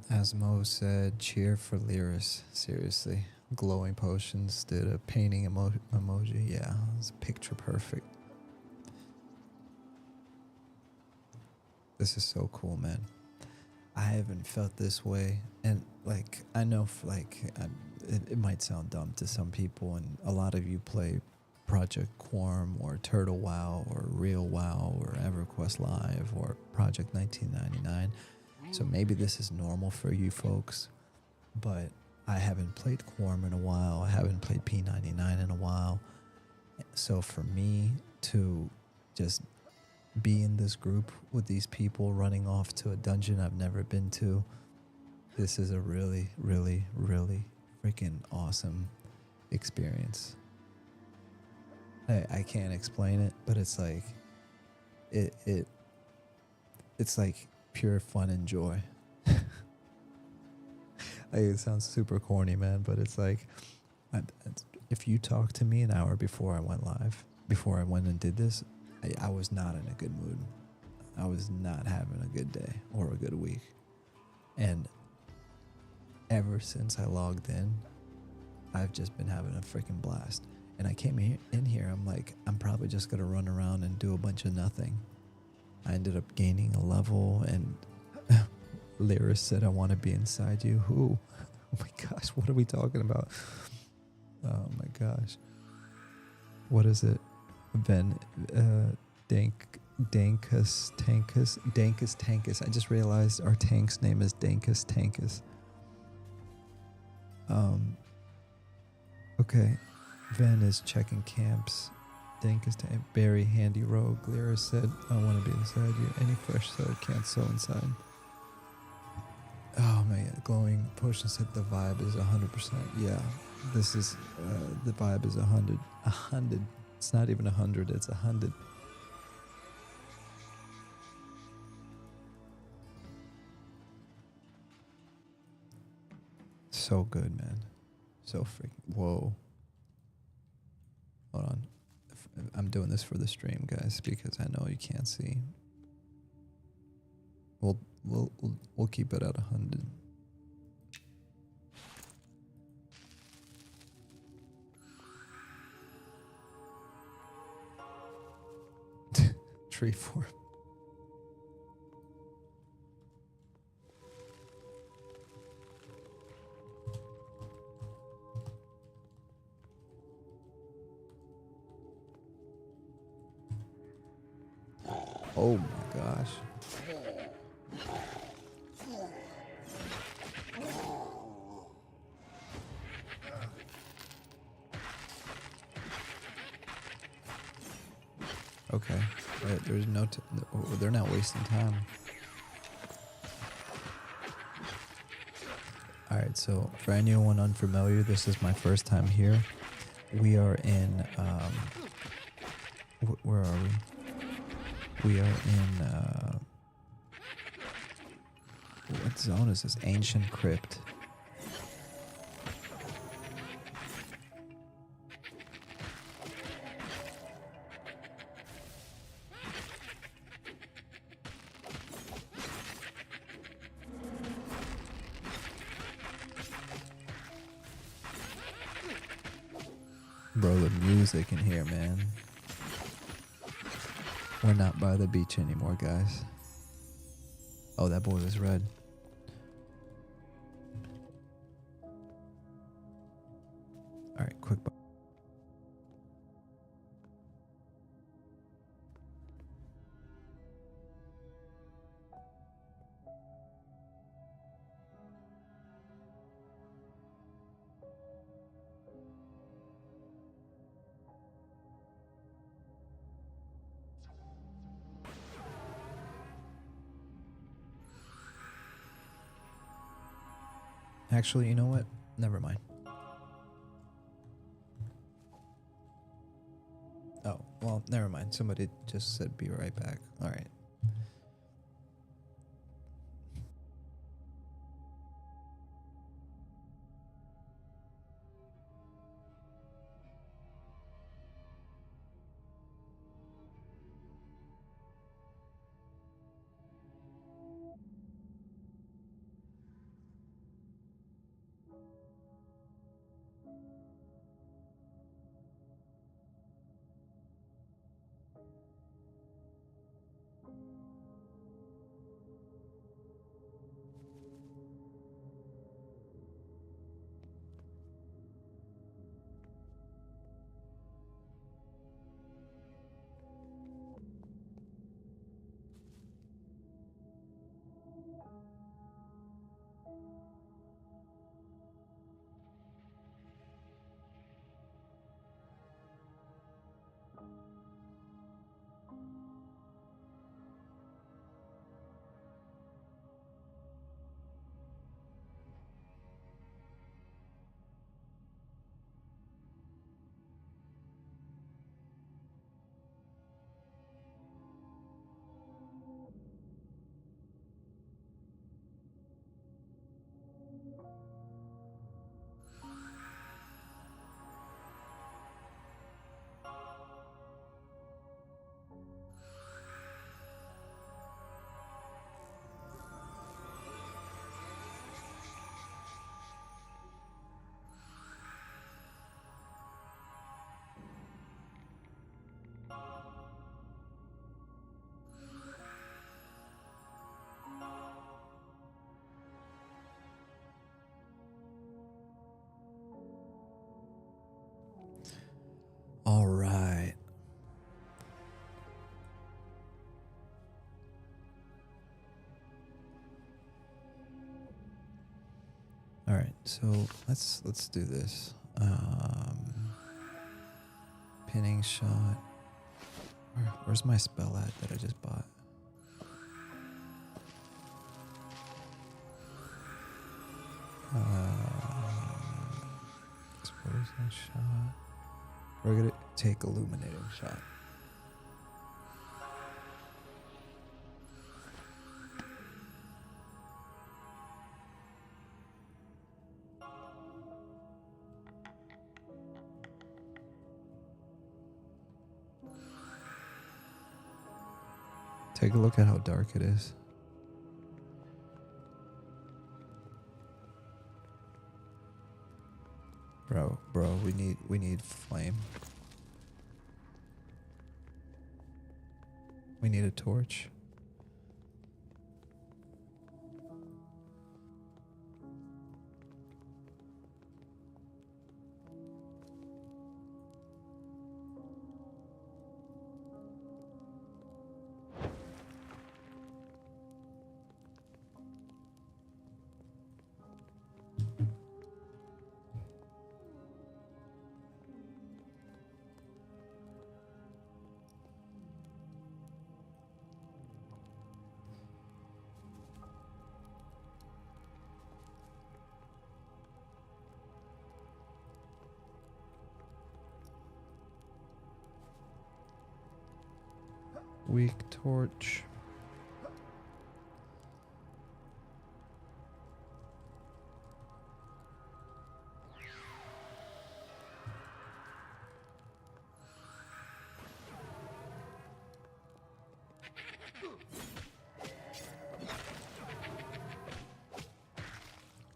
As Mo said, cheer for Lyris. Seriously. Glowing potions did a painting emoji. Yeah, it's picture perfect. This is so cool, man. I haven't felt this way. And, like, I know, it might sound dumb to some people, and a lot of you play Project Quorum or Turtle WoW or Real WoW or EverQuest Live or Project 1999. So maybe this is normal for you folks, but I haven't played Quorum in a while. I haven't played P99 in a while. So for me to just be in this group with these people running off to a dungeon I've never been to, this is a really, really, really freaking awesome experience. I can't explain it, but it's like, it's like pure fun and joy. It sounds super corny, man, but it's like, if you talked to me an hour before I went live, before I went and did this, I was not in a good mood. I was not having a good day or a good week. And ever since I logged in, I've just been having a freaking blast. And I came in here, I'm like, I'm probably just going to run around and do a bunch of nothing. I ended up gaining a level, and Lyris said, I want to be inside you. Who? Oh my gosh, what are we talking about? Oh my gosh. What is it? Dankus Tankus. I just realized our tank's name is Dankus Tankus. Okay. Ven is checking camps. Dankus Tank. Barry, handy rogue. Lyris said, I want to be inside you. Any fresh sew can't sew inside. Oh man, glowing potion said the vibe is 100%. Yeah, this is, the vibe is 100. 100. It's not even 100, it's 100. So good, man. So freaking, whoa. Hold on. I'm doing this for the stream, guys, because I know you can't see. We'll keep it at 100. Tree form. Oh my gosh. Okay. There's no... they're not wasting time. Alright, so for anyone unfamiliar, this is my first time here. We are in, where are we? We are in, what zone is this? Ancient Crypt. Bro, the music in here, man. We're not by the beach anymore, guys. Oh, that boy was red. Alright, quick. Actually, you know what? Never mind. Oh, well, never mind. Somebody just said be right back. All right. All right. All right. So let's do this. Pinning shot. Where's my spell at that I just bought? Exposing shot. We're gonna take illuminating shot. Take a look at how dark it is. Bro, we need flame. We need a torch. weak torch.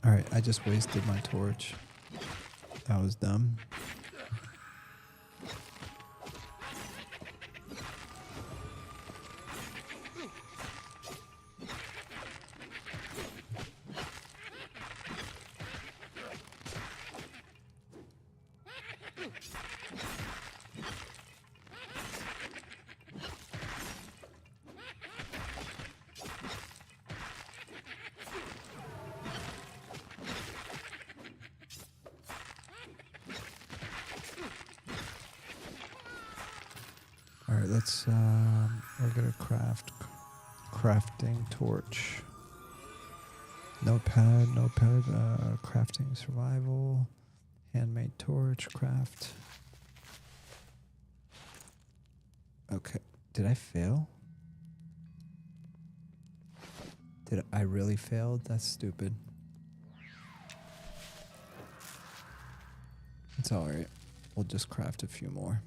Alright, I just wasted my torch. That was dumb. Alright, let's we're gonna crafting torch. Notepad, crafting survival, handmade torch, craft. Okay, did I fail? Did I really fail? That's stupid. It's alright. We'll just craft a few more.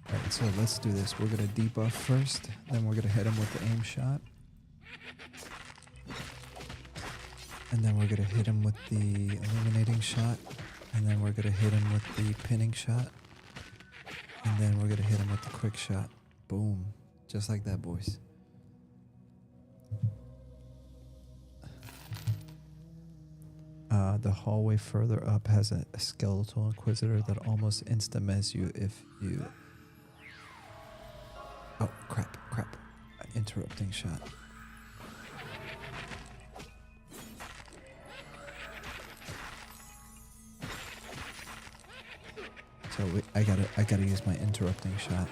Alright, so let's do this. We're gonna debuff first, then we're gonna hit him with the aim shot. And then we're gonna hit him with the illuminating shot. And then we're gonna hit him with the pinning shot. And then we're gonna hit him with the quick shot. Boom. Just like that, boys. The hallway further up has a skeletal inquisitor that almost insta-mez you if you... Oh, crap. Interrupting shot. So I gotta use my interrupting shot.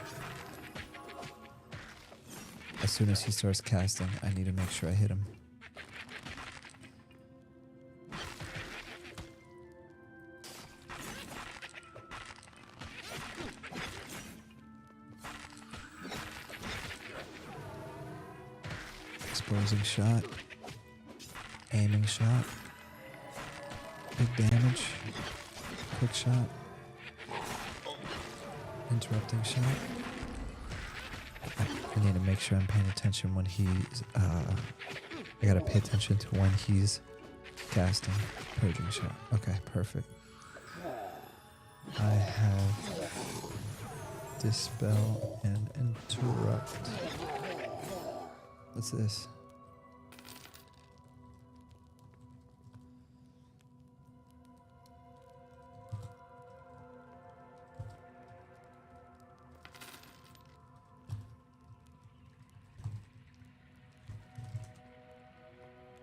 As soon as he starts casting, I need to make sure I hit him. Exposing shot. Aiming shot. Big damage. Quick shot. Interrupting shot. I need to make sure I'm paying attention when he's I gotta pay attention to when he's casting. Purging shot. Okay, perfect. I have dispel and interrupt. What's this?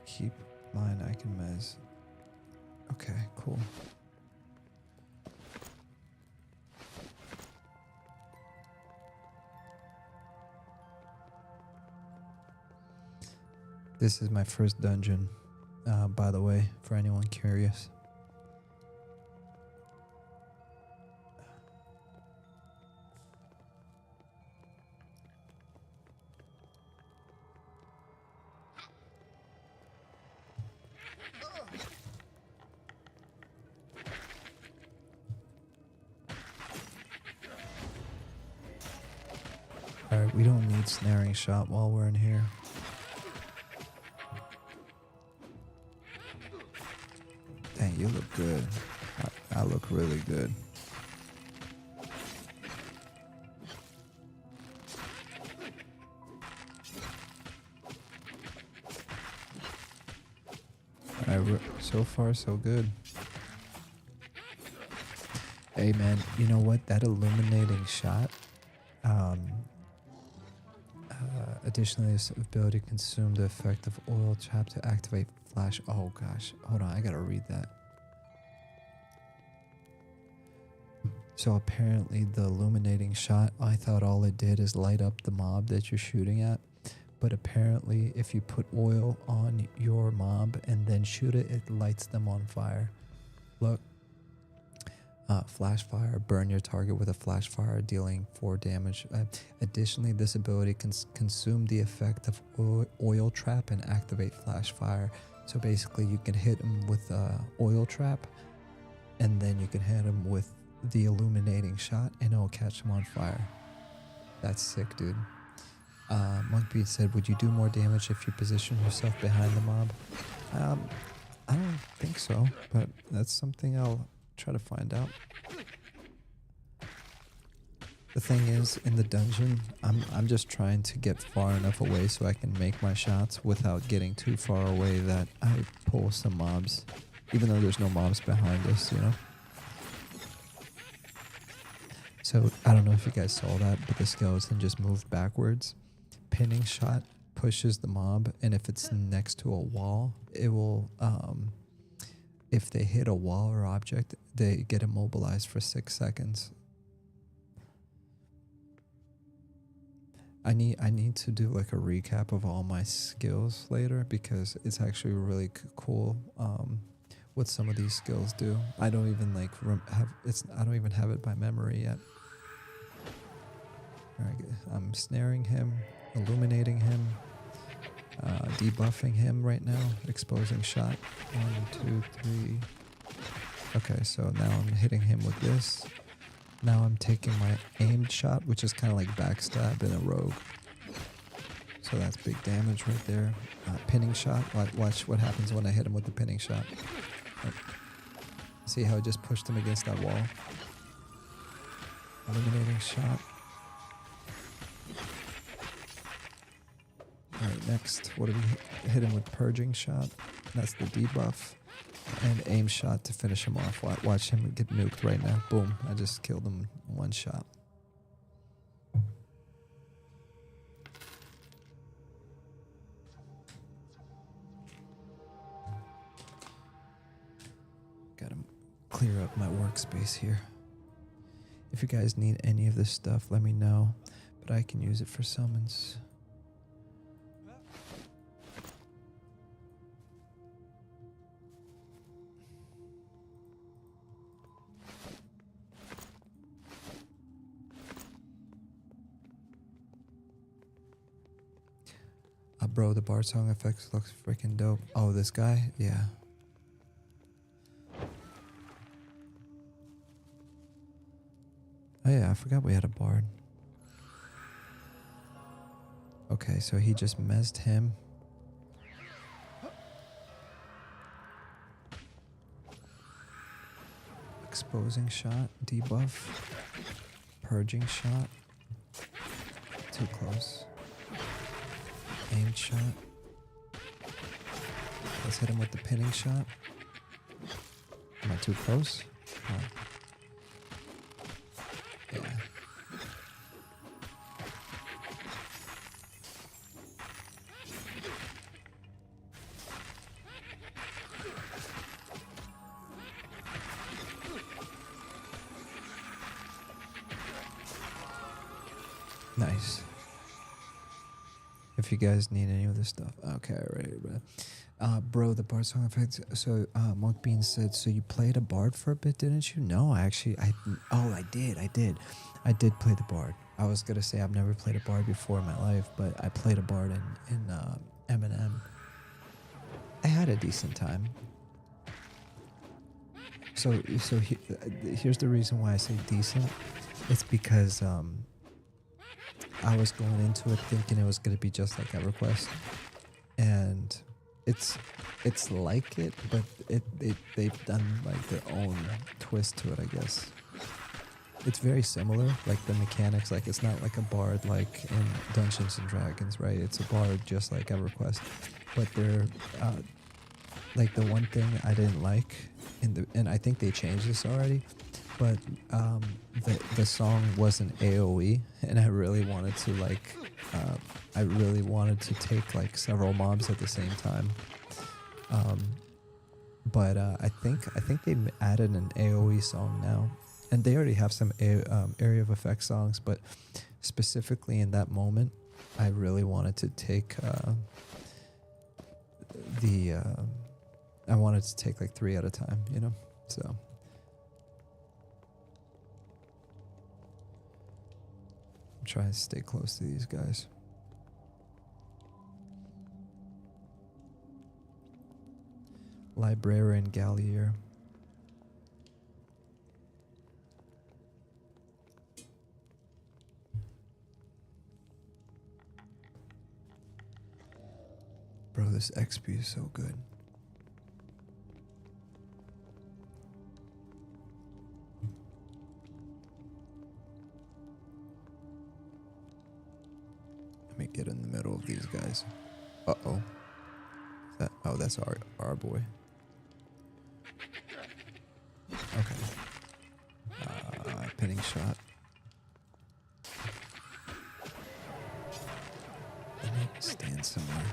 Keep mine, I can mez. Okay, cool. This is my first dungeon, by the way, for anyone curious. Alright, we don't need snaring shot while we're in here. Dang, you look good. I look really good. Alright, so far so good. Hey man, you know what? That illuminating shot, additionally, this ability consume the effect of oil trap to activate flash. Oh gosh, hold on, I gotta read that. So apparently the illuminating shot, I thought all it did is light up the mob that you're shooting at, but apparently if you put oil on your mob and then shoot it, it lights them on fire. Look. Flash fire, burn your target with a flash fire, dealing 4 damage. Additionally, this ability can consume the effect of oil trap and activate flash fire. So basically you can hit him with oil trap, and then you can hit him with the illuminating shot and it'll catch him on fire. That's sick, dude. Monkbeat said, would you do more damage if you position yourself behind the mob? I don't think so, but that's something I'll try to find out. The thing is, in the dungeon, I'm just trying to get far enough away so I can make my shots without getting too far away that I pull some mobs, even though there's no mobs behind us, you know? So, I don't know if you guys saw that, but the skeleton just moved backwards. Pinning shot pushes the mob, and if it's next to a wall, it will, if they hit a wall or object, they get immobilized for 6 seconds. I need to do like a recap of all my skills later, because it's actually really cool what some of these skills do. I don't even like I don't even have it by memory yet. All right, I'm snaring him, illuminating him, debuffing him right now, exposing shot. 1, 2, 3. Okay, so now I'm hitting him with this. Now I'm taking my aimed shot, which is kind of like backstab in a rogue. So that's big damage right there. Pinning shot. Watch what happens when I hit him with the pinning shot. See how I just pushed him against that wall? Eliminating shot. Alright, next. What did we hit him with? Purging shot. That's the debuff. And aim shot to finish him off. Watch him get nuked right now. Boom. I just killed him in 1 shot. Gotta clear up my workspace here. If you guys need any of this stuff, let me know. But I can use it for summons. Bro, the bard song effects looks freaking dope. Oh, this guy? Yeah. Oh yeah, I forgot we had a bard. Okay, so he just mezzed him. Exposing shot, debuff. Purging shot. Too close. Aimed shot. Let's hit him with the pinning shot. Am I too close? Oh. Yeah. Nice. If you guys need any of this stuff. Okay, alright, bro. Bro, the bard song effect. So, Monk Bean said, so you played a bard for a bit, didn't you? No, I did. I did play the bard. I was gonna say I've never played a bard before in my life, but I played a bard in M&M. I had a decent time. So here's the reason why I say decent. It's because, I was going into it thinking it was going to be just like EverQuest, and it's like it, but they've done like their own twist to it, I guess. It's very similar, like the mechanics, like it's not like a bard like in Dungeons and Dragons, right? It's a bard just like EverQuest, but they're like the one thing I didn't like and I think they changed this already. But the song wasn't AoE, and I really wanted to take like several mobs at the same time. But I think they added an AoE song now, and they already have some area of effect songs. But specifically in that moment, I really wanted to take I wanted to take like 3 at a time, you know? So I'm trying to stay close to these guys. Librarian Gallier. Bro, this XP is so good. Let me get in the middle of these guys. Uh-oh. Oh, that's our boy. Okay. Pinning shot. Let me stand somewhere.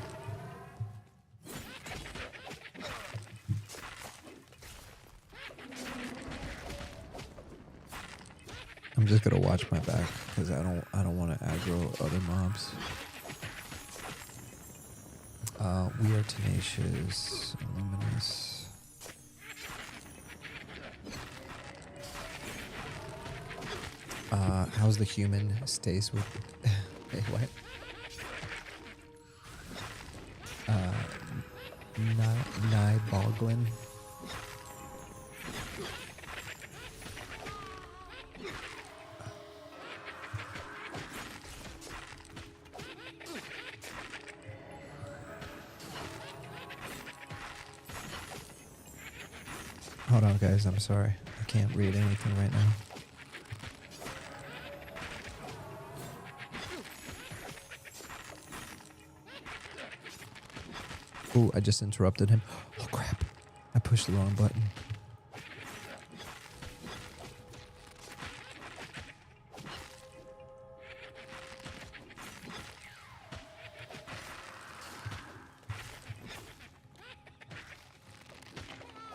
I'm just gonna watch my back because I don't want to aggro other mobs. We are tenacious, luminous. How's the human? Stays with. Wait, what? Boglin. Hold on, guys. I'm sorry. I can't read anything right now. Ooh, I just interrupted him. Oh, crap. I pushed the wrong button.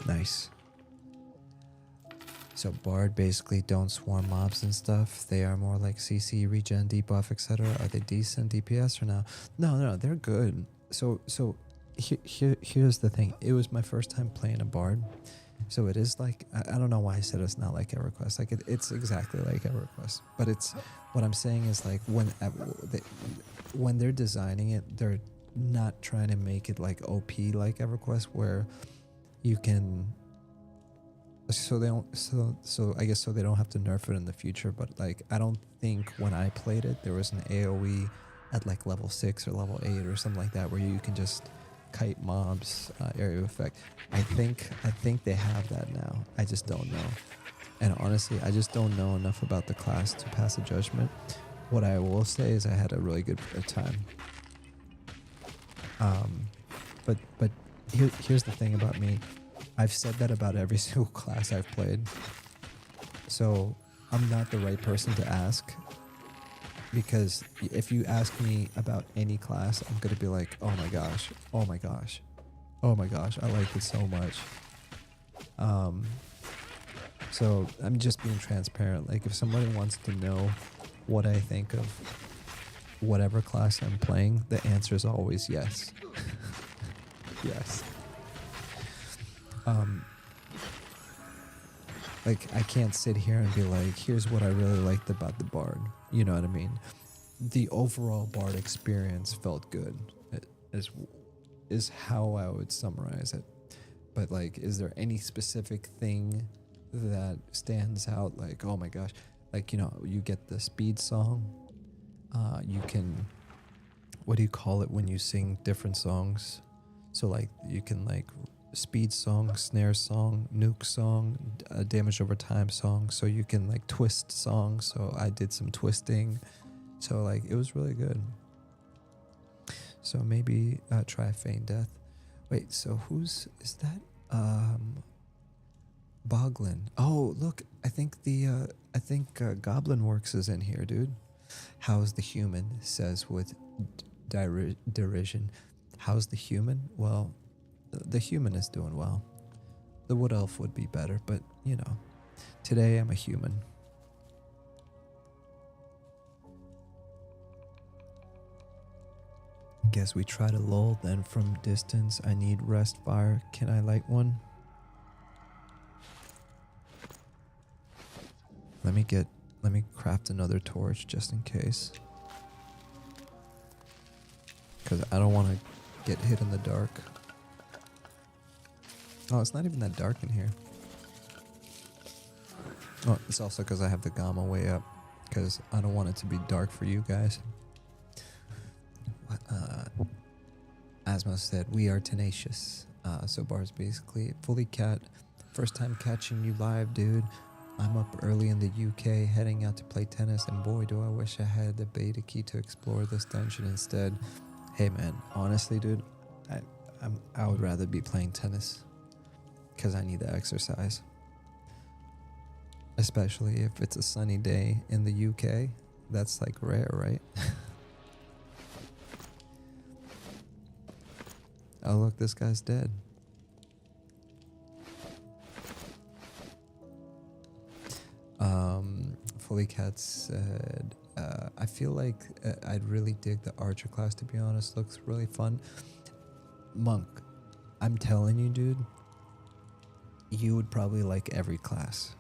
Nice. So Bard basically don't swarm mobs and stuff. They are more like CC, regen, debuff, etc. Are they decent DPS or no? No, they're good. So here's the thing. It was my first time playing a Bard. So it is like, I don't know why I said it's not like EverQuest. Like it's exactly like EverQuest. But it's, what I'm saying is like when they're designing it, they're not trying to make it like OP like EverQuest where you can, so they don't, so I guess so they don't have to nerf it in the future. But like, I don't think when I played it, there was an AoE at like level 6 or level 8 or something like that where you can just kite mobs, area of effect. I think they have that now. I just don't know. And honestly, I just don't know enough about the class to pass a judgment. What I will say is I had a really good time. But here's the thing about me. I've said that about every single class I've played. So I'm not the right person to ask. Because if you ask me about any class, I'm going to be like, oh my gosh, oh my gosh, oh my gosh, I like it so much. So I'm just being transparent. Like if somebody wants to know what I think of whatever class I'm playing, the answer is always yes. Yes. Like I can't sit here and be like, here's what I really liked about the Bard. You know what I mean? The overall Bard experience felt good. It is how I would summarize it. But like, is there any specific thing that stands out? Like, oh my gosh, like, you know, you get the speed song. You can, what do you call it when you sing different songs? So like you can like speed song, snare song, nuke song, damage over time song. So you can like twist song. So I did some twisting. So like it was really good. So maybe try Feign Death. Wait, so is that? Boglin. Oh, look, I think Goblin Works is in here, dude. How's the human? Says with derision. How's the human? Well, the human is doing well. The wood elf would be better, but you know, today I'm a human. Guess we try to lull, then from distance I need rest fire. Can I light one? Let me craft another torch just in case. Because I don't want to get hit in the dark. Oh, it's not even that dark in here. Oh, it's also because I have the gamma way up. Because I don't want it to be dark for you guys. Asma said, we are tenacious. So Bar's basically fully cat. First time catching you live, dude. I'm up early in the UK, heading out to play tennis, and boy, do I wish I had the beta key to explore this dungeon instead. Hey man, honestly, dude, I would rather be playing tennis because I need the exercise. Especially if it's a sunny day in the UK. That's like rare, right? Oh look, this guy's dead. Fully Cat said, I feel like I'd really dig the Archer class, to be honest. Looks really fun. Monk, I'm telling you, dude, you would probably like every class.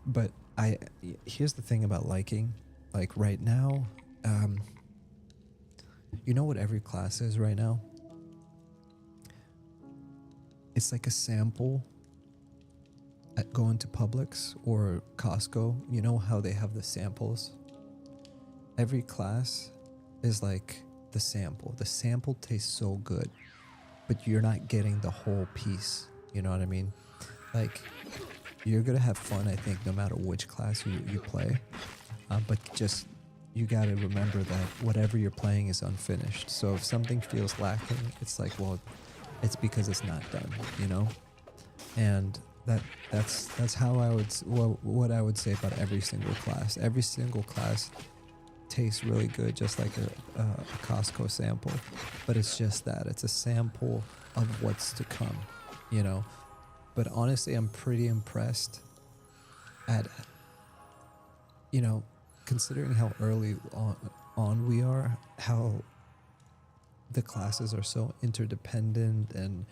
But here's the thing about liking. Like right now, you know what every class is right now? It's like a sample at going to Publix or Costco. You know how they have the samples? Every class is like the sample. The sample tastes so good, but you're not getting the whole piece. You know what I mean? Like, you're gonna have fun, I think, no matter which class you play. But just, you gotta remember that whatever you're playing is unfinished. So if something feels lacking, it's like, well, it's because it's not done, you know? And that's how I would, what I would say about every single class. Every single class tastes really good, just like a Costco sample. But it's just that, it's a sample of what's to come, you know? But honestly, I'm pretty impressed at, you know, considering how early on we are, how the classes are so interdependent and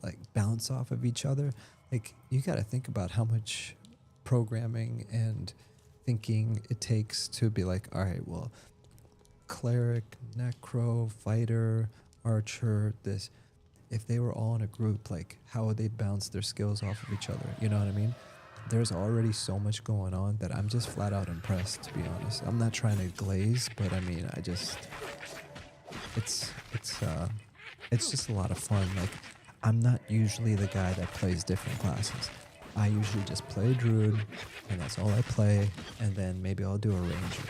like bounce off of each other. Like, you got to think about how much programming and thinking it takes to be like, all right, well, cleric, necro, fighter, archer, this. If they were all in a group, like, how would they bounce their skills off of each other? You know what I mean? There's already so much going on that I'm just flat out impressed, to be honest. I'm not trying to glaze, but I mean, I just, it's just a lot of fun. Like, I'm not usually the guy that plays different classes. I usually just play Druid, and that's all I play, and then maybe I'll do a Ranger.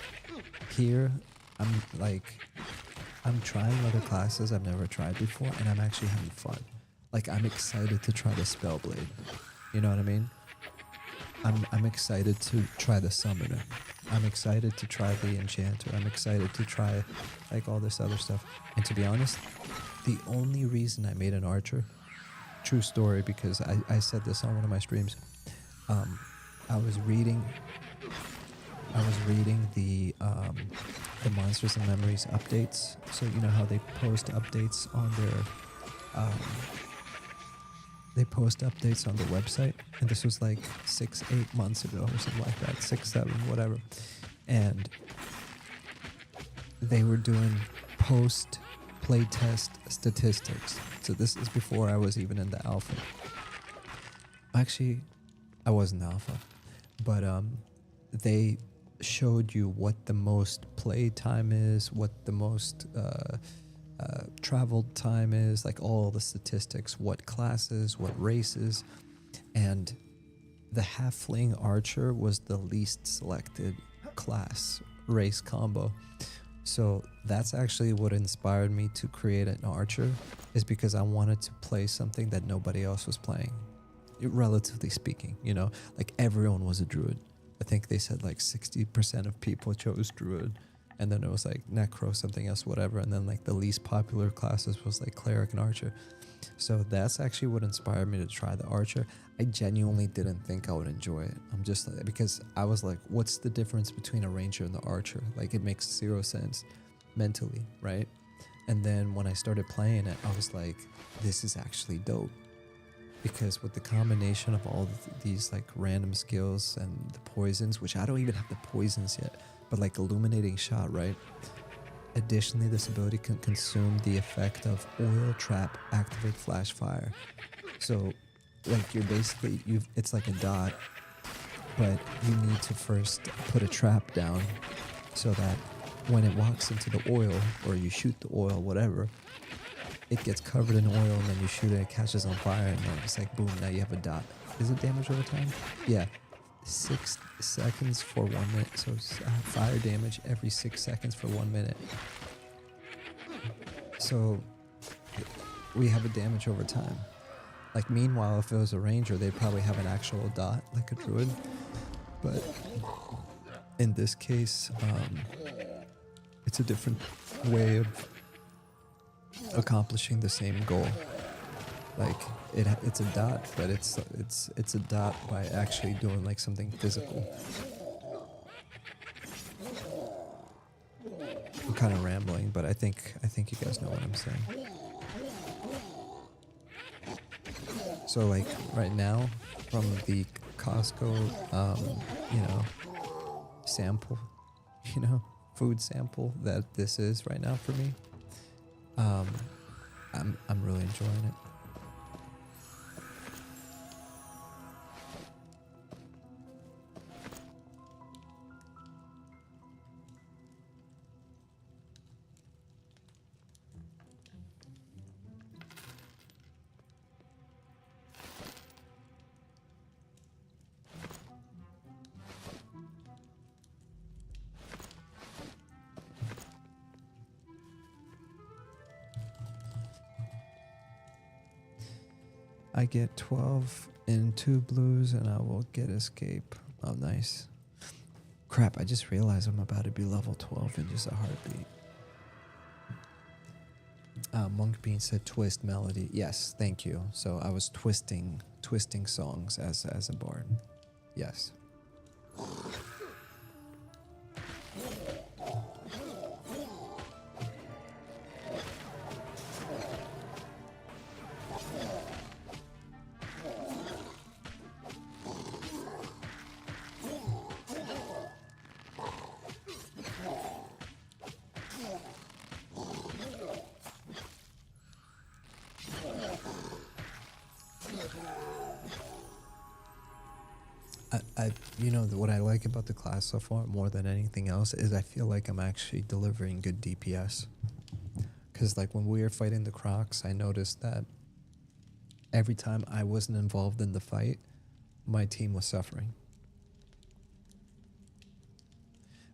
Here, I'm trying other classes I've never tried before, and I'm actually having fun. Like, I'm excited to try the Spellblade. You know what I mean? I'm excited to try the Summoner. I'm excited to try the Enchanter. I'm excited to try, like, all this other stuff. And to be honest, the only reason I made an Archer, true story, because I said this on one of my streams. I was reading the Monsters and Memories updates. So you know how they post updates on their website, and this was like 6-8 months ago or something like that, 6-7, whatever. And they were doing post playtest statistics. So this is before I was even in the alpha. Actually, I was in the alpha, but they showed you what the most play time is, what the most traveled time is, like all the statistics, what classes, what races, and the Halfling Archer was the least selected class race combo. So that's actually what inspired me to create an Archer, is because I wanted to play something that nobody else was playing, relatively speaking. You know, like everyone was a Druid. I think they said like 60% of people chose Druid, and then it was like Necro, something else, whatever, and then like the least popular classes was like Cleric and Archer. So that's actually what inspired me to try the Archer. I genuinely didn't think I would enjoy it. I'm just like, because I was like, what's the difference between a Ranger and the Archer? Like, it makes zero sense mentally, right? And then when I started playing it, I was like, this is actually dope. Because with the combination of all these like random skills and the poisons, which I don't even have the poisons yet, but like illuminating shot, right? Additionally, this ability can consume the effect of oil trap, activate flash fire. So like you're basically, it's like a dot, but you need to first put a trap down so that when it walks into the oil, or you shoot the oil, whatever, it gets covered in oil, and then you shoot it, it catches on fire, and then it's like boom, now you have a dot. Is it damage over time? Yeah. 6 seconds for 1 minute, so fire damage every 6 seconds for 1 minute. So we have a damage over time. Like meanwhile, if it was a ranger, they'd probably have an actual dot like a druid. But in this case, it's a different way of accomplishing the same goal. Like it's a dot, but it's a dot by actually doing like something physical. I'm kind of rambling, but I think you guys know what I'm saying. So like right now, from the Costco, sample, food sample that this is right now for me, I'm really enjoying it. I get 12 in 2 blues and I will get escape. Oh, nice. Crap, I just realized I'm about to be level 12 in just a heartbeat. Monk Bean said twist melody. Yes, thank you. So I was twisting songs as a bard. Yes. What I like about the class so far more than anything else is I feel like I'm actually delivering good DPS. Because like when we were fighting the Crocs, I noticed that every time I wasn't involved in the fight, my team was suffering.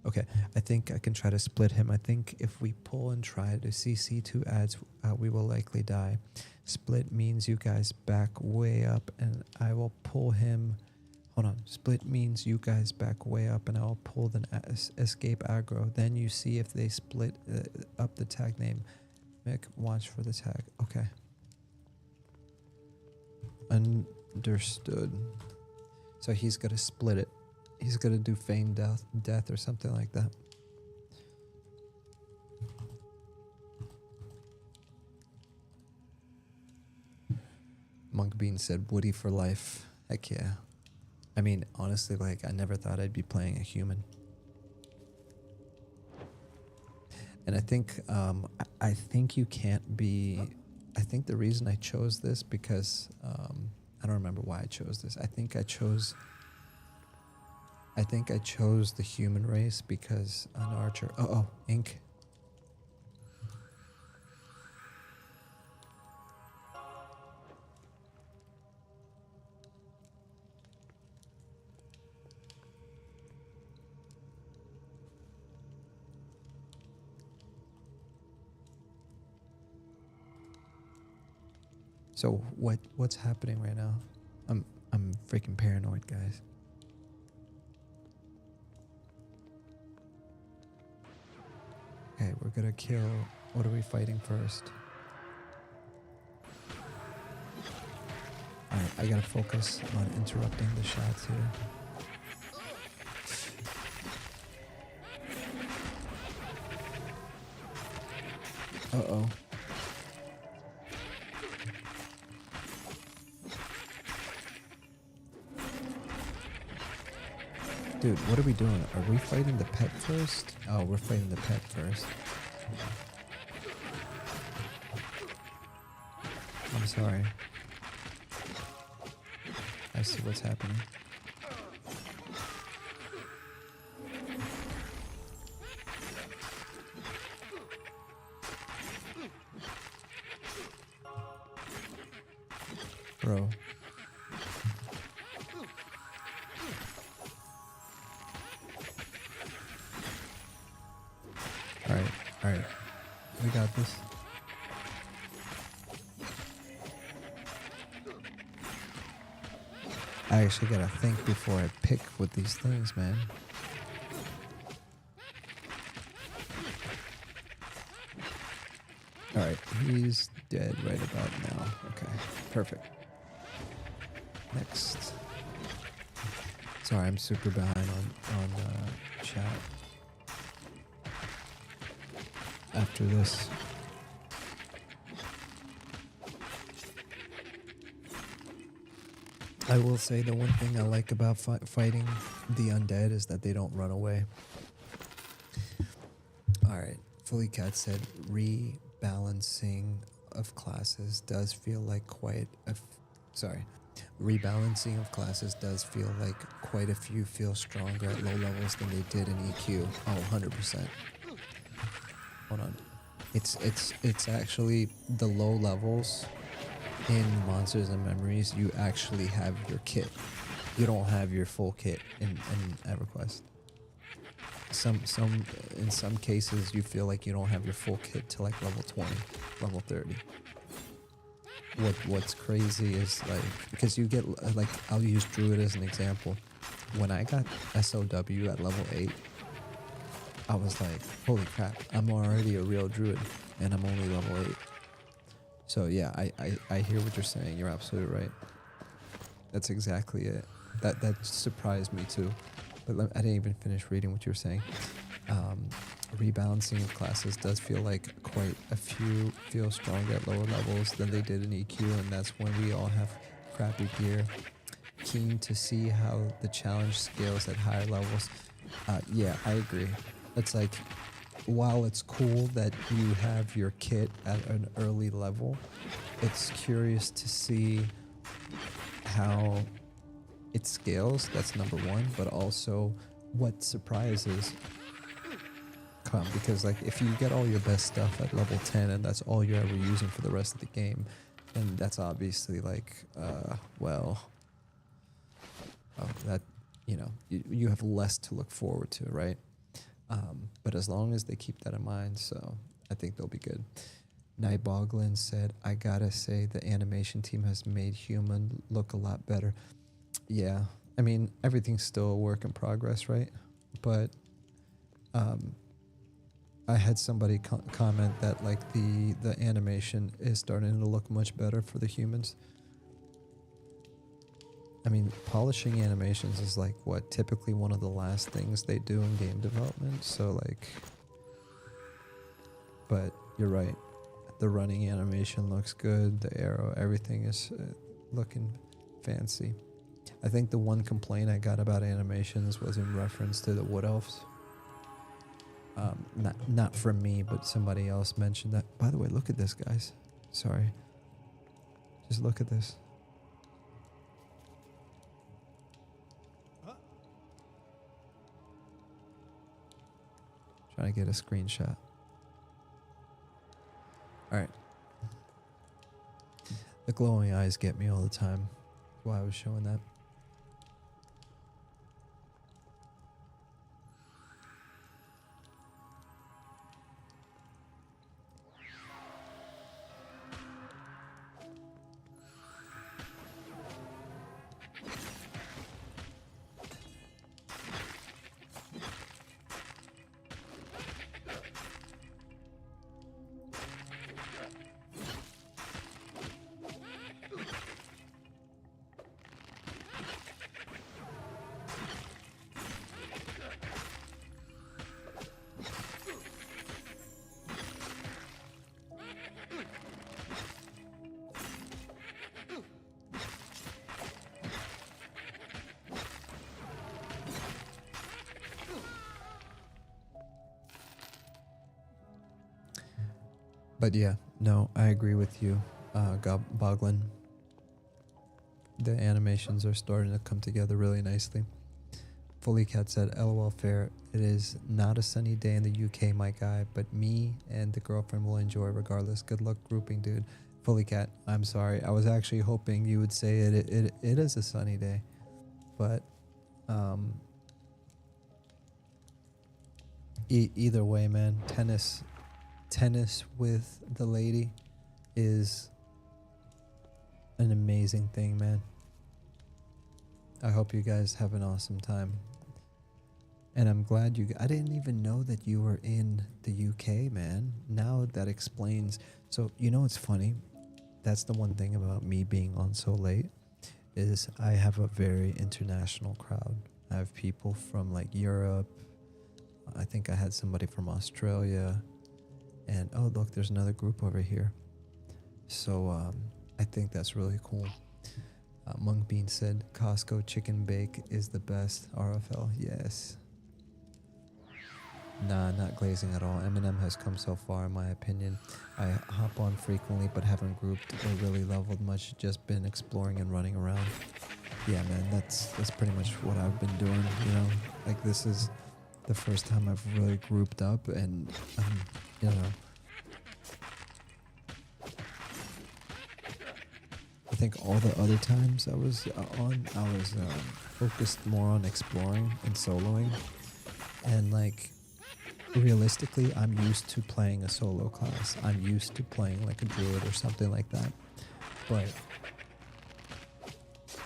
Okay, I think I can try to split him. I think if we pull and try to CC 2 ads, we will likely die. Split means you guys back way up and I will pull him. Hold on. Split means you guys back way up and I'll pull the escape aggro. Then you see if they split up the tag name. Mick, watch for the tag. Okay. Understood. So he's going to split it. He's going to do feign death or something like that. Monk Bean said Woody for life. Heck yeah. I mean, honestly, like, I never thought I'd be playing a human. And I think you can't be... I think the reason I chose this because... I don't remember why I chose this. I think I chose the human race because an archer... Oh, ink. So what's happening right now? I'm freaking paranoid, guys. Okay, we're gonna kill. What are we fighting first? Alright, I gotta focus on interrupting the shots here. Uh-oh. Dude, what are we doing? Are we fighting the pet first? Oh, we're fighting the pet first. I'm sorry. I see what's happening. Bro. Alright. We got this. I actually gotta think before I pick with these things, man. Alright, he's dead right about now. Okay, perfect. Next. Sorry, I'm super behind on chat. After this. I will say the one thing I like about fighting the undead is that they don't run away. Alright, Fully Cat said rebalancing of classes does feel like quite a... Rebalancing of classes does feel like quite a few feel stronger at low levels than they did in EQ. Oh, 100%. Hold on. It's actually the low levels in Monsters and Memories. You actually have your kit. You don't have your full kit in EverQuest. In some cases you feel like you don't have your full kit till like level 20, level 30. What's crazy is like, because you get like, I'll use Druid as an example. When I got SOW at level 8, I was like, holy crap, I'm already a real Druid and I'm only level 8. So yeah, I hear what you're saying. You're absolutely right. That's exactly it. That surprised me too. But I didn't even finish reading what you were saying. Rebalancing of classes does feel like quite a few feel stronger at lower levels than they did in EQ, and that's when we all have crappy gear. Keen to see how the challenge scales at higher levels. Yeah, I agree. It's like, while it's cool that you have your kit at an early level, it's curious to see how it scales. That's number one, but also what surprises come, because like if you get all your best stuff at level 10 and that's all you're ever using for the rest of the game, then that's obviously like that, you know, you have less to look forward to, right? But as long as they keep that in mind, so I think they'll be good. Nightboglin said, I gotta say the animation team has made human look a lot better. Yeah, I mean, everything's still a work in progress, right? But I had somebody comment that like the animation is starting to look much better for the humans. I mean, polishing animations is like what, typically one of the last things they do in game development. So like, but you're right. The running animation looks good. The arrow, everything is looking fancy. I think the one complaint I got about animations was in reference to the Wood Elves. Not from me, but somebody else mentioned that. By the way, look at this, guys. Sorry. Just look at this. Trying to get a screenshot. Alright. The glowing eyes get me all the time. That's why I was showing that. But yeah, no, I agree with you, Boglin. The animations are starting to come together really nicely. Fully Cat said, LOL fair. It is not a sunny day in the UK, my guy, but me and the girlfriend will enjoy regardless. Good luck grouping, dude. Fully Cat, I'm sorry. I was actually hoping you would say it is a sunny day. But either way, man, tennis with the lady is an amazing thing, man. I hope you guys have an awesome time. And I'm glad I didn't even know that you were in the UK, man. Now that explains. So, you know, it's funny. That's the one thing about me being on so late is I have a very international crowd. I have people from like Europe. I think I had somebody from Australia. And oh, look, there's another group over here. So I think that's really cool. Monk Bean said, Costco chicken bake is the best. RFL, yes. Nah, not glazing at all. Eminem has come so far, in my opinion. I hop on frequently, but haven't grouped or really leveled much. Just been exploring and running around. Yeah, man, that's pretty much what I've been doing. You know, like this is the first time I've really grouped up, and you know, I think all the other times I was focused more on exploring and soloing, and like. Realistically, I'm used to playing a solo class. I'm used to playing like a druid or something like that. But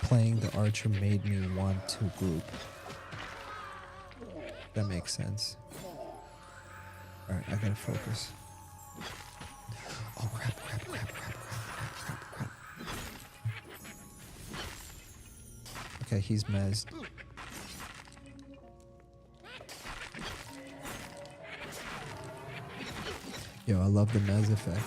playing the archer made me want to group. That makes sense. Alright, I gotta focus. Oh crap. Okay, he's mezzed. Yo, I love the mez effect.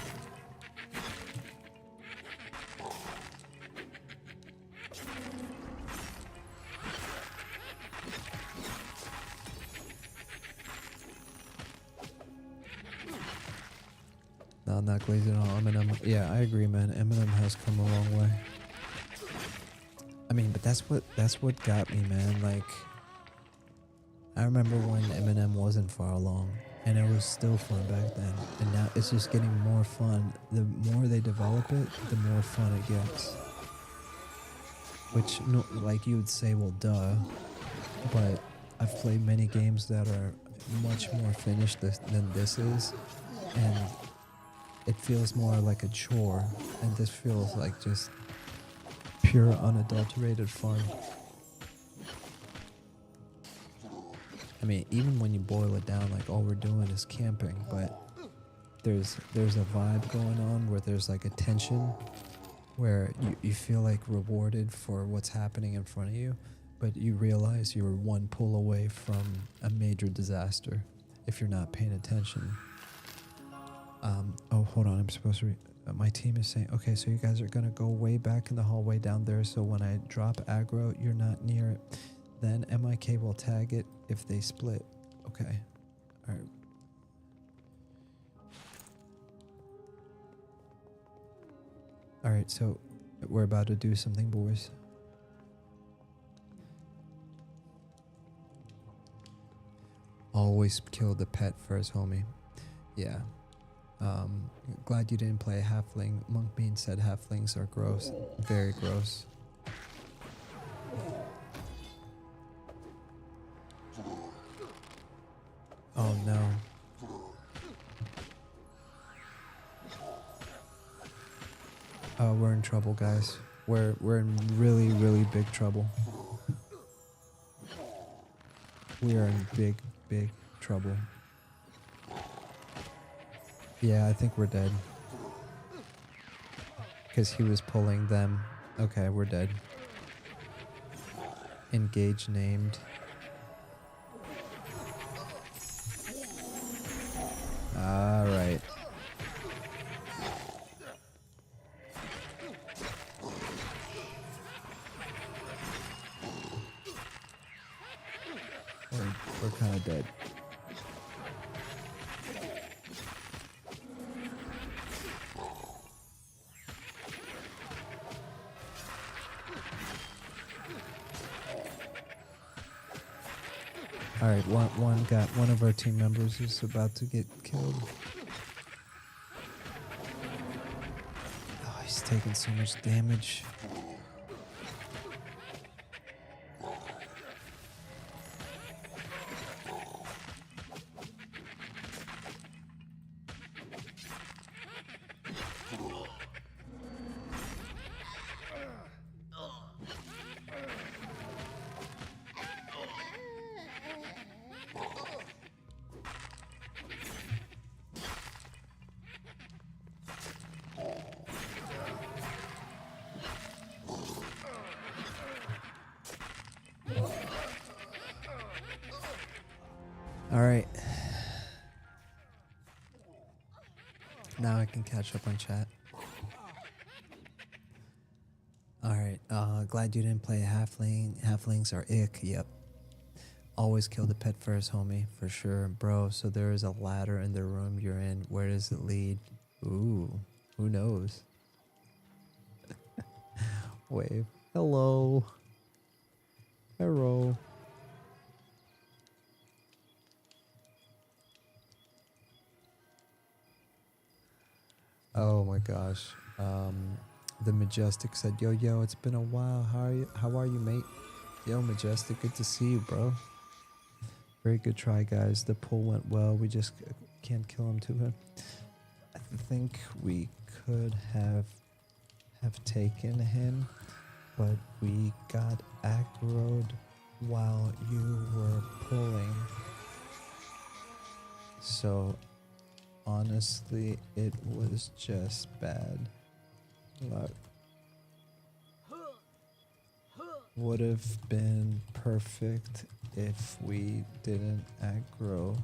No, I'm not glazing at all. Eminem, yeah, I agree, man. Eminem has come a long way. I mean, but that's what got me, man. Like, I remember when Eminem wasn't far along. And it was still fun back then. And now it's just getting more fun. The more they develop it, the more fun it gets. Which, no, like you would say, well, duh. But I've played many games that are much more finished than this is. And it feels more like a chore. And this feels like just pure, unadulterated fun. I mean, even when you boil it down, like all we're doing is camping, but there's a vibe going on where there's like a tension where you feel like rewarded for what's happening in front of you, but you realize you're one pull away from a major disaster if you're not paying attention. Oh, hold on, I'm supposed to my team is saying, okay, so you guys are gonna go way back in the hallway down there, so when I drop aggro, you're not near it. Then MIK will tag it if they split. Okay. All right. All right, so we're about to do something, boys. Always kill the pet first, homie. Yeah. Glad you didn't play halfling. Monk Bean said halflings are gross. Very gross. Oh no. Oh, we're in trouble, guys. We're in really, really big trouble. We are in big, big trouble. Yeah, I think we're dead. Because he was pulling them. Okay, we're dead. Engage named. Alright. We're kind of dead. All right, one of our team members is about to get killed. Oh, he's taking so much damage. All right. Now I can catch up on chat. All right. Glad you didn't play a halfling. Halflings are ick. Yep. Always kill the pet first, homie. For sure. Bro, so there is a ladder in the room you're in. Where does it lead? Ooh. Who knows? Wave. Hello. Hello. Oh my gosh. The Majestic said, yo, it's been a while. How are you, mate? Yo, Majestic, good to see you, bro. Very good try, guys. The pull went well. We just can't kill him too hard. I think we could have taken him, but we got aggroed while you were pulling. So honestly, it was just bad luck. Would have been perfect if we didn't aggro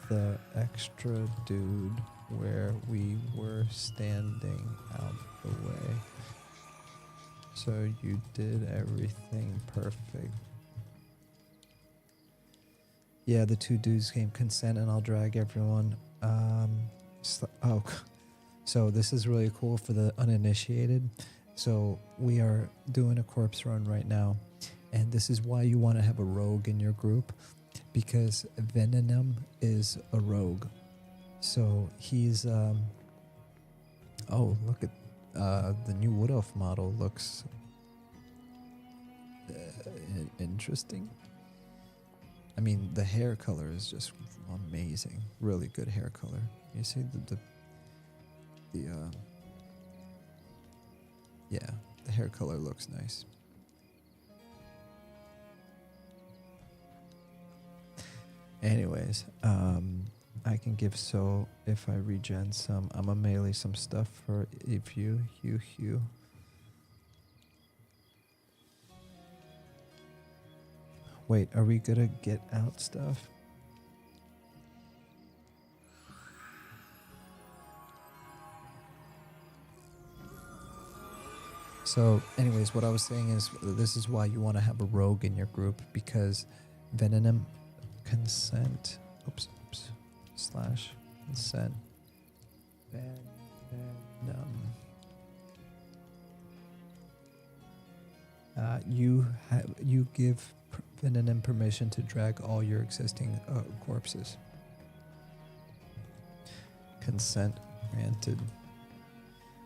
the extra dude where we were standing out the way. So you did everything perfect. Yeah, the two dudes came. Consent and I'll drag everyone. So this is really cool for the uninitiated. So we are doing a corpse run right now, and this is why you want to have a rogue in your group, because Venom is a rogue. So he's oh, look at the new Wood Elf model looks interesting. I mean, the hair color is just amazing. Really good hair color. You see yeah, the hair color looks nice. Anyways, I can give so if I regen some. I'm gonna melee some stuff for if you. Wait, are we gonna get out stuff? So anyways, what I was saying is this is why you want to have a rogue in your group, because Venom consent slash consent Venom. You give Venom permission to drag all your existing corpses. Consent granted.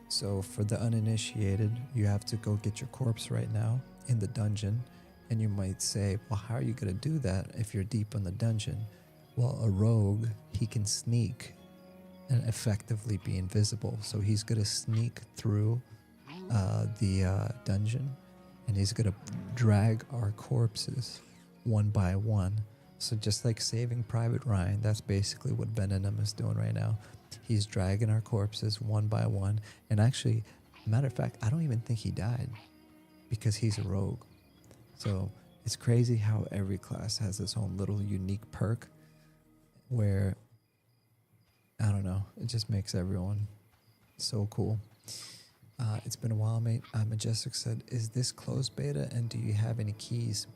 So for the uninitiated, you have to go get your corpse right now in the dungeon. And you might say, well, how are you going to do that if you're deep in the dungeon? Well, a rogue, he can sneak and effectively be invisible. So he's going to sneak through the dungeon, and he's going to drag our corpses one by one. So just like Saving Private Ryan, that's basically what Venom is doing right now. He's dragging our corpses one by one. And actually, matter of fact, I don't even think he died because he's a rogue. So it's crazy how every class has its own little unique perk where, I don't know, it just makes everyone so cool. It's been a while, mate. Majestic said, is this closed beta and do you have any keys?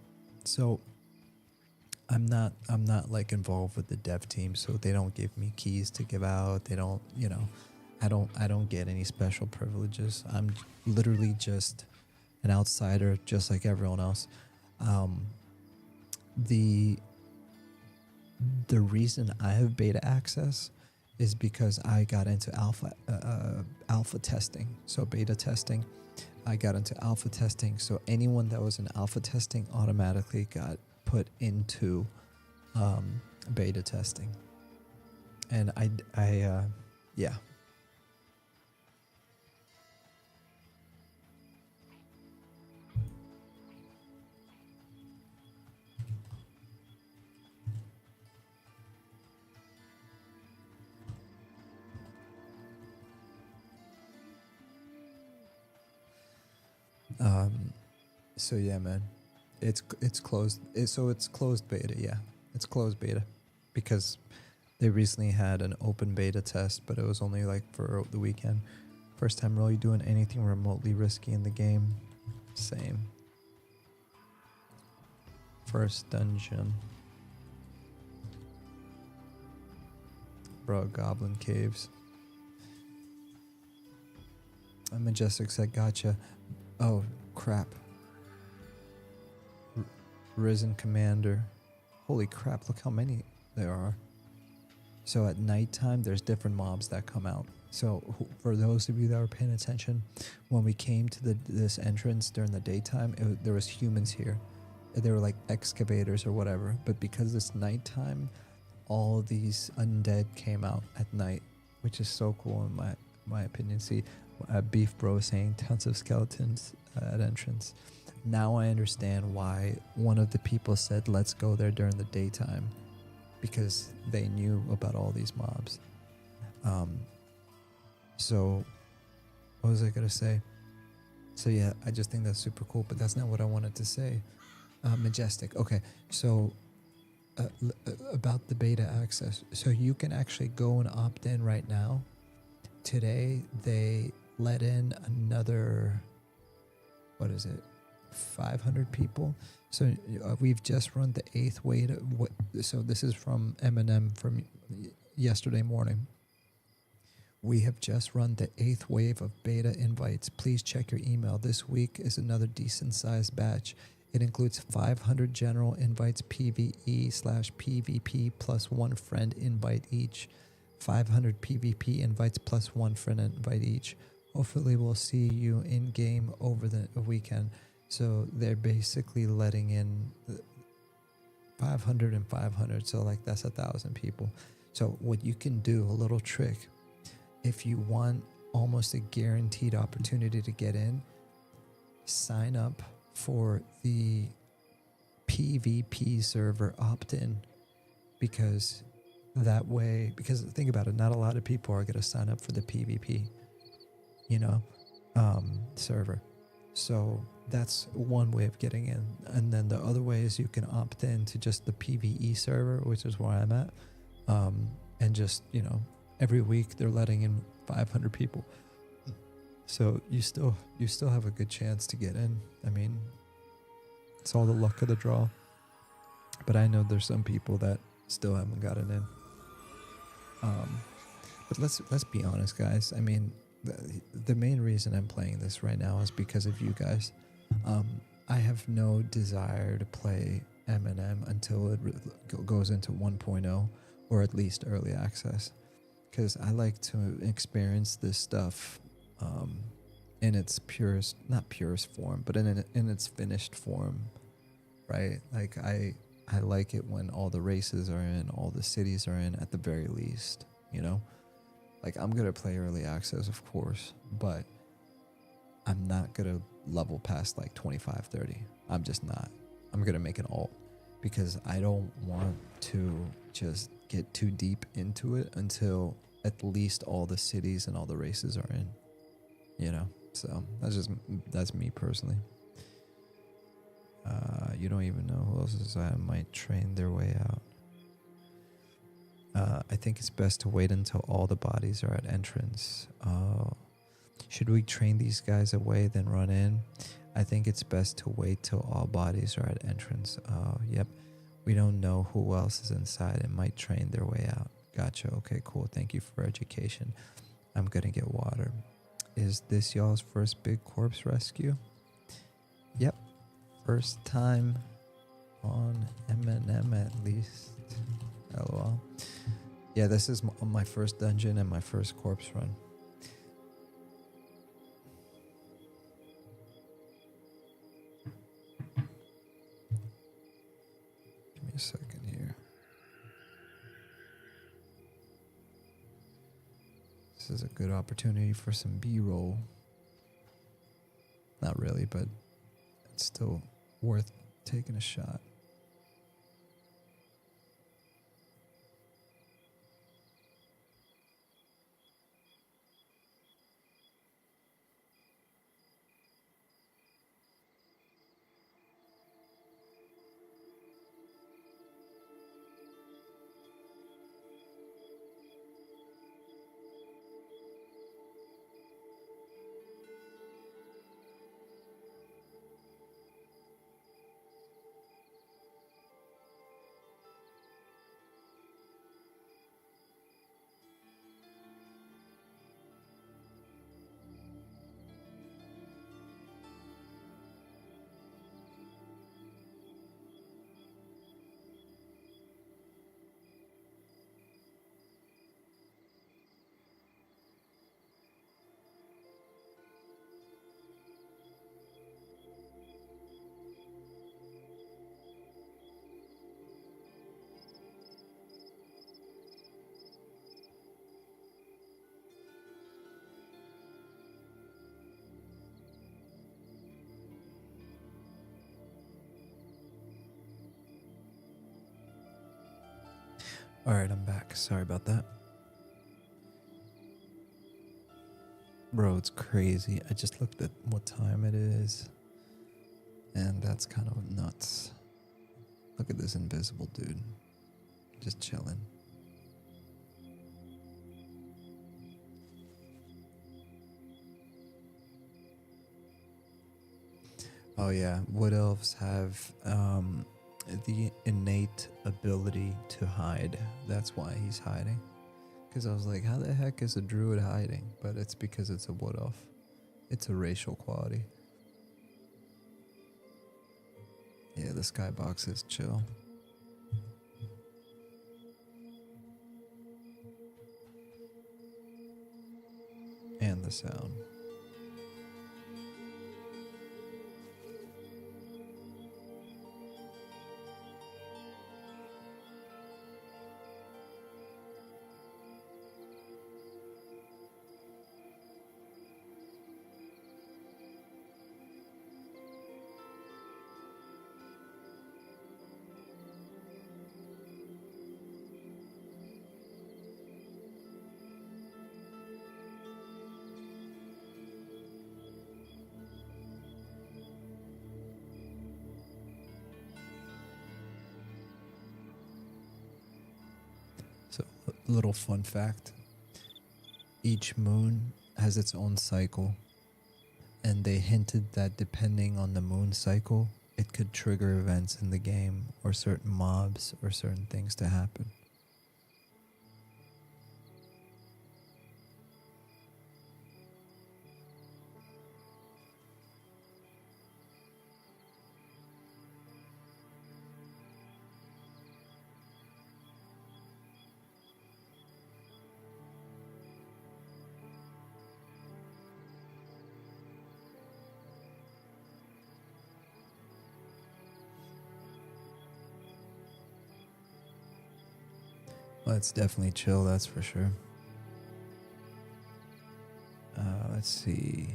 So I'm not like involved with the dev team, so they don't give me keys to give out. They don't, I don't get any special privileges. I'm literally just an outsider, just like everyone else. The The reason I have beta access is because I got into alpha testing. So beta testing, I got into alpha testing. So anyone that was in alpha testing automatically got put into beta testing. And yeah. So yeah, man, it's closed. It's closed beta. Yeah, it's closed beta because they recently had an open beta test, but it was only like for the weekend. First time really doing anything remotely risky in the game. Same. First dungeon. Bro, Goblin Caves. Majestic said, gotcha. Oh, crap. Risen Commander. Holy crap, look how many there are. So at nighttime, there's different mobs that come out. So for those of you that were paying attention, when we came to this entrance during the daytime, there was humans here. They were like excavators or whatever. But because it's nighttime, all these undead came out at night, which is so cool in my opinion. See, Beef Bro saying tons of skeletons at entrance. Now I understand why one of the people said let's go there during the daytime, because they knew about all these mobs. So what was I gonna say? So yeah, I just think that's super cool, but that's not what I wanted to say. Majestic. Okay, so about the beta access. So you can actually go and opt in right now. Today they let in another, 500 people. So we've just run the 8th wave. So this is from M&M from yesterday morning. We have just run the 8th wave of beta invites. Please check your email. This week is another decent sized batch. It includes 500 general invites PvE/PvP plus 1 friend invite each. 500 PvP invites plus 1 friend invite each. Hopefully we'll see you in game over the weekend. So they're basically letting in 500 and 500. So like that's 1,000 people. So what you can do, a little trick, if you want almost a guaranteed opportunity to get in, sign up for the PvP server opt-in, because that way, because think about it, not a lot of people are going to sign up for the PvP, server. So that's one way of getting in. And then the other way is you can opt in to just the PvE server, which is where I'm at. And just, every week they're letting in 500 people. So you still have a good chance to get in. I mean, it's all the luck of the draw. But I know there's some people that still haven't gotten in. But let's be honest, guys. I mean, the main reason I'm playing this right now is because of you guys. I have no desire to play M&M until it goes into 1.0 or at least early access, because I like to experience this stuff in its not purest form, but in its finished form, right? Like I like it when all the races are in, all the cities are in at the very least, Like I'm gonna play early access, of course, but I'm not gonna level past like 25, 30. I'm just not. I'm gonna make an alt because I don't want to just get too deep into it until at least all the cities and all the races are in, So that's me personally. You don't even know who else is. I might train their way out. I think it's best to wait until all the bodies are at entrance. Should we train these guys away then run in? I think it's best to wait till all bodies are at entrance. Yep. We don't know who else is inside and might train their way out. Gotcha. Okay, cool. Thank you for education. I'm gonna get water. Is this y'all's first big corpse rescue? Yep. First time on M&M at least. LOL. Yeah, this is my first dungeon and my first corpse run. Give me a second here. This is a good opportunity for some B-roll. Not really, but it's still worth taking a shot. All right, I'm back. Sorry about that. Bro, it's crazy. I just looked at what time it is, and that's kind of nuts. Look at this invisible dude. Just chilling. Oh yeah, wood elves have the innate ability to hide. That's why he's hiding. Because I was like, how the heck is a druid hiding? But it's because it's a wood elf. It's a racial quality. Yeah, the skybox is chill. And the sound. So, a little fun fact. Each moon has its own cycle, and they hinted that depending on the moon cycle, it could trigger events in the game or certain mobs or certain things to happen. Well, it's definitely chill, that's for sure. Let's see.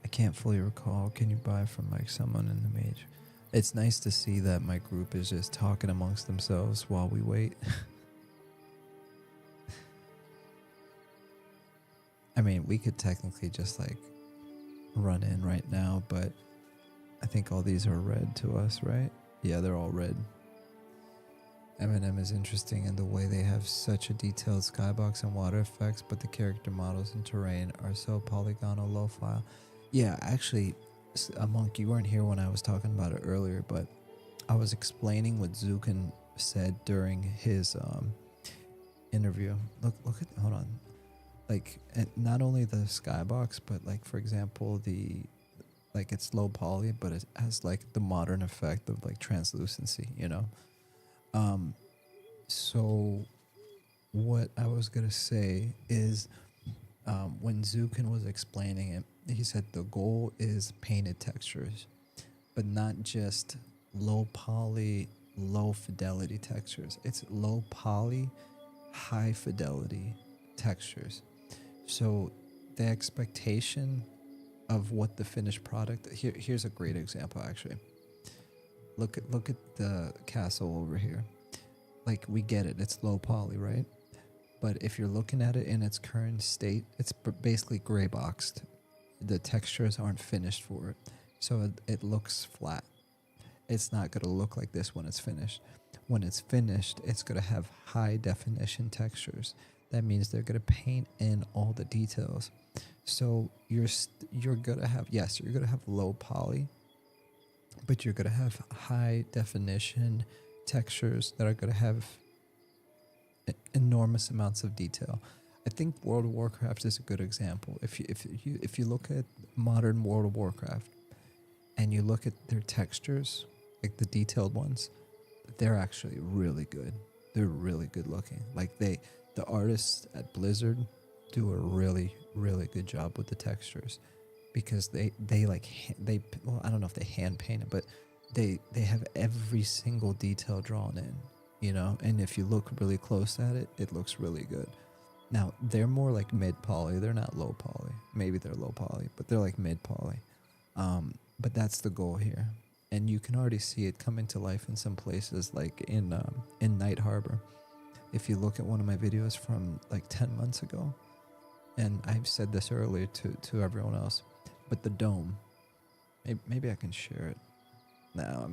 I can't fully recall. Can you buy from like someone in the mage? It's nice to see that my group is just talking amongst themselves while we wait. I mean, we could technically just like run in right now, but I think all these are red to us, right? Yeah, they're all red. M&M is interesting in the way they have such a detailed skybox and water effects, but the character models and terrain are so polygonal low file. Yeah, actually, Monk, you weren't here when I was talking about it earlier, but I was explaining what Zukin said during his interview. Look at, hold on. Like, not only the skybox, but like, for example, like it's low poly, but it has like the modern effect of like translucency, you know? So what I was gonna say is, when Zukin was explaining it, he said the goal is painted textures, but not just low poly, low fidelity textures. It's low poly, high fidelity textures. So the expectation of what the finished product, here's a great example actually. Look at the castle over here. Like, we get it, it's low poly, right? But if you're looking at it in its current state, it's basically gray boxed. The textures aren't finished for it, so it looks flat. It's not going to look like this when it's finished. When it's finished, it's going to have high definition textures. That means they're going to paint in all the details. So you're going to have, yes, you're going to have low poly, but you're going to have high definition textures that are going to have enormous amounts of detail. I think World of Warcraft is a good example. If you look at modern World of Warcraft and you look at their textures, like the detailed ones, they're actually really good. They're really good looking. Like, the artists at Blizzard do a really, really good job with the textures, because they well, I don't know if they hand paint it, but they have every single detail drawn in, you know. And if you look really close at it, it looks really good. Now, they're more like mid poly. They're not low poly. Maybe they're low poly, but they're like mid poly. But that's the goal here, and you can already see it coming to life in some places, like in Night Harbor. If you look at one of my videos from like 10 months ago, and I've said this earlier to everyone else, but the dome, maybe I can share it. No,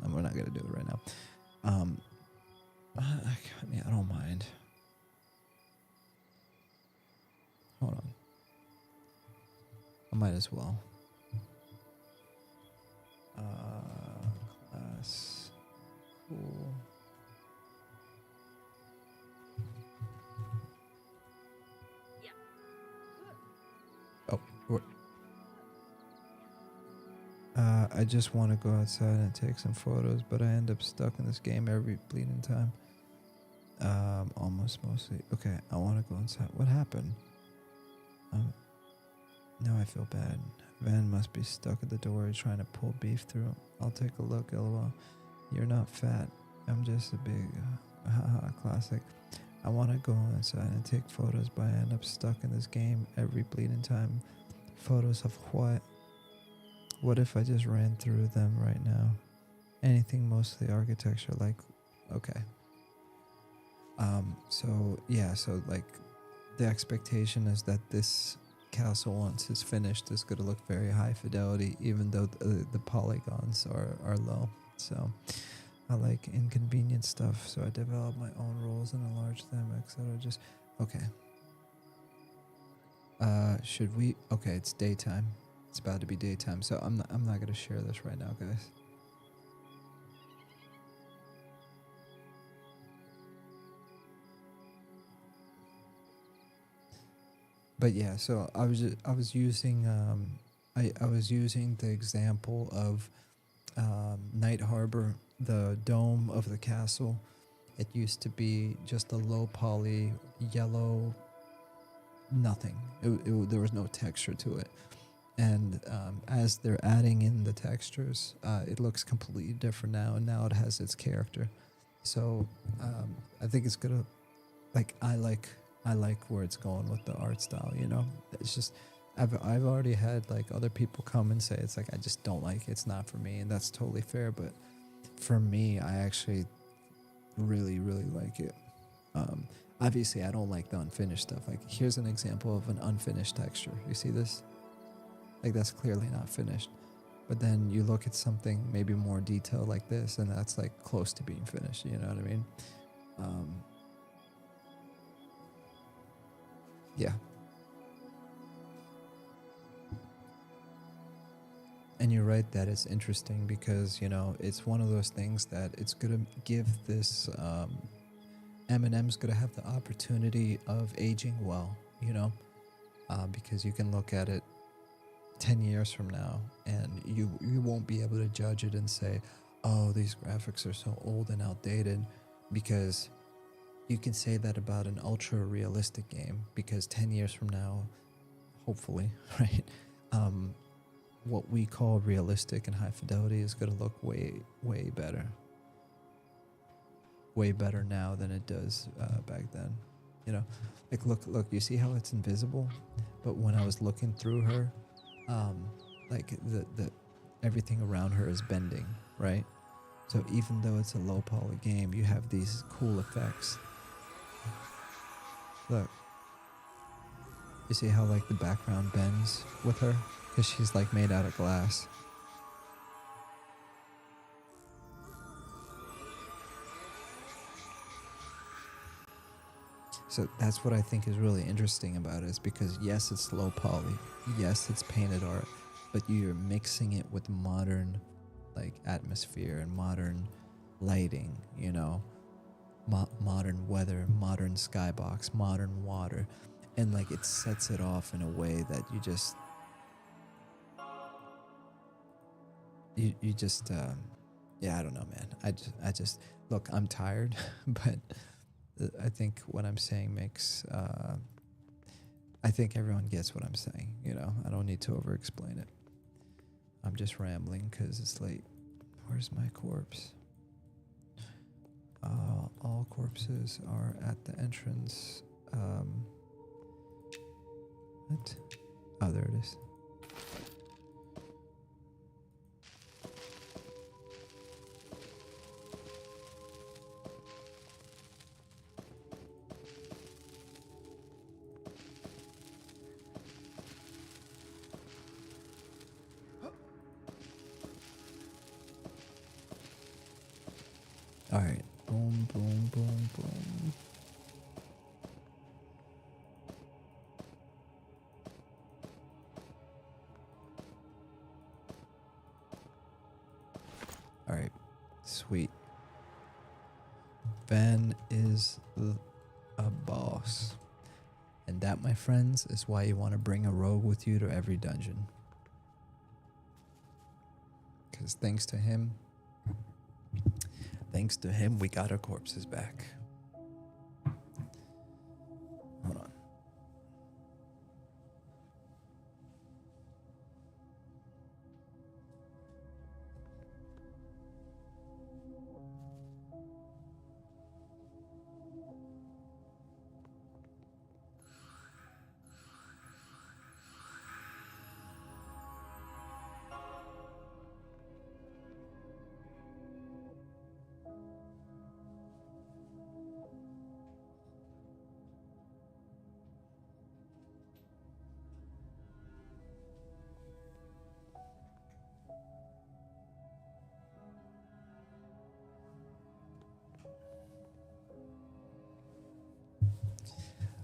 we're not gonna do it right now. I mean, I don't mind. Hold on. I might as well. Class cool. Oh, I just want to go outside and take some photos, but I end up stuck in this game every bleeding time. Mostly. Okay, I want to go inside. What happened? Now I feel bad. Van must be stuck at the door trying to pull beef through. I'll take a look, lol. You're not fat. I'm just a big... haha, classic. I want to go inside and take photos, but I end up stuck in this game every bleeding time. Photos of what? What if I just ran through them right now? Anything mostly architecture, like... Okay. So like, the expectation is that this castle, once it's finished, is going to look very high fidelity, even though the polygons are low. So I like inconvenient stuff, so I develop my own rules and enlarge them, etc. Just okay. Should we? Okay, it's daytime. It's about to be daytime, so I'm not going to share this right now, guys. But yeah, so I was using the example of Night Harbor, the dome of the castle. It used to be just a low poly yellow, nothing. There was no texture to it, and as they're adding in the textures, it looks completely different now, and now it has its character. So I think it's gonna, like, I like where it's going with the art style, you know. It's just, I've already had like other people come and say it's like, I just don't like it, it's not for me, and that's totally fair. But for me, I actually really, really like it. Obviously I don't like the unfinished stuff. Like, here's an example of an unfinished texture. You see this? Like, that's clearly not finished. But then you look at something maybe more detailed like this, and that's like close to being finished, you know what I mean? Yeah. And you're right that it's interesting because, you know, it's one of those things that it's going to give this, M&M's going to have the opportunity of aging well, you know, because you can look at it 10 years from now and you won't be able to judge it and say, oh, these graphics are so old and outdated, because you can say that about an ultra realistic game, because 10 years from now, hopefully, right, what we call realistic and high fidelity is going to look way better now than it does back then. You know, like look, you see how it's invisible, but when I was looking through her, like the everything around her is bending, right? So even though it's a low poly game, you have these cool effects. Look, you see how like the background bends with her, because she's like made out of glass. So that's what I think is really interesting about it, is because yes, it's low poly, yes, it's painted art, but you're mixing it with modern like atmosphere and modern lighting, you know, modern weather, modern skybox, modern water, and like it sets it off in a way that you just yeah, I don't know, man. I just look, I'm tired, but I think what I'm saying makes I think everyone gets what I'm saying, you know. I don't need to over explain it. I'm just rambling because it's late. Where's my corpse? All corpses are at the entrance. What? Oh, there it is. All right. Boom, boom, boom, boom. All right. Sweet. Ben is a boss. And that, my friends, is why you want to bring a rogue with you to every dungeon. Because thanks to him, we got our corpses back. Hold on.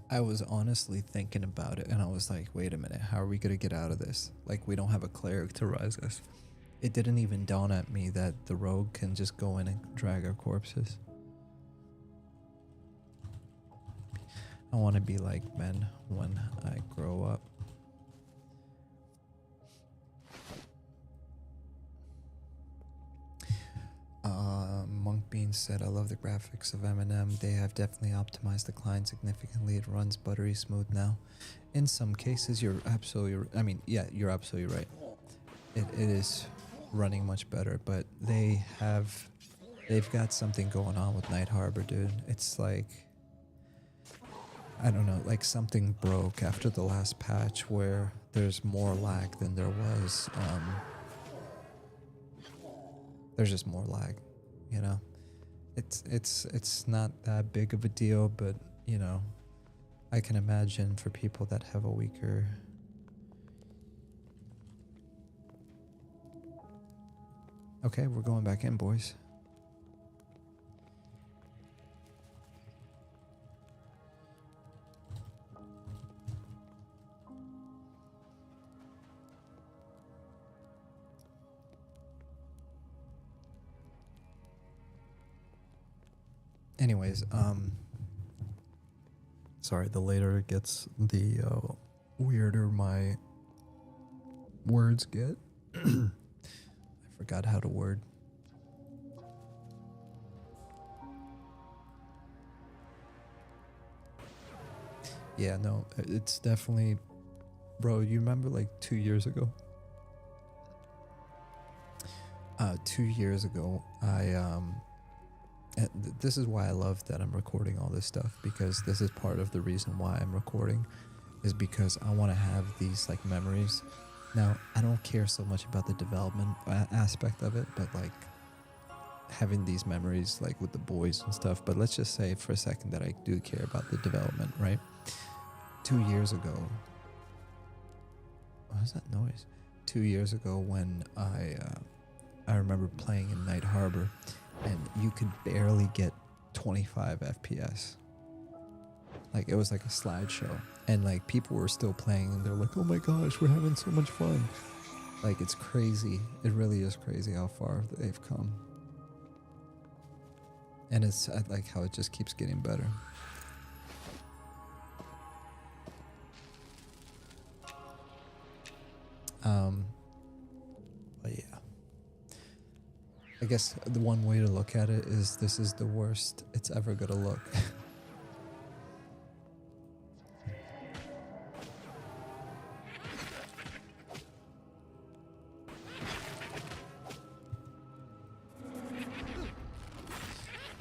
I was honestly thinking about it, and I was like, wait a minute, how are we going to get out of this? Like, we don't have a cleric to rise us. It didn't even dawn at me that the rogue can just go in and drag our corpses. I want to be like Ben when I grow up. Monk Bean said, I love the graphics of M&M. They have definitely optimized the client significantly. It runs buttery smooth now. In some cases, you're absolutely, I mean, yeah, you're absolutely right. It is running much better, but they've got something going on with Night Harbor, dude. It's like, I don't know, like something broke after the last patch where there's more lag than there was. There's just more lag, you know. It's not that big of a deal, but you know, I can imagine for people that have a weaker. Okay, we're going back in, boys. Anyways, sorry, the later it gets, the weirder my words get. I forgot how to word. Yeah, no, it's definitely, bro. You remember like 2 years ago? 2 years ago, this is why I love that I'm recording all this stuff, because this is part of the reason why I'm recording, is because I want to have these like memories. Now, I don't care so much about the development aspect of it, but like having these memories like with the boys and stuff. But let's just say for a second that I do care about the development, right? 2 years ago, what was that noise? 2 years ago when I remember playing in Night Harbor, and you could barely get 25 FPS. Like, it was like a slideshow, and like people were still playing, and they're like, oh my gosh, we're having so much fun. Like, it's crazy. It really is crazy how far they've come. And I like how it just keeps getting better. But yeah, I guess the one way to look at it is this is the worst it's ever gonna look.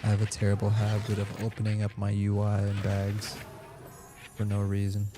I have a terrible habit of opening up my UI in bags for no reason.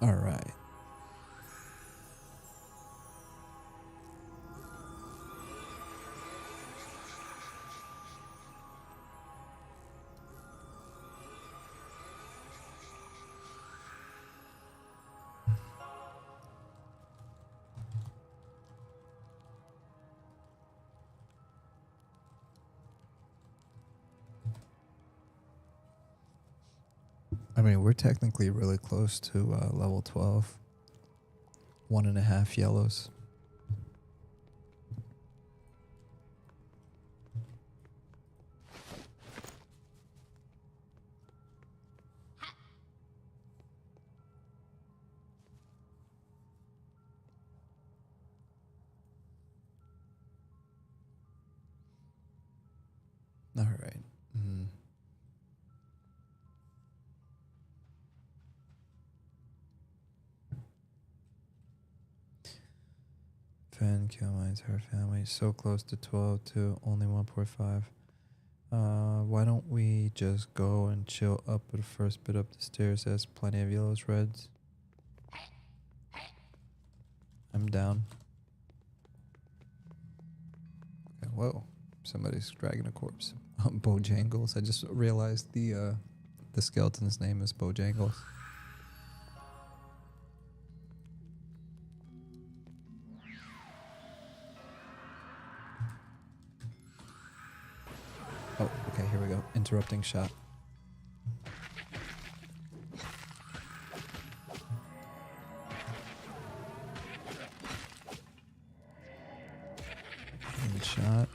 All right. I mean, we're technically really close to level 12. 1.5 yellows. All right. Fan kill my entire family. So close to 12 to only 1.5. Why don't we just go and chill up the first bit up the stairs? There's plenty of yellows, reds. I'm down. Okay, whoa. Somebody's dragging a corpse. Bojangles. I just realized the skeleton's name is Bojangles. Oh, okay, here we go. Interrupting shot. Good shot.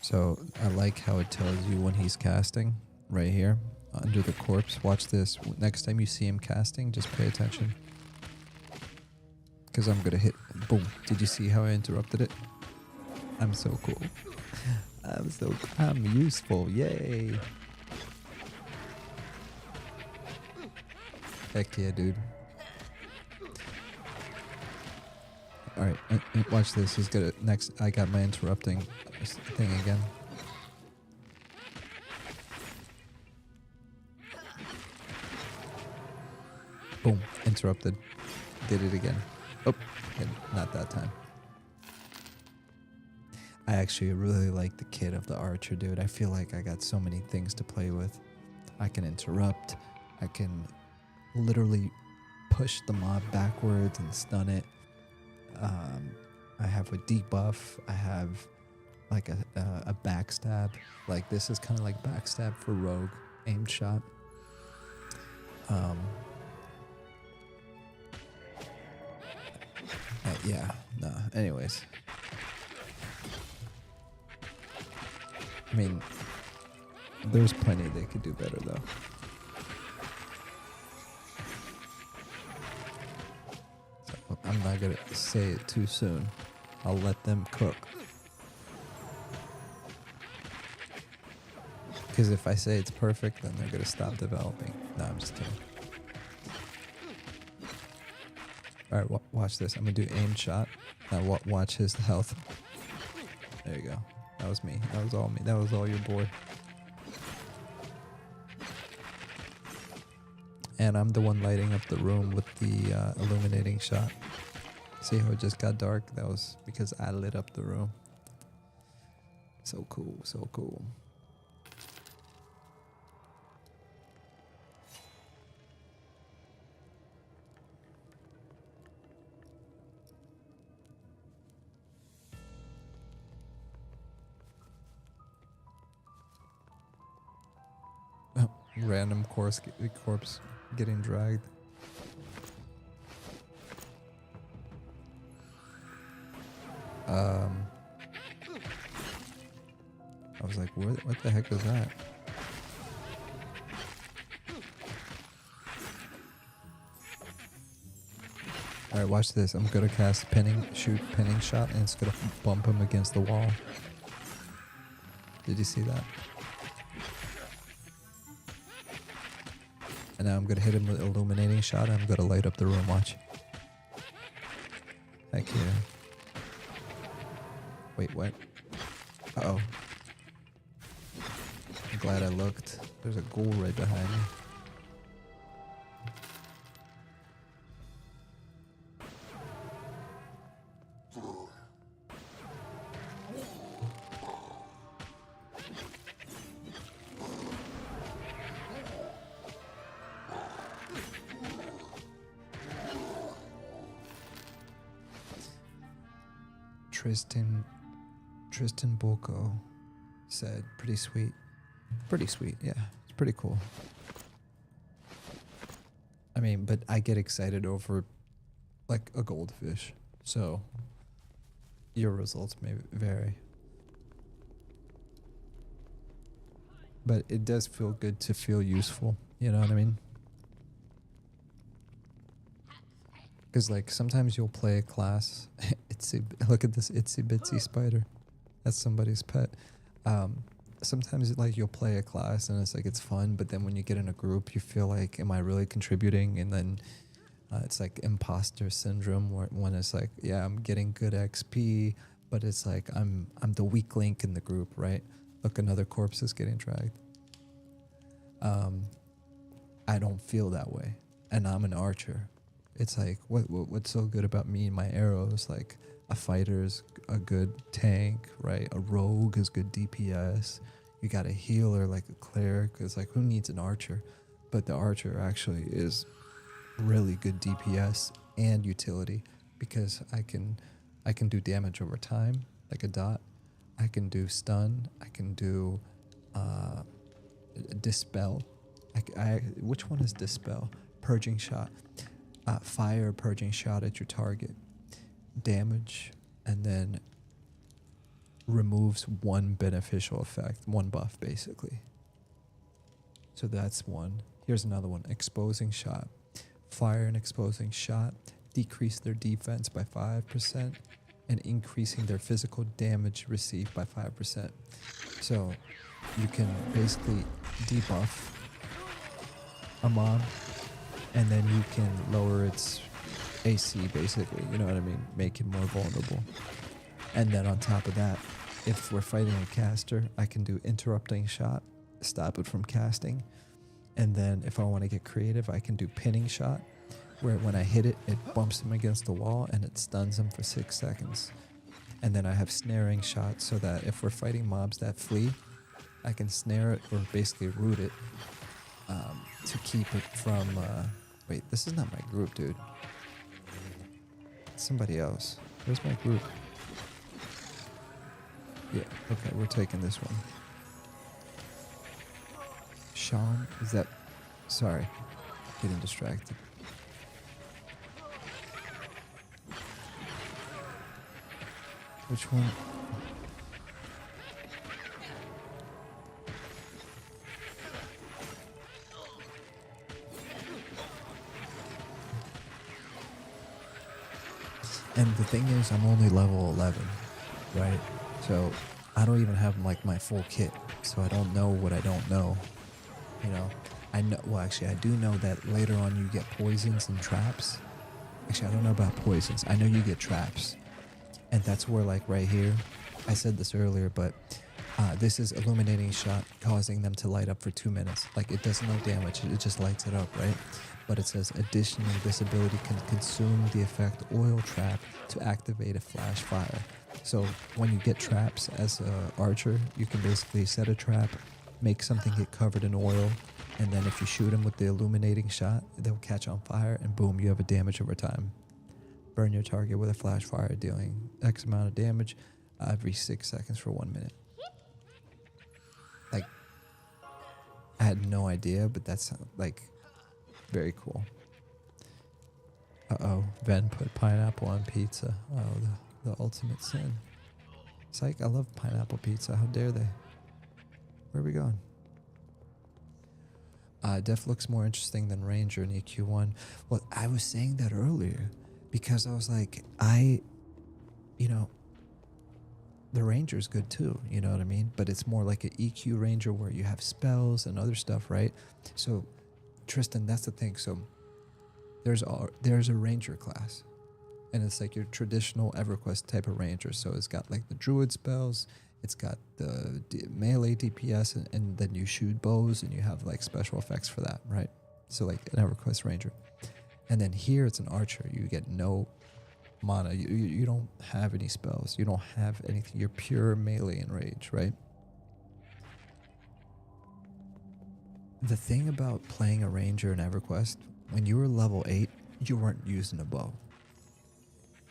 So I like how it tells you when he's casting right here under the corpse. Watch this. Next time you see him casting, just pay attention. Because I'm going to hit. Boom. Did you see how I interrupted it? I'm so cool. I'm useful. Yay. Heck yeah, dude. Alright, watch this. He's gonna next. I got my interrupting thing again. Boom, interrupted. Did it again. Oh, not that time. I actually really like the kit of the archer, dude. I feel like I got so many things to play with. I can interrupt. I can literally push the mob backwards and stun it. I have a debuff. I have like a backstab. Like this is kind of like backstab for rogue aimed shot. Yeah, no. Anyways, I mean, there's plenty they could do better though. So I'm not gonna say it too soon. I'll let them cook. Because if I say it's perfect, then they're gonna stop developing. No, I'm just kidding. All right, watch this. I'm gonna do aim shot. Now watch his health. There you go. That was me. That was all me. That was all your boy. And I'm the one lighting up the room with the illuminating shot. See how it just got dark? That was because I lit up the room. So cool, so cool. Random corpse getting dragged. I was like, what the heck was that? Alright, watch this. I'm gonna cast pinning shot, and it's gonna bump him against the wall. Did you see that? And now I'm gonna hit him with illuminating shot, and I'm gonna light up the room. Watch. Heck yeah. Wait, what? Uh-oh. I'm glad I looked. There's a ghoul right behind me. Tristan Boko said, pretty sweet, yeah, it's pretty cool. I mean, but I get excited over like a goldfish, so your results may vary, but it does feel good to feel useful, you know what I mean? Because like sometimes you'll play a class. Look at this itsy bitsy spider. That's somebody's pet. Sometimes like you'll play a class and it's like it's fun, but then when you get in a group, you feel like, am I really contributing? And then it's like imposter syndrome, when it's like, yeah, I'm getting good XP, but it's like I'm the weak link in the group, right? Look, another corpse is getting dragged. I don't feel that way, and I'm an archer. It's like, what's so good about me and my arrows? Like, a fighter's a good tank, right? A rogue is good DPS. You got a healer like a cleric. It's like, who needs an archer? But the archer actually is really good DPS and utility, because I can do damage over time, like a dot. I can do stun. I can do dispel. Which one is dispel? Purging shot. Fire purging shot at your target, damage, and then removes one beneficial effect, one buff basically. So that's one. Here's another one, exposing shot. Fire and exposing shot decrease their defense by 5% and increasing their physical damage received by 5%. So you can basically debuff a mob, and then you can lower its AC basically, you know what I mean? Make it more vulnerable. And then on top of that, if we're fighting a caster, I can do interrupting shot, stop it from casting. And then if I want to get creative, I can do pinning shot, where when I hit it, it bumps him against the wall and it stuns him for 6 seconds. And then I have snaring shots so that if we're fighting mobs that flee, I can snare it or basically root it to keep it from... wait, this is not my group, dude. It's somebody else. Where's my group? Yeah, okay, we're taking this one. Sean, is that... Sorry, getting distracted. Which one? And the thing is, I'm only level 11, right? So I don't even have like my full kit, so I don't know what I don't know. You know, I know. Well, actually, I do know that later on you get poisons and traps. Actually, I don't know about poisons. I know you get traps, and that's where, like right here, I said this earlier, but this is illuminating shot, causing them to light up for 2 minutes. Like it does no damage; it just lights it up, right? But it says, additionally, this ability can consume the effect oil trap to activate a flash fire. So when you get traps as an archer, you can basically set a trap, make something get covered in oil, and then if you shoot them with the illuminating shot, they'll catch on fire, and boom, you have a damage over time. Burn your target with a flash fire, dealing X amount of damage every 6 seconds for 1 minute. Like, I had no idea, but that's like... very cool. Uh-oh. Ven put pineapple on pizza. Oh, the ultimate sin. Psych, I love pineapple pizza. How dare they? Where are we going? Def looks more interesting than Ranger in EQ1. Well, I was saying that earlier because I was like, you know, the Ranger's good too, you know what I mean? But it's more like an EQ Ranger where you have spells and other stuff, right? So Tristan, that's the thing. So there's a Ranger class, and it's like your traditional EverQuest type of Ranger. So it's got like the Druid spells, it's got the melee DPS, and then you shoot bows, and you have like special effects for that, right? So like an EverQuest Ranger. And then here it's an Archer. You get no mana. You don't have any spells. You don't have anything. You're pure melee and rage, right? The thing about playing a Ranger in EverQuest, when you were level 8, you weren't using a bow.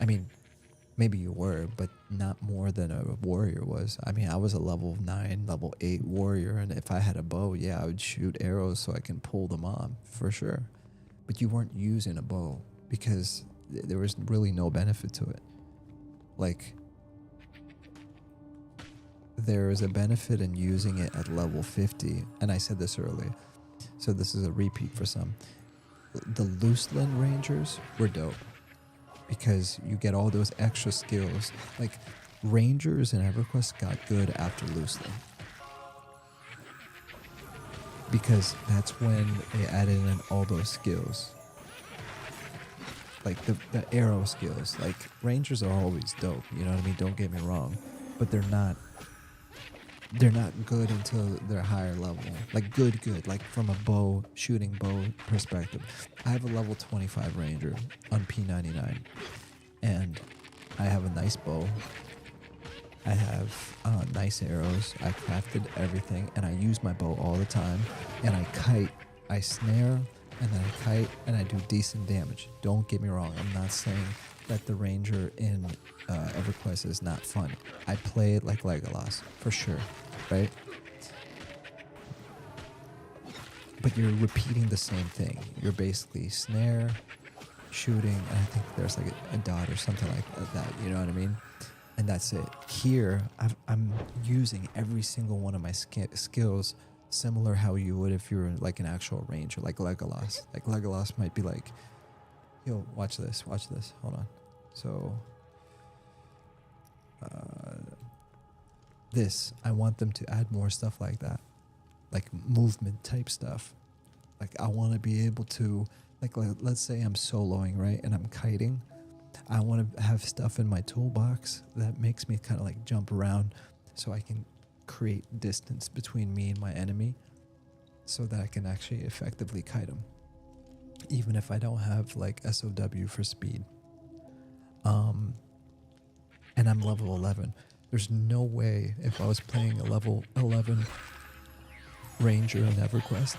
I mean, maybe you were, but not more than a warrior was. I mean, I was a level 9, level 8 warrior, and if I had a bow, yeah, I would shoot arrows so I can pull them on, for sure. But you weren't using a bow because there was really no benefit to it. Like, there is a benefit in using it at level 50, and I said this earlier, so this is a repeat for some. The Looseland Rangers were dope because you get all those extra skills. Like, Rangers in EverQuest got good after Looseland because that's when they added in all those skills. Like the arrow skills. Like, Rangers are always dope, you know what I mean? Don't get me wrong, but they're not good until they're higher level. Like good, like from a shooting bow perspective. I have a level 25 Ranger on P99, and I have a nice bow. I have nice arrows. I crafted everything, and I use my bow all the time. And I kite, I snare, and then I kite, and I do decent damage. Don't get me wrong. I'm not saying that the Ranger in EverQuest is not fun. I play it like Legolas, for sure, right? But you're repeating the same thing. You're basically snare, shooting, and I think there's like a dot or something like that, you know what I mean? And that's it. Here, I'm using every single one of my skills similar how you would if you were like an actual Ranger, like Legolas. Like Legolas might be like, yo, watch this, hold on. So, I want them to add more stuff like that, like movement type stuff. Like, I want to be able to, like, let's say I'm soloing, right, and I'm kiting. I want to have stuff in my toolbox that makes me kind of like jump around so I can create distance between me and my enemy so that I can actually effectively kite them, even if I don't have like SOW for speed. and I'm level 11. There's no way if I was playing a level 11 Ranger in EverQuest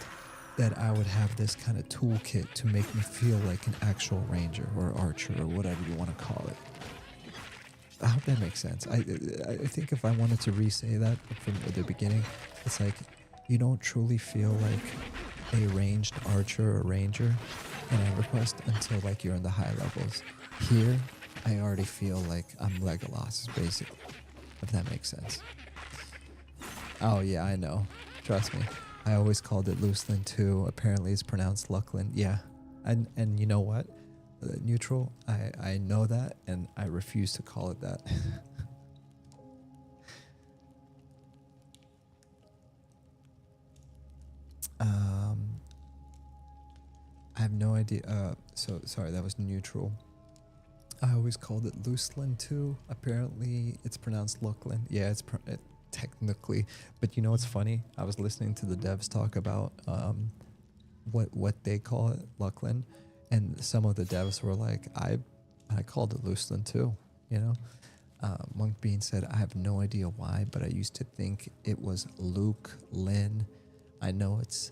that I would have this kind of toolkit to make me feel like an actual Ranger or Archer or whatever you want to call it. I hope that makes sense. I think if I wanted to re-say that from the beginning, it's like you don't truly feel like a ranged Archer or Ranger in EverQuest until like you're in the high levels. Here, I already feel like I'm Legolas, basically, if that makes sense. Oh yeah, I know. Trust me. I always called it Lucelin too. Apparently it's pronounced Lucklin. Yeah. And you know what? Neutral, I know that, and I refuse to call it that. I have no idea. So sorry, that was neutral. I always called it Lucelin too. Apparently it's pronounced Lucklin. Yeah, it's technically, but you know what's funny? I was listening to the devs talk about what they call it, Lucklin. And some of the devs were like, I called it Lucelin too, you know? Monk Bean said, I have no idea why, but I used to think it was Luke Lin. I know it's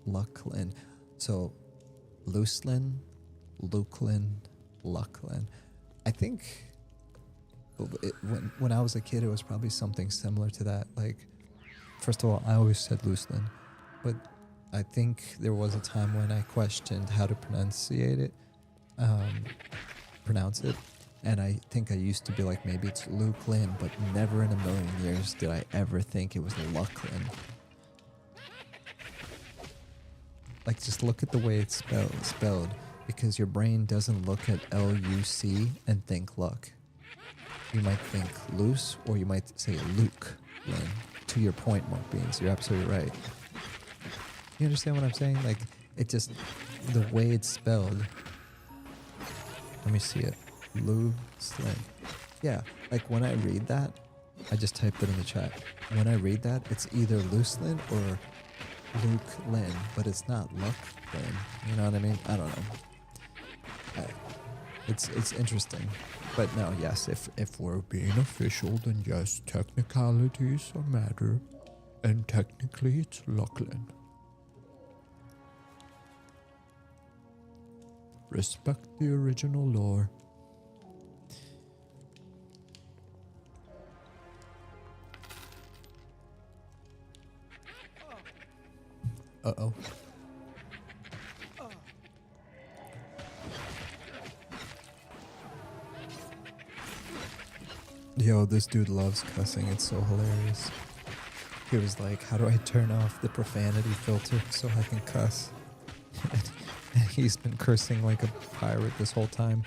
Lucklin. So Lucelin, Lukelin, Lucklin. I think when I was a kid, it was probably something similar to that. Like, first of all, I always said Lucelin, but I think there was a time when I questioned how to pronounce it, and I think I used to be like, maybe it's Luke Lin, but never in a million years did I ever think it was Lucklin. Like, just look at the way it's spelled, because your brain doesn't look at L-U-C and think luck. You might think loose, or you might say Luke Lin. To your point, Monk Beans, you're absolutely right. You understand what I'm saying? Like, it just, the way it's spelled. Let me see it. Lucelin. Yeah, like when I read that, I just typed it in the chat. When I read that, it's either Lucelin or Luke Lin, but it's not Luck Lin. You know what I mean? I don't know. It's interesting. But no, yes, if we're being official, then yes, technicalities matter. And technically, it's Lucklin. Respect the original lore. Uh-oh. Yo, this dude loves cussing. It's so hilarious. He was like, how do I turn off the profanity filter so I can cuss? And he's been cursing like a pirate this whole time.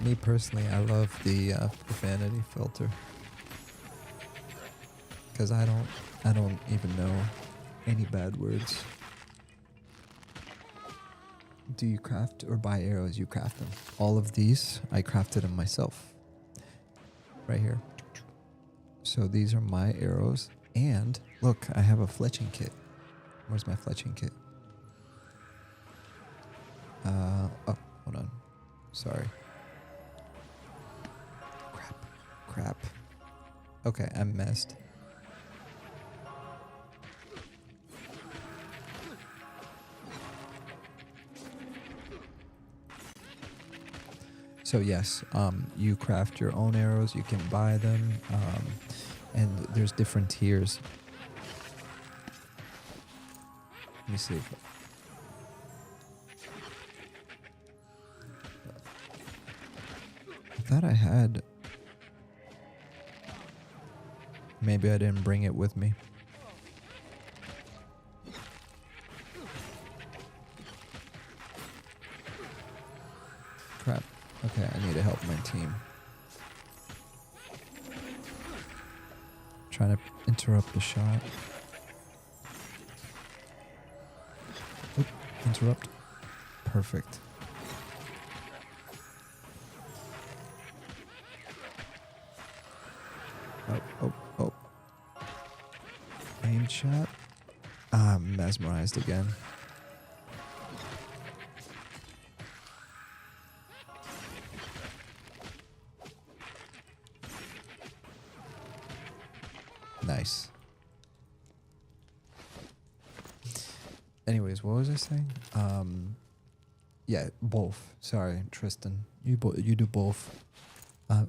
Me personally, I love the profanity filter. Because I don't even know any bad words. Do you craft or buy arrows? You craft them. All of these, I crafted them myself. Right here. So these are my arrows. And look, I have a fletching kit. Where's my fletching kit? Oh, hold on. Sorry. Crap. Okay, I'm messed. So yes, you craft your own arrows. You can buy them, and there's different tiers. Let me see. I thought I had. Maybe I didn't bring it with me. Crap. Okay, I need to help my team. Trying to interrupt the shot. Oop, interrupt. Perfect. Oh. Aim shot. I'm mesmerized again. Anyways, what was I saying? Yeah, both. Sorry, Tristan. You do both.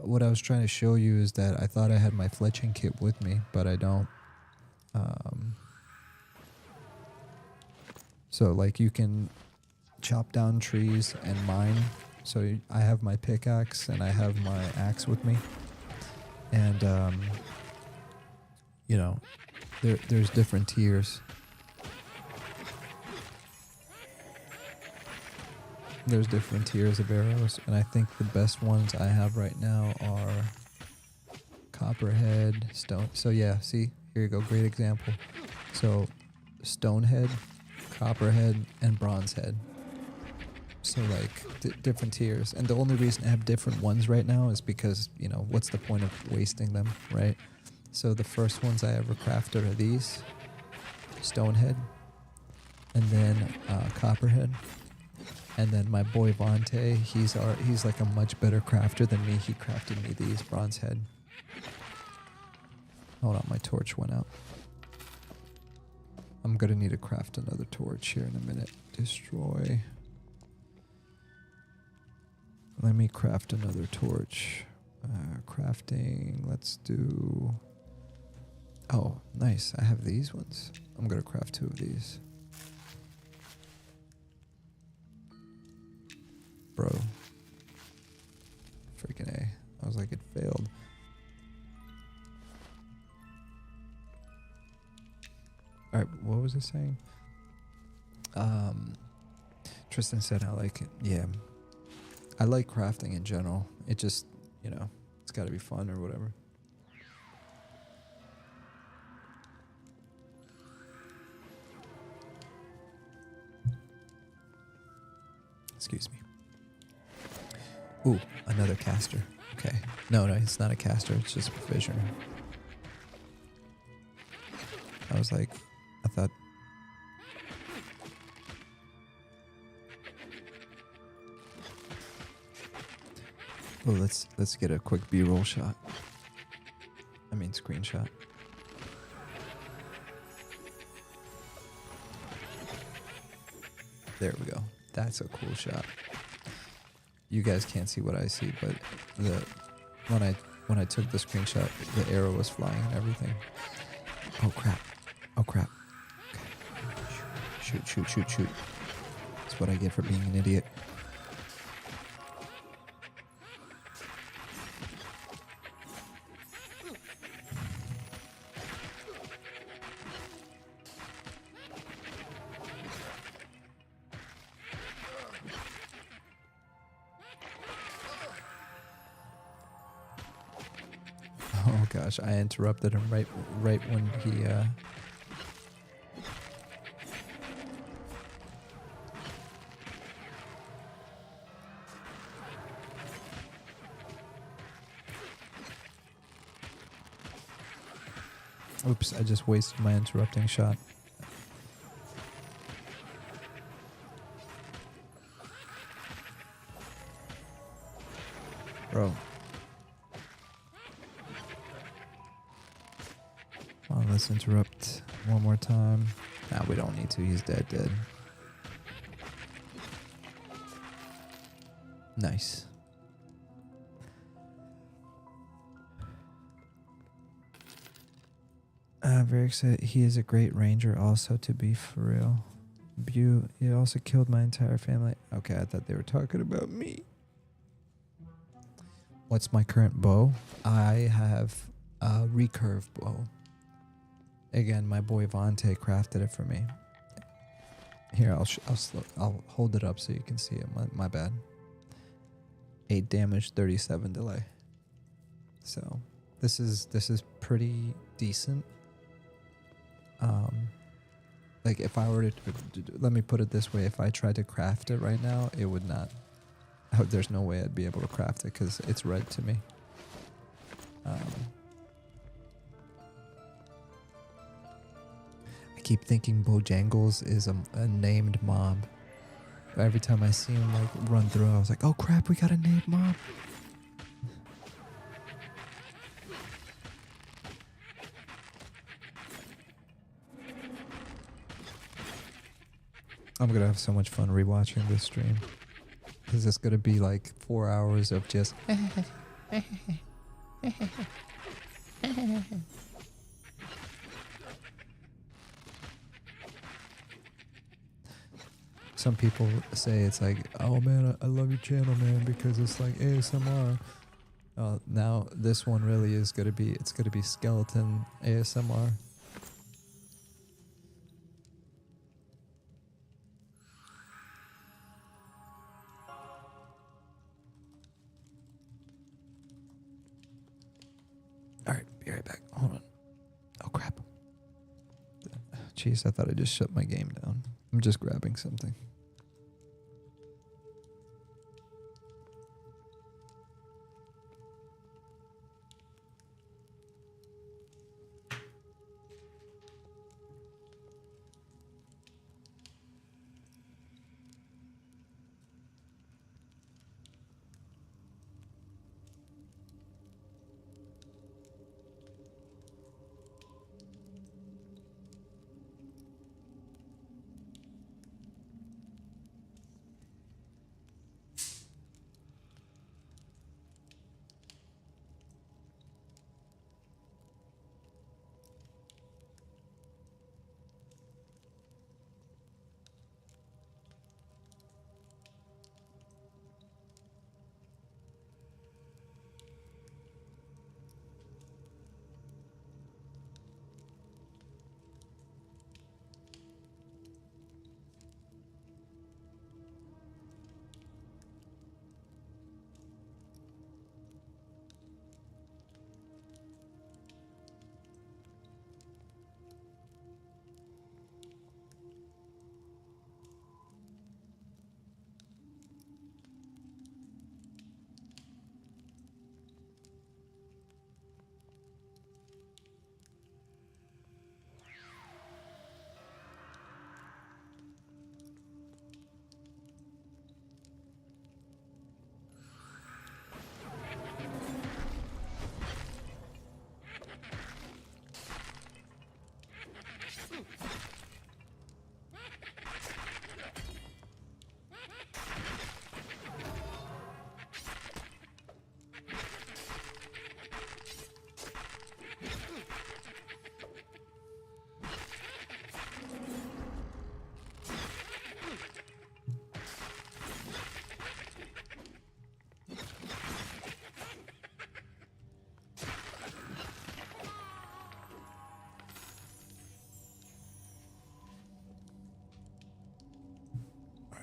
What I was trying to show you is that I thought I had my fletching kit with me, but I don't. So like you can chop down trees and mine. So I have my pickaxe and I have my axe with me. And, you know, there's different tiers. There's different tiers of arrows, and I think the best ones I have right now are copperhead, stone. So yeah, see, here you go, great example. So stonehead, copperhead, and bronzehead. So like different tiers, and the only reason I have different ones right now is because, you know, what's the point of wasting them, right? So the first ones I ever crafted are these, stonehead, and then copperhead. And then my boy Vontae, he's like a much better crafter than me. He crafted me these bronzehead. Hold on, my torch went out. I'm gonna need to craft another torch here in a minute. Destroy. Let me craft another torch. Crafting, let's do... Oh, nice, I have these ones. I'm gonna craft 2 of these. Bro. Freaking A. I was like, it failed. Alright, what was I saying? Tristan said I like it. Yeah. I like crafting in general. It just, you know, it's gotta be fun or whatever. Excuse me. Ooh, another caster. Okay. No, it's not a caster. It's just a provisioner. I was like, I thought... Oh, let's get a quick B-roll shot. I mean, screenshot. There we go. That's a cool shot. You guys can't see what I see, but when I took the screenshot, the arrow was flying and everything. Oh crap! Oh crap! Okay. Shoot! That's what I get for being an idiot. Oh gosh, I interrupted him right when he Oops, I just wasted my interrupting shot. Bro. Well, let's interrupt one more time. Nah, we don't need to. He's dead. Nice. Very excited. He is a great ranger also, to be for real. He also killed my entire family. Okay, I thought they were talking about me. What's my current bow? I have a recurve bow. Again, my boy Vontae crafted it for me. Here, I'll hold it up so you can see it. My bad. 8 damage, 37 delay. So this is pretty decent. Like if I were to, let me put it this way, if I tried to craft it right now, it would not, there's no way I'd be able to craft it because it's red to me. I keep thinking Bojangles is a named mob. Every time I see him like run through, I was like, oh crap, we got a named mob. I'm gonna have so much fun rewatching this stream. Because it's gonna be like 4 hours of just some people say it's like, oh man, I love your channel, man, because it's like ASMR. Now this one really is gonna be, it's gonna be skeleton ASMR. Alright, be right back. Hold on. Oh crap. Jeez, I thought I just shut my game down. I'm just grabbing something.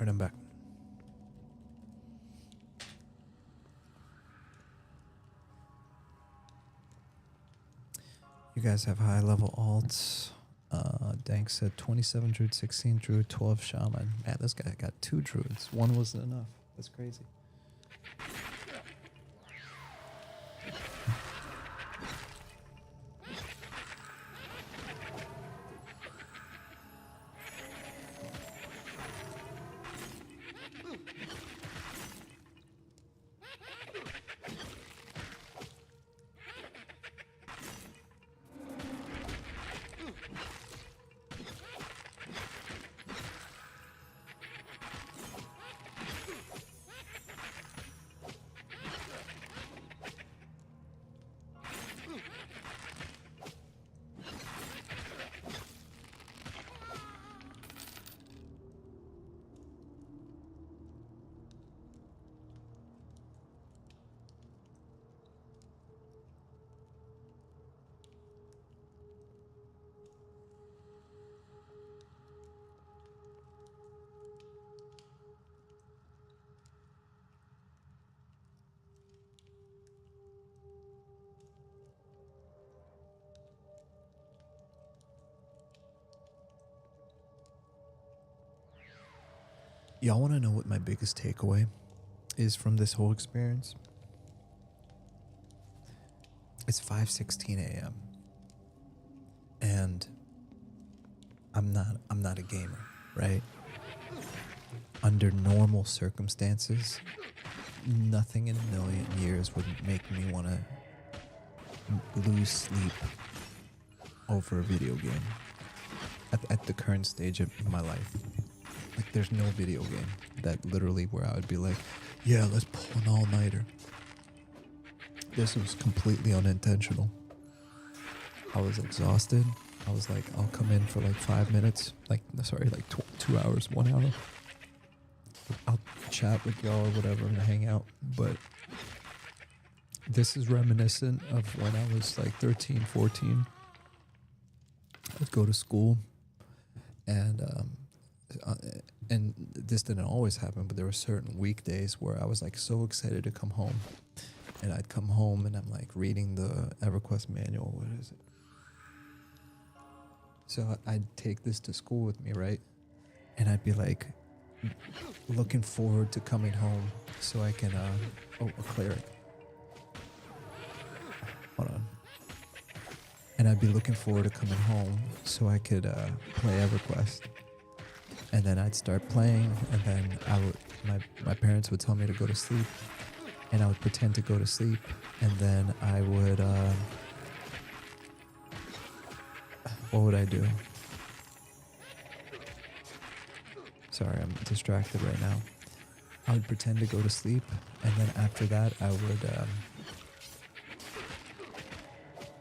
Alright, I'm back. You guys have high level alts. Dank said 27 Druid, 16 Druid, 12 Shaman. Man, this guy got 2 Druids. One wasn't enough. That's crazy. Y'all want to know what my biggest takeaway is from this whole experience? It's 5:16 a.m. and I'm not a gamer, right? Under normal circumstances, nothing in a million years would make me want to lose sleep over a video game at the current stage of my life. Like there's no video game that literally where I would be like, yeah, let's pull an all-nighter. This was completely unintentional. I was exhausted. I was like, I'll come in for like 5 minutes. Like, sorry, like 2 hours, 1 hour. I'll chat with y'all or whatever and hang out. But this is reminiscent of when I was like 13, 14. I'd go to school and this didn't always happen, but there were certain weekdays where I was like so excited to come home. And I'd come home and I'm like reading the EverQuest manual. What is it? So I'd take this to school with me, right? And I'd be like looking forward to coming home so I can, a cleric. Hold on. And I'd be looking forward to coming home so I could play EverQuest. And then I'd start playing, and then my parents would tell me to go to sleep, and I would pretend to go to sleep, and then I would, what would I do? Sorry, I'm distracted right now. I would pretend to go to sleep, and then after that, I would,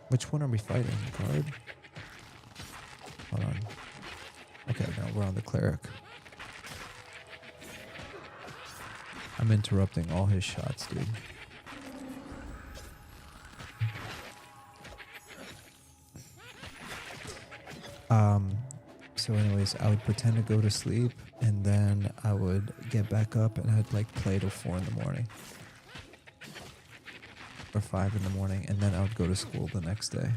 which one are we fighting? Guard? Hold on. Okay, no, we're on the cleric. I'm interrupting all his shots, dude. So anyways, I would pretend to go to sleep, and then I would get back up and I'd like play till 4 in the morning. Or 5 in the morning, and then I would go to school the next day.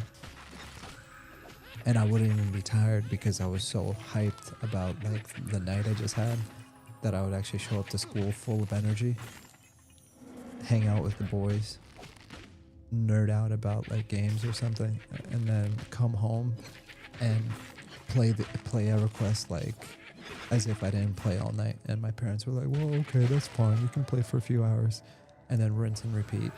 And I wouldn't even be tired because I was so hyped about like the night I just had that I would actually show up to school full of energy, hang out with the boys, nerd out about like games or something, and then come home and play EverQuest like as if I didn't play all night. And my parents were like, well, okay, that's fine, you can play for a few hours, and then rinse and repeat.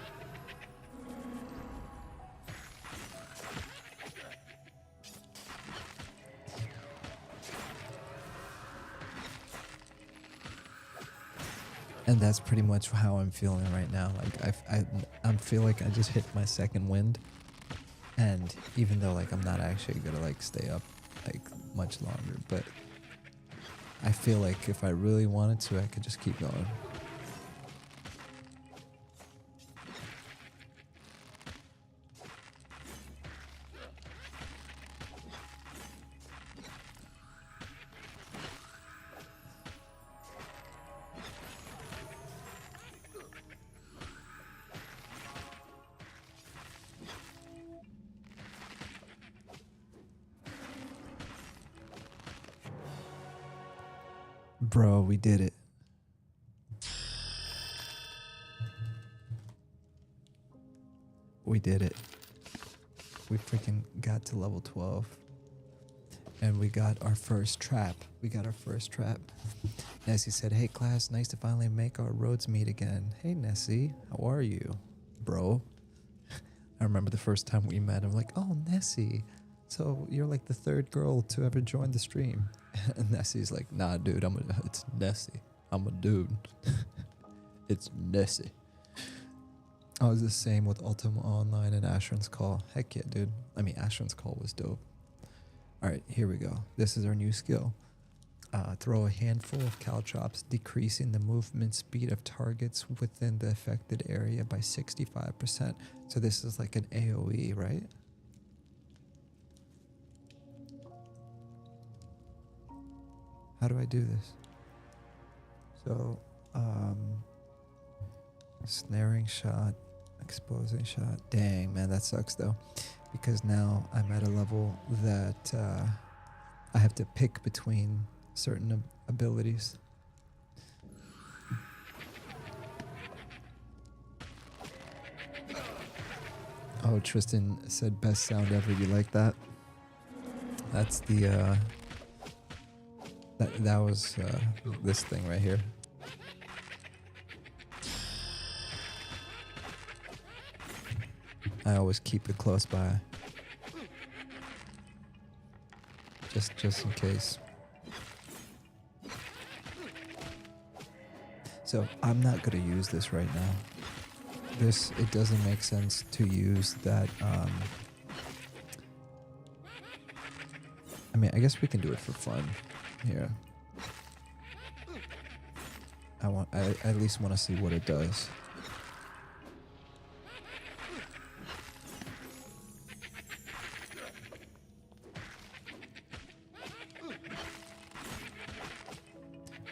And that's pretty much how I'm feeling right now. Like I feel like I just hit my second wind, and even though like I'm not actually gonna like stay up like much longer, but I feel like if I really wanted to, I could just keep going. Bro, we did it. We did it. We freaking got to level 12. And we got our first trap. Nessie said, hey class, nice to finally make our roads meet again. Hey Nessie, how are you, bro? I remember the first time we met, I'm like, oh Nessie, so you're like the third girl to ever join the stream. And Nessie's like, nah, dude, it's Nessie. I'm a dude. It's Nessie. I was the same with Ultima Online and Ashran's Call. Heck yeah, dude. I mean, Ashran's Call was dope. All right, here we go. This is our new skill. Throw a handful of caltrops, decreasing the movement speed of targets within the affected area by 65%. So this is like an AoE, right? How do I do this? So, snaring shot, exposing shot. Dang, man, that sucks though. Because now I'm at a level that I have to pick between certain abilities. Oh, Tristan said best sound ever. You like that? That's the that was this thing right here. I always keep it close by, just in case. So I'm not going to use this right now. It doesn't make sense to use that. I mean, I guess we can do it for fun here. I at least want to see what it does.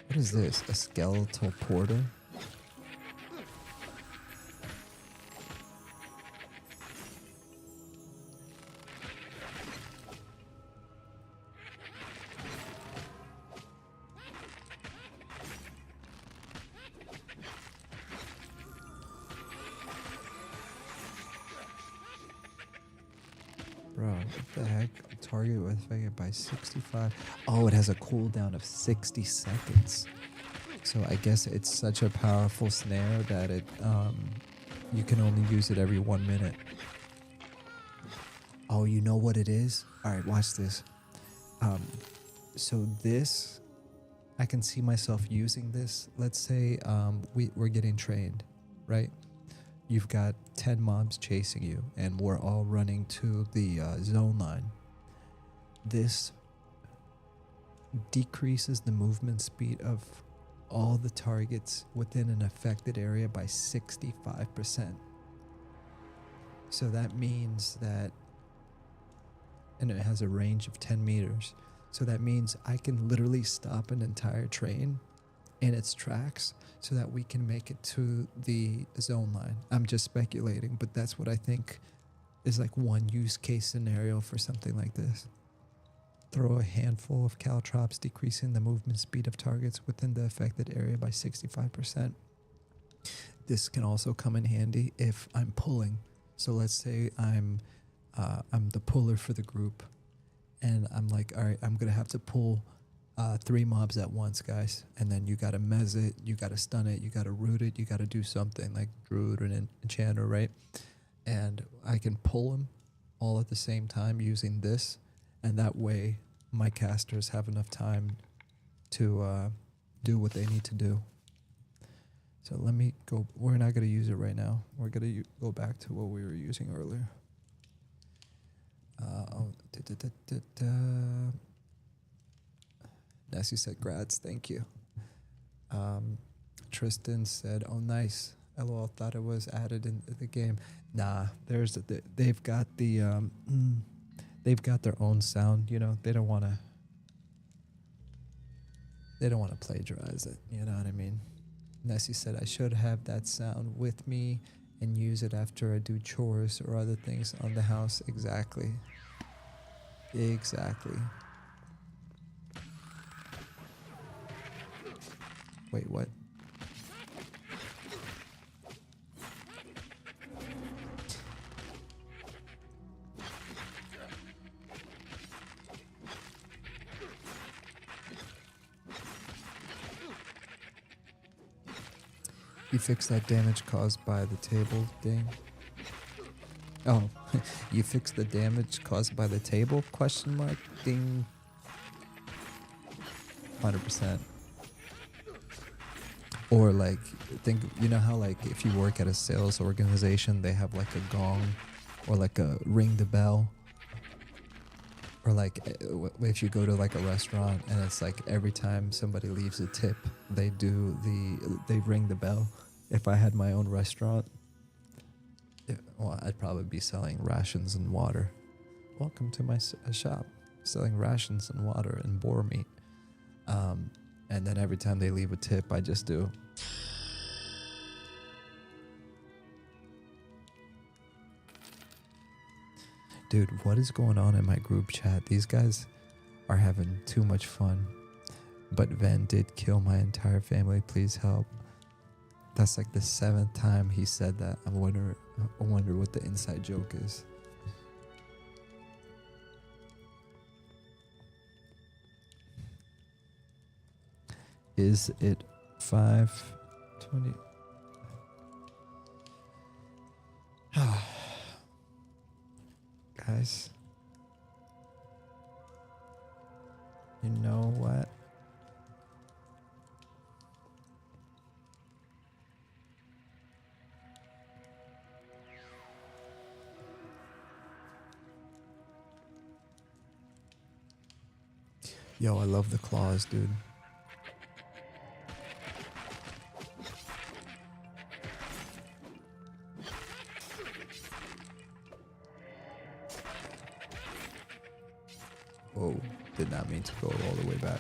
What is this? A skeletal porter? Bro, what the heck? Target WIFI by 65. Oh, it has a cooldown of 60 seconds. So I guess it's such a powerful snare that it you can only use it every 1 minute. Oh, you know what it is? All right, watch this. So this, I can see myself using this. Let's say we're getting trained, right? You've got 10 mobs chasing you, and we're all running to the zone line. This decreases the movement speed of all the targets within an affected area by 65%. So that means that, and it has a range of 10 meters. So that means I can literally stop an entire train in its tracks so that we can make it to the zone line. I'm just speculating, but that's what I think is like one use case scenario for something like this. Throw a handful of caltrops, decreasing the movement speed of targets within the affected area by 65%. This can also come in handy if I'm pulling. So let's say I'm the puller for the group, and I'm like, all right, I'm gonna have to pull 3 mobs at once, guys. And then you gotta mez it, you gotta stun it, you gotta root it, you gotta do something like root an enchanter, right? And I can pull them all at the same time using this, and that way my casters have enough time to do what they need to do. So let me go. We're not going to use it right now. We're going to go back to what we were using earlier. Nessie said, "Grats, thank you." Tristan said, "Oh, nice. LOL, thought it was added in the game." Nah, they've got the they've got their own sound. You know, they don't want to plagiarize it. You know what I mean? Nessie said, "I should have that sound with me and use it after I do chores or other things on the house." Exactly. Exactly. Wait, what? You fix that damage caused by the table ding. Oh, you fix the damage caused by the table? Question mark ding. 100%. Or like, you know how like if you work at a sales organization, they have like a gong or like a ring the bell. Or like if you go to like a restaurant and it's like every time somebody leaves a tip, they ring the bell. If I had my own restaurant, I'd probably be selling rations and water. Welcome to my shop, selling rations and water and boar meat. And then every time they leave a tip, I just do. Dude, what is going on in my group chat? These guys are having too much fun. But Van did kill my entire family. Please help. That's like the 7th time he said that. I wonder what the inside joke is. Is it 5:20? Guys, you know what? Yo, I love the claws, dude. Whoa, did not mean to go all the way back.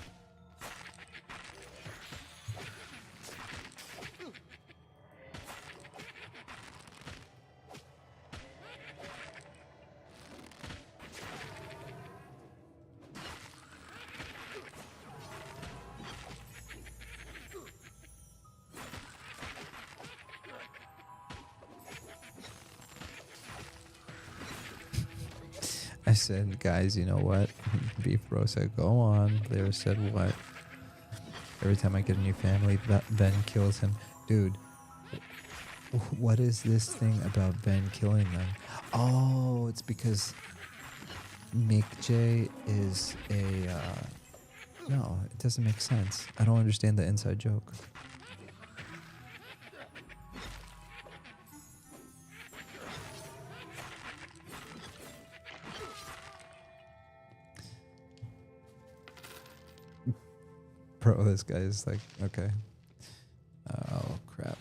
I said, guys, you know what? Beef Bro said, go on. Lyra said, what? Every time I get a new family, Ben kills him. Dude, what is this thing about Ben killing them? Oh, it's because Mick J is a... no, it doesn't make sense. I don't understand the inside joke. Bro, this guy is like, okay. Oh, crap.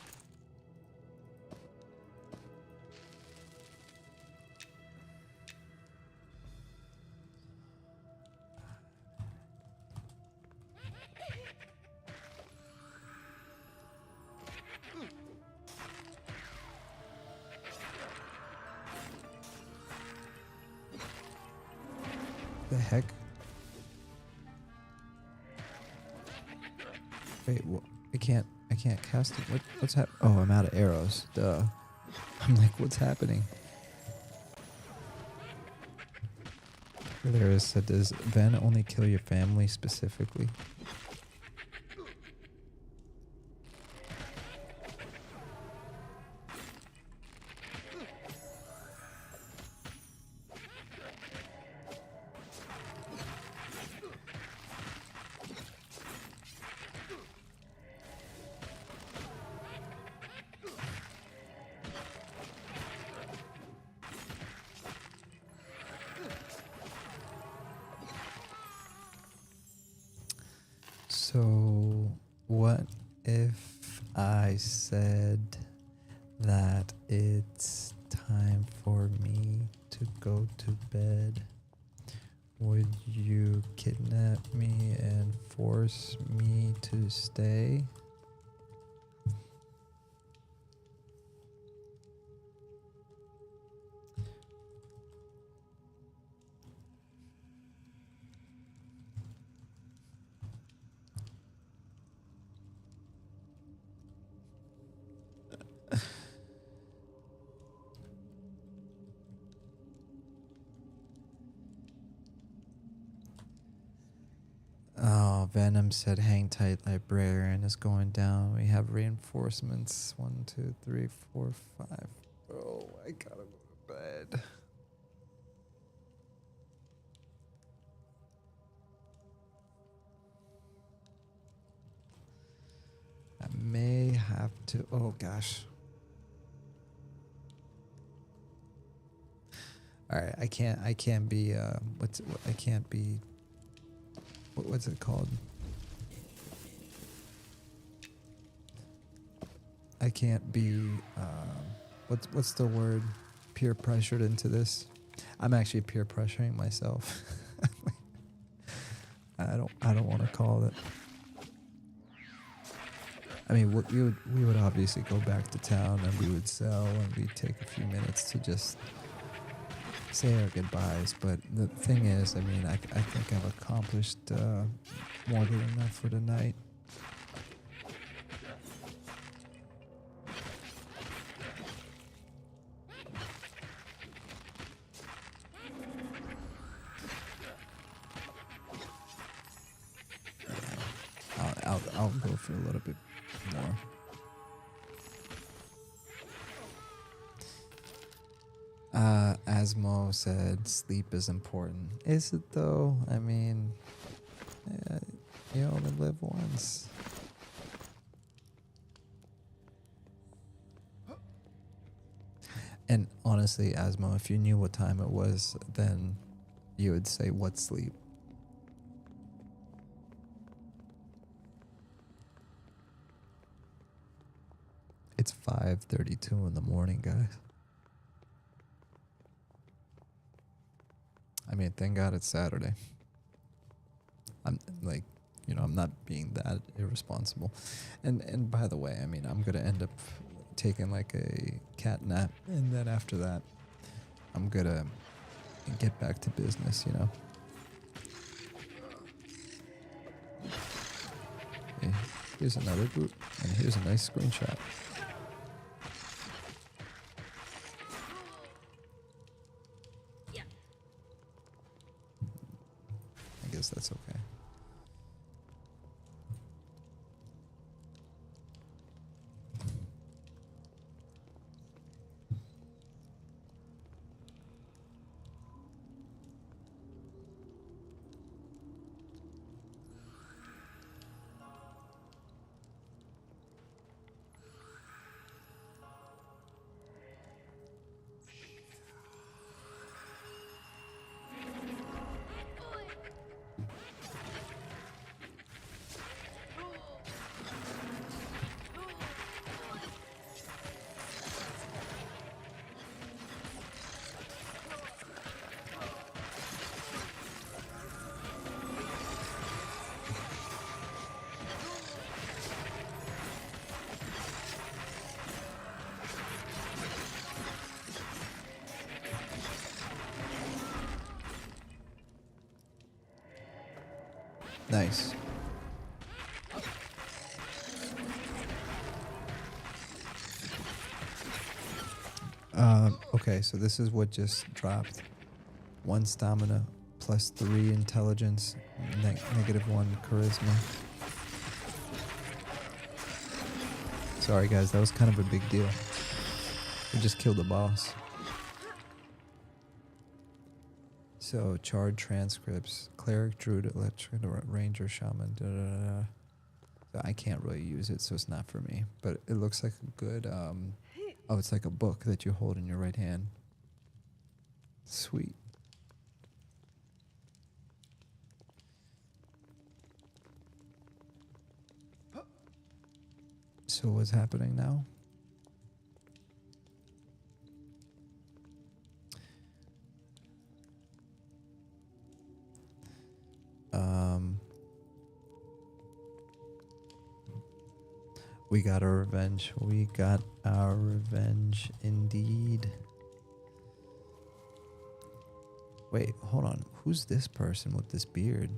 The heck? Wait, I can't cast it. What's happening? Oh, I'm out of arrows. Duh. I'm like, what's happening? Lyra said, does Ben only kill your family specifically? So, what if I said that it's time for me to go to bed? Would you kidnap me and force me to stay? Oh, Venom said, hang tight, librarian is going down. We have reinforcements. 1, 2, 3, 4, 5. Oh, I gotta go to bed. I may have to, oh gosh. Alright, I can't be, what's it called? I can't be, what's the word? Peer pressured into this. I'm actually peer pressuring myself. I don't want to call it. I mean, we would obviously go back to town and we would sell and we'd take a few minutes to just say our goodbyes. But the thing is, I mean, I think I've accomplished more than enough for tonight. I'll go for a little bit more. Asmo said sleep is important. Is it though? I mean, you only live once. And honestly, Asmo, if you knew what time it was, then you would say, what sleep? It's 5:32 in the morning, guys. I mean, thank God it's Saturday. I'm like, you know, I'm not being that irresponsible. And by the way, I mean, I'm gonna end up taking like a cat nap, and then after that, I'm gonna get back to business, you know. Okay, here's another boot, and here's a nice screenshot. I guess that's okay. Nice. Okay, so this is what just dropped. 1 stamina, plus 3 intelligence, -1 charisma. Sorry guys, that was kind of a big deal. We just killed the boss. So, charred transcripts, cleric, druid, electric, ranger, shaman, da da da da. So I can't really use it, so it's not for me. But it looks like a good, oh, it's like a book that you hold in your right hand. Sweet. So what's happening now? We got our revenge. We got our revenge indeed. Wait, hold on. Who's this person with this beard?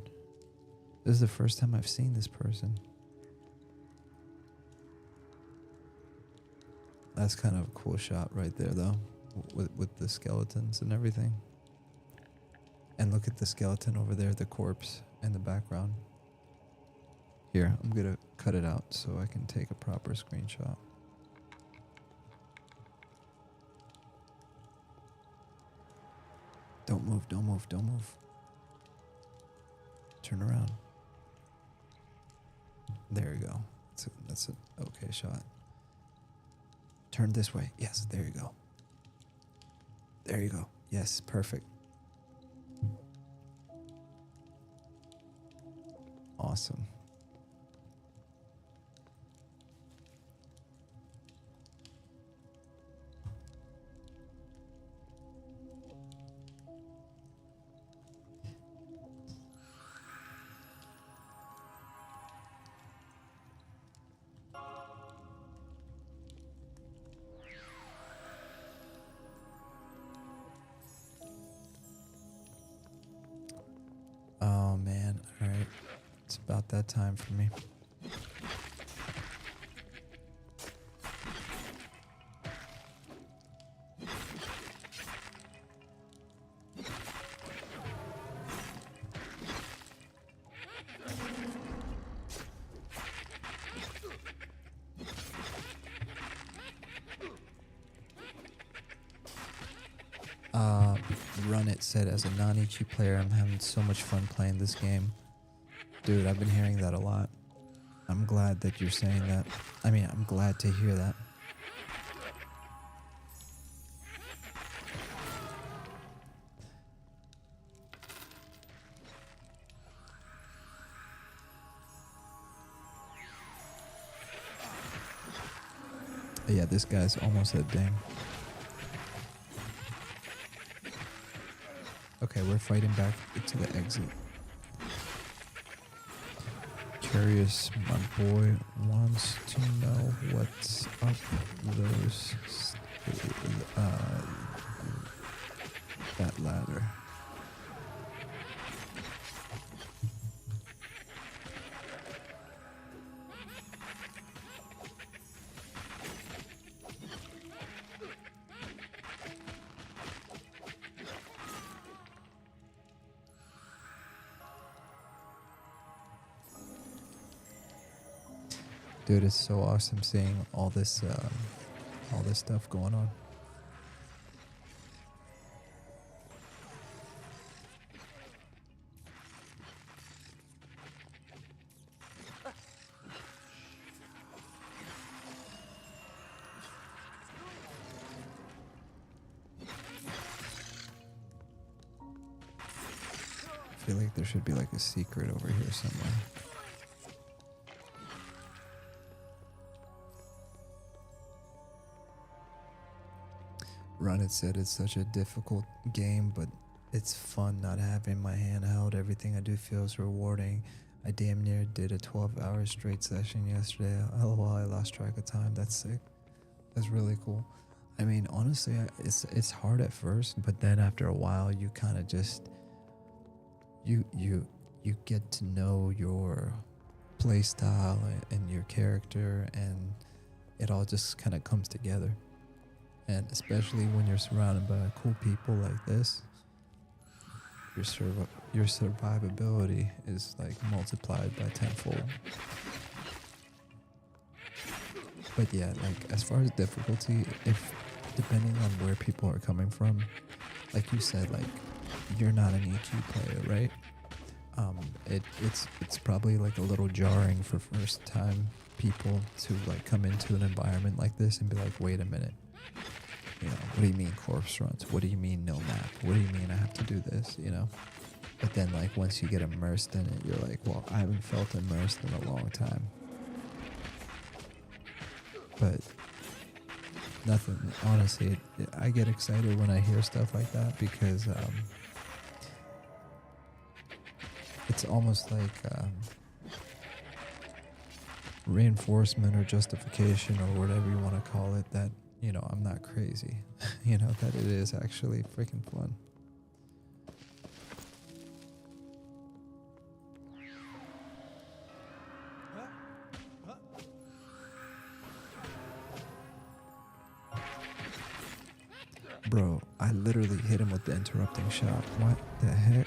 This is the first time I've seen this person. That's kind of a cool shot right there, though, with the skeletons and everything. And look at the skeleton over there, the corpse in the background. Here, I'm gonna cut it out so I can take a proper screenshot. Don't move, don't move, don't move. Turn around. There you go. That's an okay shot. Turn this way. Yes, there you go. There you go. Yes, perfect. Awesome. Oh man, all right. It's about that time for me. Run It said, as a non-EQ player, I'm having so much fun playing this game. Dude, I've been hearing that a lot. I'm glad that you're saying that. I mean, I'm glad to hear that. Yeah, this guy's almost at ding. Okay, we're fighting back to the exit. Curious, my boy wants to know what's up those that ladder. Dude, it's so awesome seeing all this stuff going on. I feel like there should be like a secret over here somewhere. Run it said it's such a difficult game, but it's fun not having my hand held. Everything I do feels rewarding. I damn near did a 12-hour straight session yesterday. LOL, I lost track of time. That's sick. That's really cool. I mean, honestly, it's hard at first, but then after a while, you kind of just you get to know your play style and your character, and it all just kind of comes together. And especially when you're surrounded by cool people like this, your survivability is like multiplied by tenfold. But yeah, like as far as difficulty, if depending on where people are coming from, like you said, like you're not an EQ player, right? It's probably like a little jarring for first time people to like come into an environment like this and be like, wait a minute. You know, what do you mean corpse runs? What do you mean no map? What do you mean I have to do this? You know? But then like once you get immersed in it, you're like, well, I haven't felt immersed in a long time. But nothing, honestly, I get excited when I hear stuff like that because it's almost like reinforcement or justification or whatever you want to call it, that you know, I'm not crazy, you know, that it is actually freaking fun. Bro, I literally hit him with the interrupting shot. What the heck?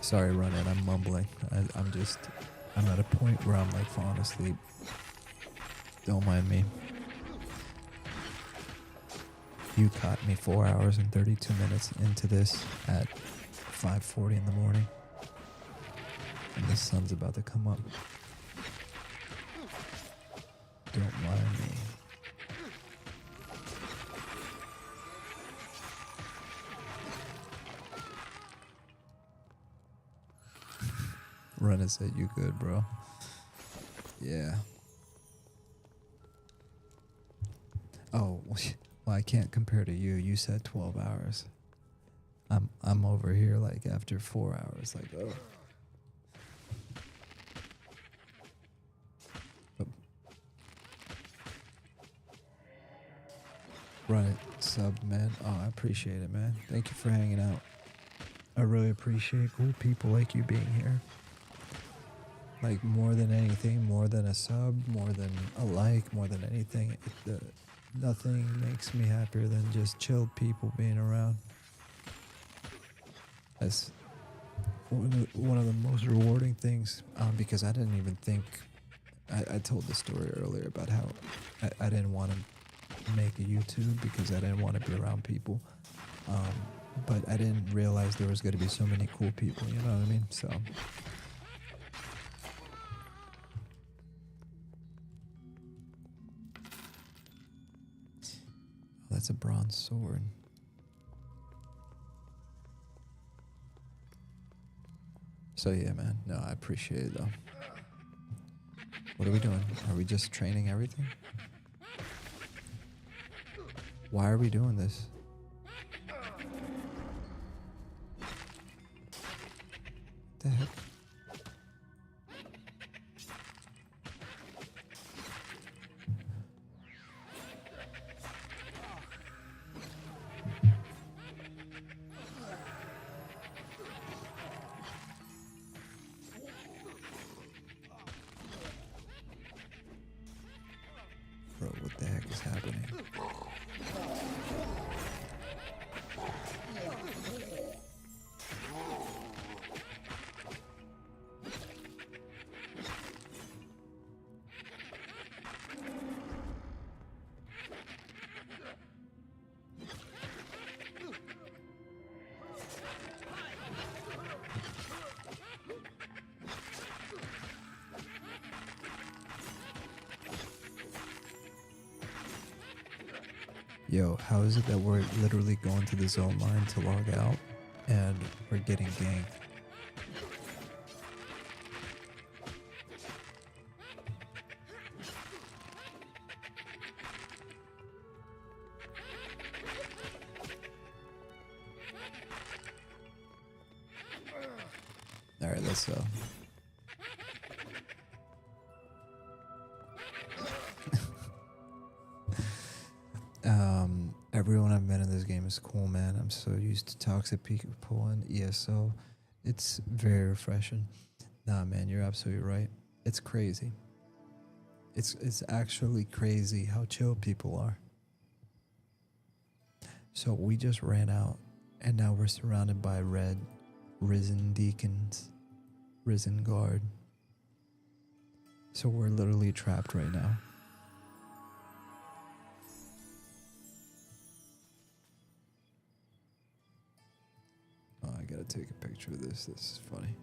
Sorry, Ronan, I'm mumbling. I'm at a point where I'm like falling asleep. Don't mind me. You caught me 4 hours and 32 minutes into this at 5:40 in the morning. And the sun's about to come up. Don't mind me. Run and said you good, bro. Yeah. Oh, well, I can't compare to you. You said 12 hours. I'm over here like after 4 hours, like, oh. Run it, sub, man. Oh, I appreciate it, man. Thank you for hanging out. I really appreciate cool people like you being here. Like, more than anything, more than a sub, more than a like, more than anything, nothing makes me happier than just chilled people being around. That's one of the most rewarding things, because I didn't even think, I told the story earlier about how I didn't want to make a YouTube because I didn't want to be around people, but I didn't realize there was going to be so many cool people, you know what I mean? So that's a bronze sword. So yeah, man. No, I appreciate it though. What are we doing? Are we just training everything? Why are we doing this? The heck? Bro, what the heck is happening? Yo, how is it that we're literally going to the zone line to log out and we're getting ganked? Alright, let's go. Everyone I've met in this game is cool, man. I'm so used to toxic people and ESO. It's very refreshing. Nah, man, you're absolutely right. It's crazy. It's actually crazy how chill people are. So we just ran out, and now we're surrounded by red, risen deacons, risen guard. So we're literally trapped right now. Oh, I gotta take a picture of this. This is funny.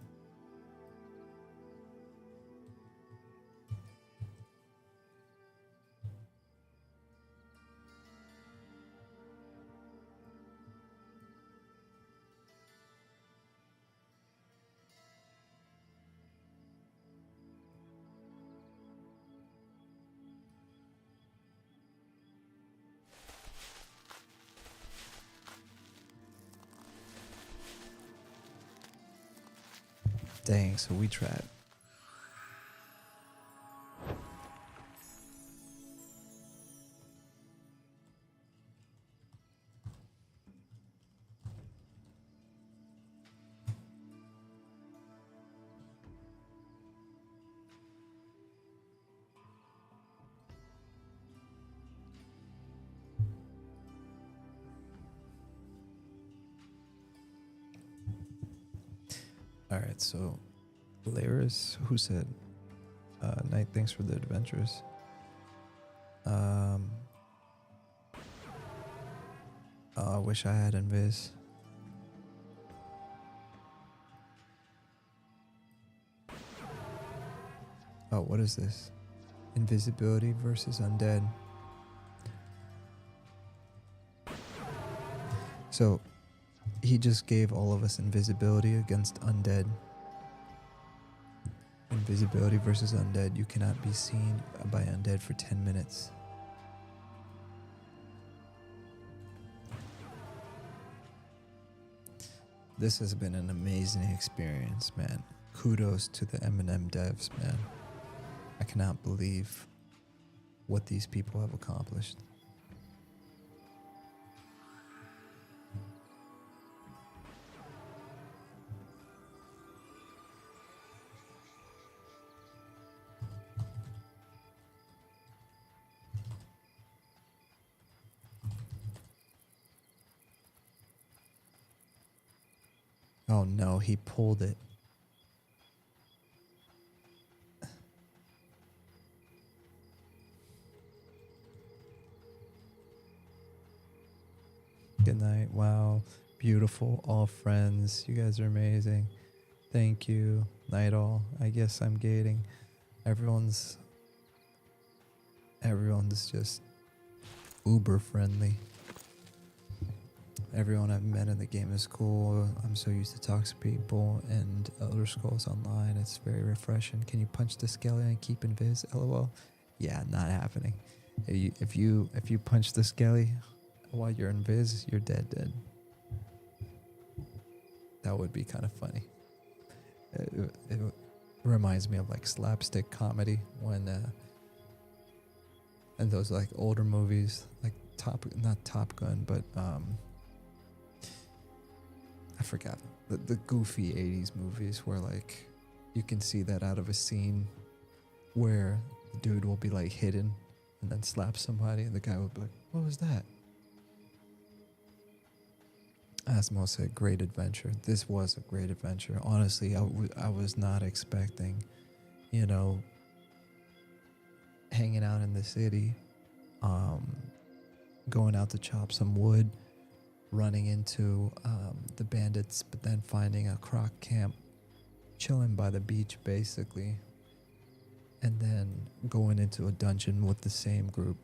Dang, so we trapped. Alright, so Laris, who said, Knight, thanks for the adventures. I wish I had Invis. Oh, what is this? Invisibility versus undead. So, he just gave all of us invisibility against undead. Invisibility versus undead. You cannot be seen by undead for 10 minutes. This has been an amazing experience, man. Kudos to the M&M devs, man. I cannot believe what these people have accomplished. Oh no, he pulled it. Good night. Wow. Beautiful. All friends. You guys are amazing. Thank you. Night all. I guess I'm gating. Everyone's just uber friendly. everyone I've met in the game is cool. I'm so used to talk to people and Elder Scrolls Online. It's very refreshing. Can you punch the skeleton and keep invis? LOL. Yeah, not happening. If you punch the skelly while you're invis, you're dead. That would be kind of funny. It reminds me of like slapstick comedy when and those like older movies like not Top Gun, but I forgot the goofy 80s movies where like you can see that out of a scene where the dude will be like hidden and then slap somebody and the guy will be like, what was that? Asmo said, great adventure. This was a great adventure. Honestly, I was not expecting, hanging out in the city, going out to chop some wood, running into the bandits, but then finding a croc camp, chilling by the beach basically, and then going into a dungeon with the same group.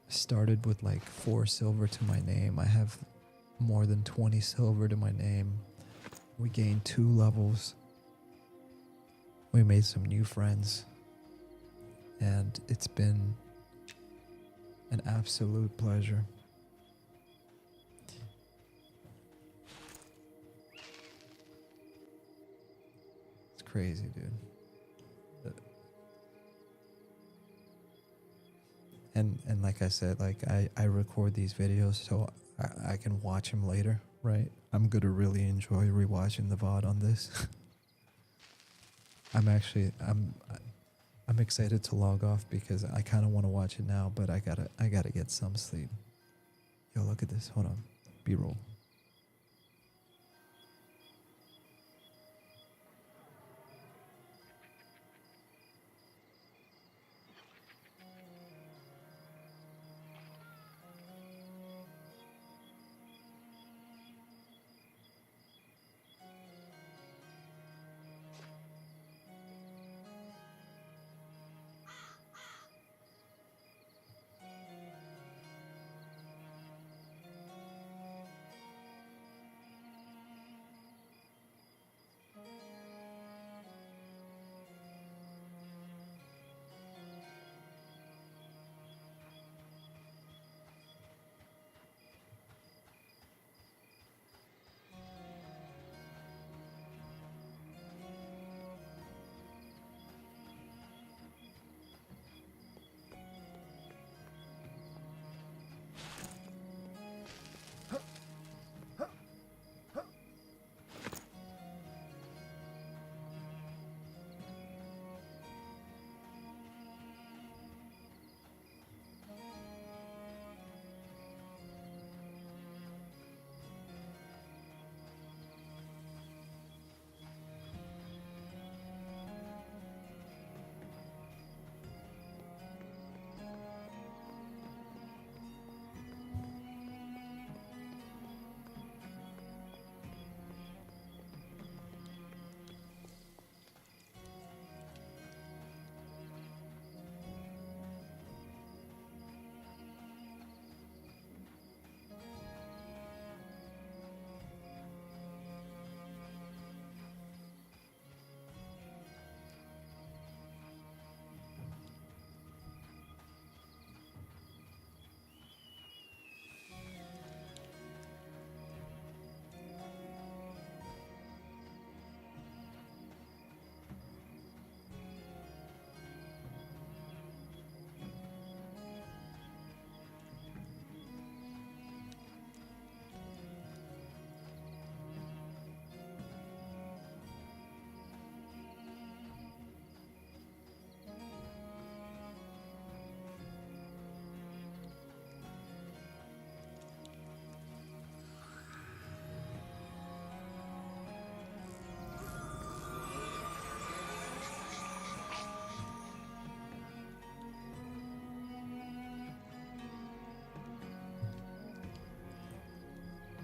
Started with like 4 silver to my name. I have more than 20 silver to my name. We gained 2 levels. We made some new friends. And it's been an absolute pleasure. It's crazy, dude. And like I said, like I record these videos so I can watch them later, right? I'm gonna really enjoy rewatching the VOD on this. I'm excited to log off because I kind of want to watch it now, but I gotta get some sleep. Yo, look at this. Hold on. B-roll.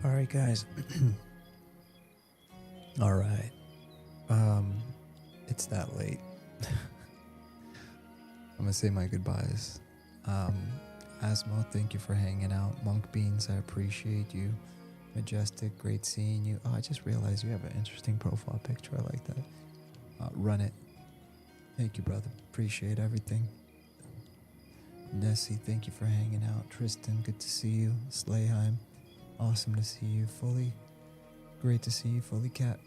All right, guys. All right. It's that late. I'm gonna say my goodbyes. Asmo, thank you for hanging out. Monk Beans, I appreciate you. Majestic, great seeing you. Oh, I just realized you have an interesting profile picture. I like that. Run it. Thank you, brother. Appreciate everything. Nessie, thank you for hanging out. Tristan, good to see you. Slayheim, awesome to see you. Fully, great to see you. Fully Cat,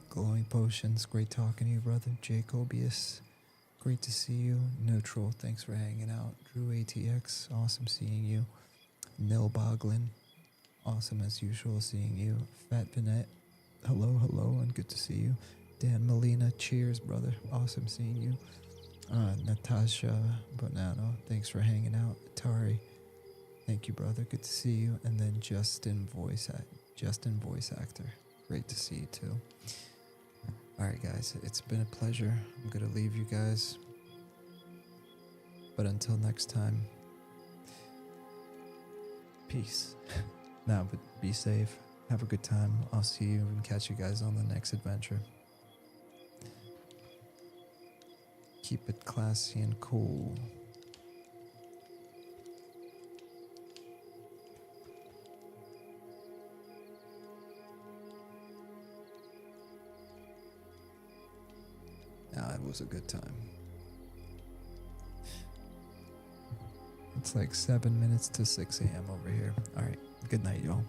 Glowing Potions, great talking to you, brother. Jacobius, great to see you. Neutral, thanks for hanging out. Drew ATX, awesome seeing you. Nil Boglin, awesome as usual seeing you. Fat Vinette, hello, and good to see you. Dan Molina, cheers, brother. Awesome seeing you. Natasha Bonanno, thanks for hanging out. Atari, thank you, brother. Good to see you. And then Justin voice actor, great to see you too. All right, guys, it's been a pleasure. I'm gonna leave you guys, but until next time, peace. Nah, but be safe. Have a good time. I'll see you and catch you guys on the next adventure. Keep it classy and cool. Nah, it was a good time. It's like 7 minutes to 6 a.m. over here. All right, good night, y'all.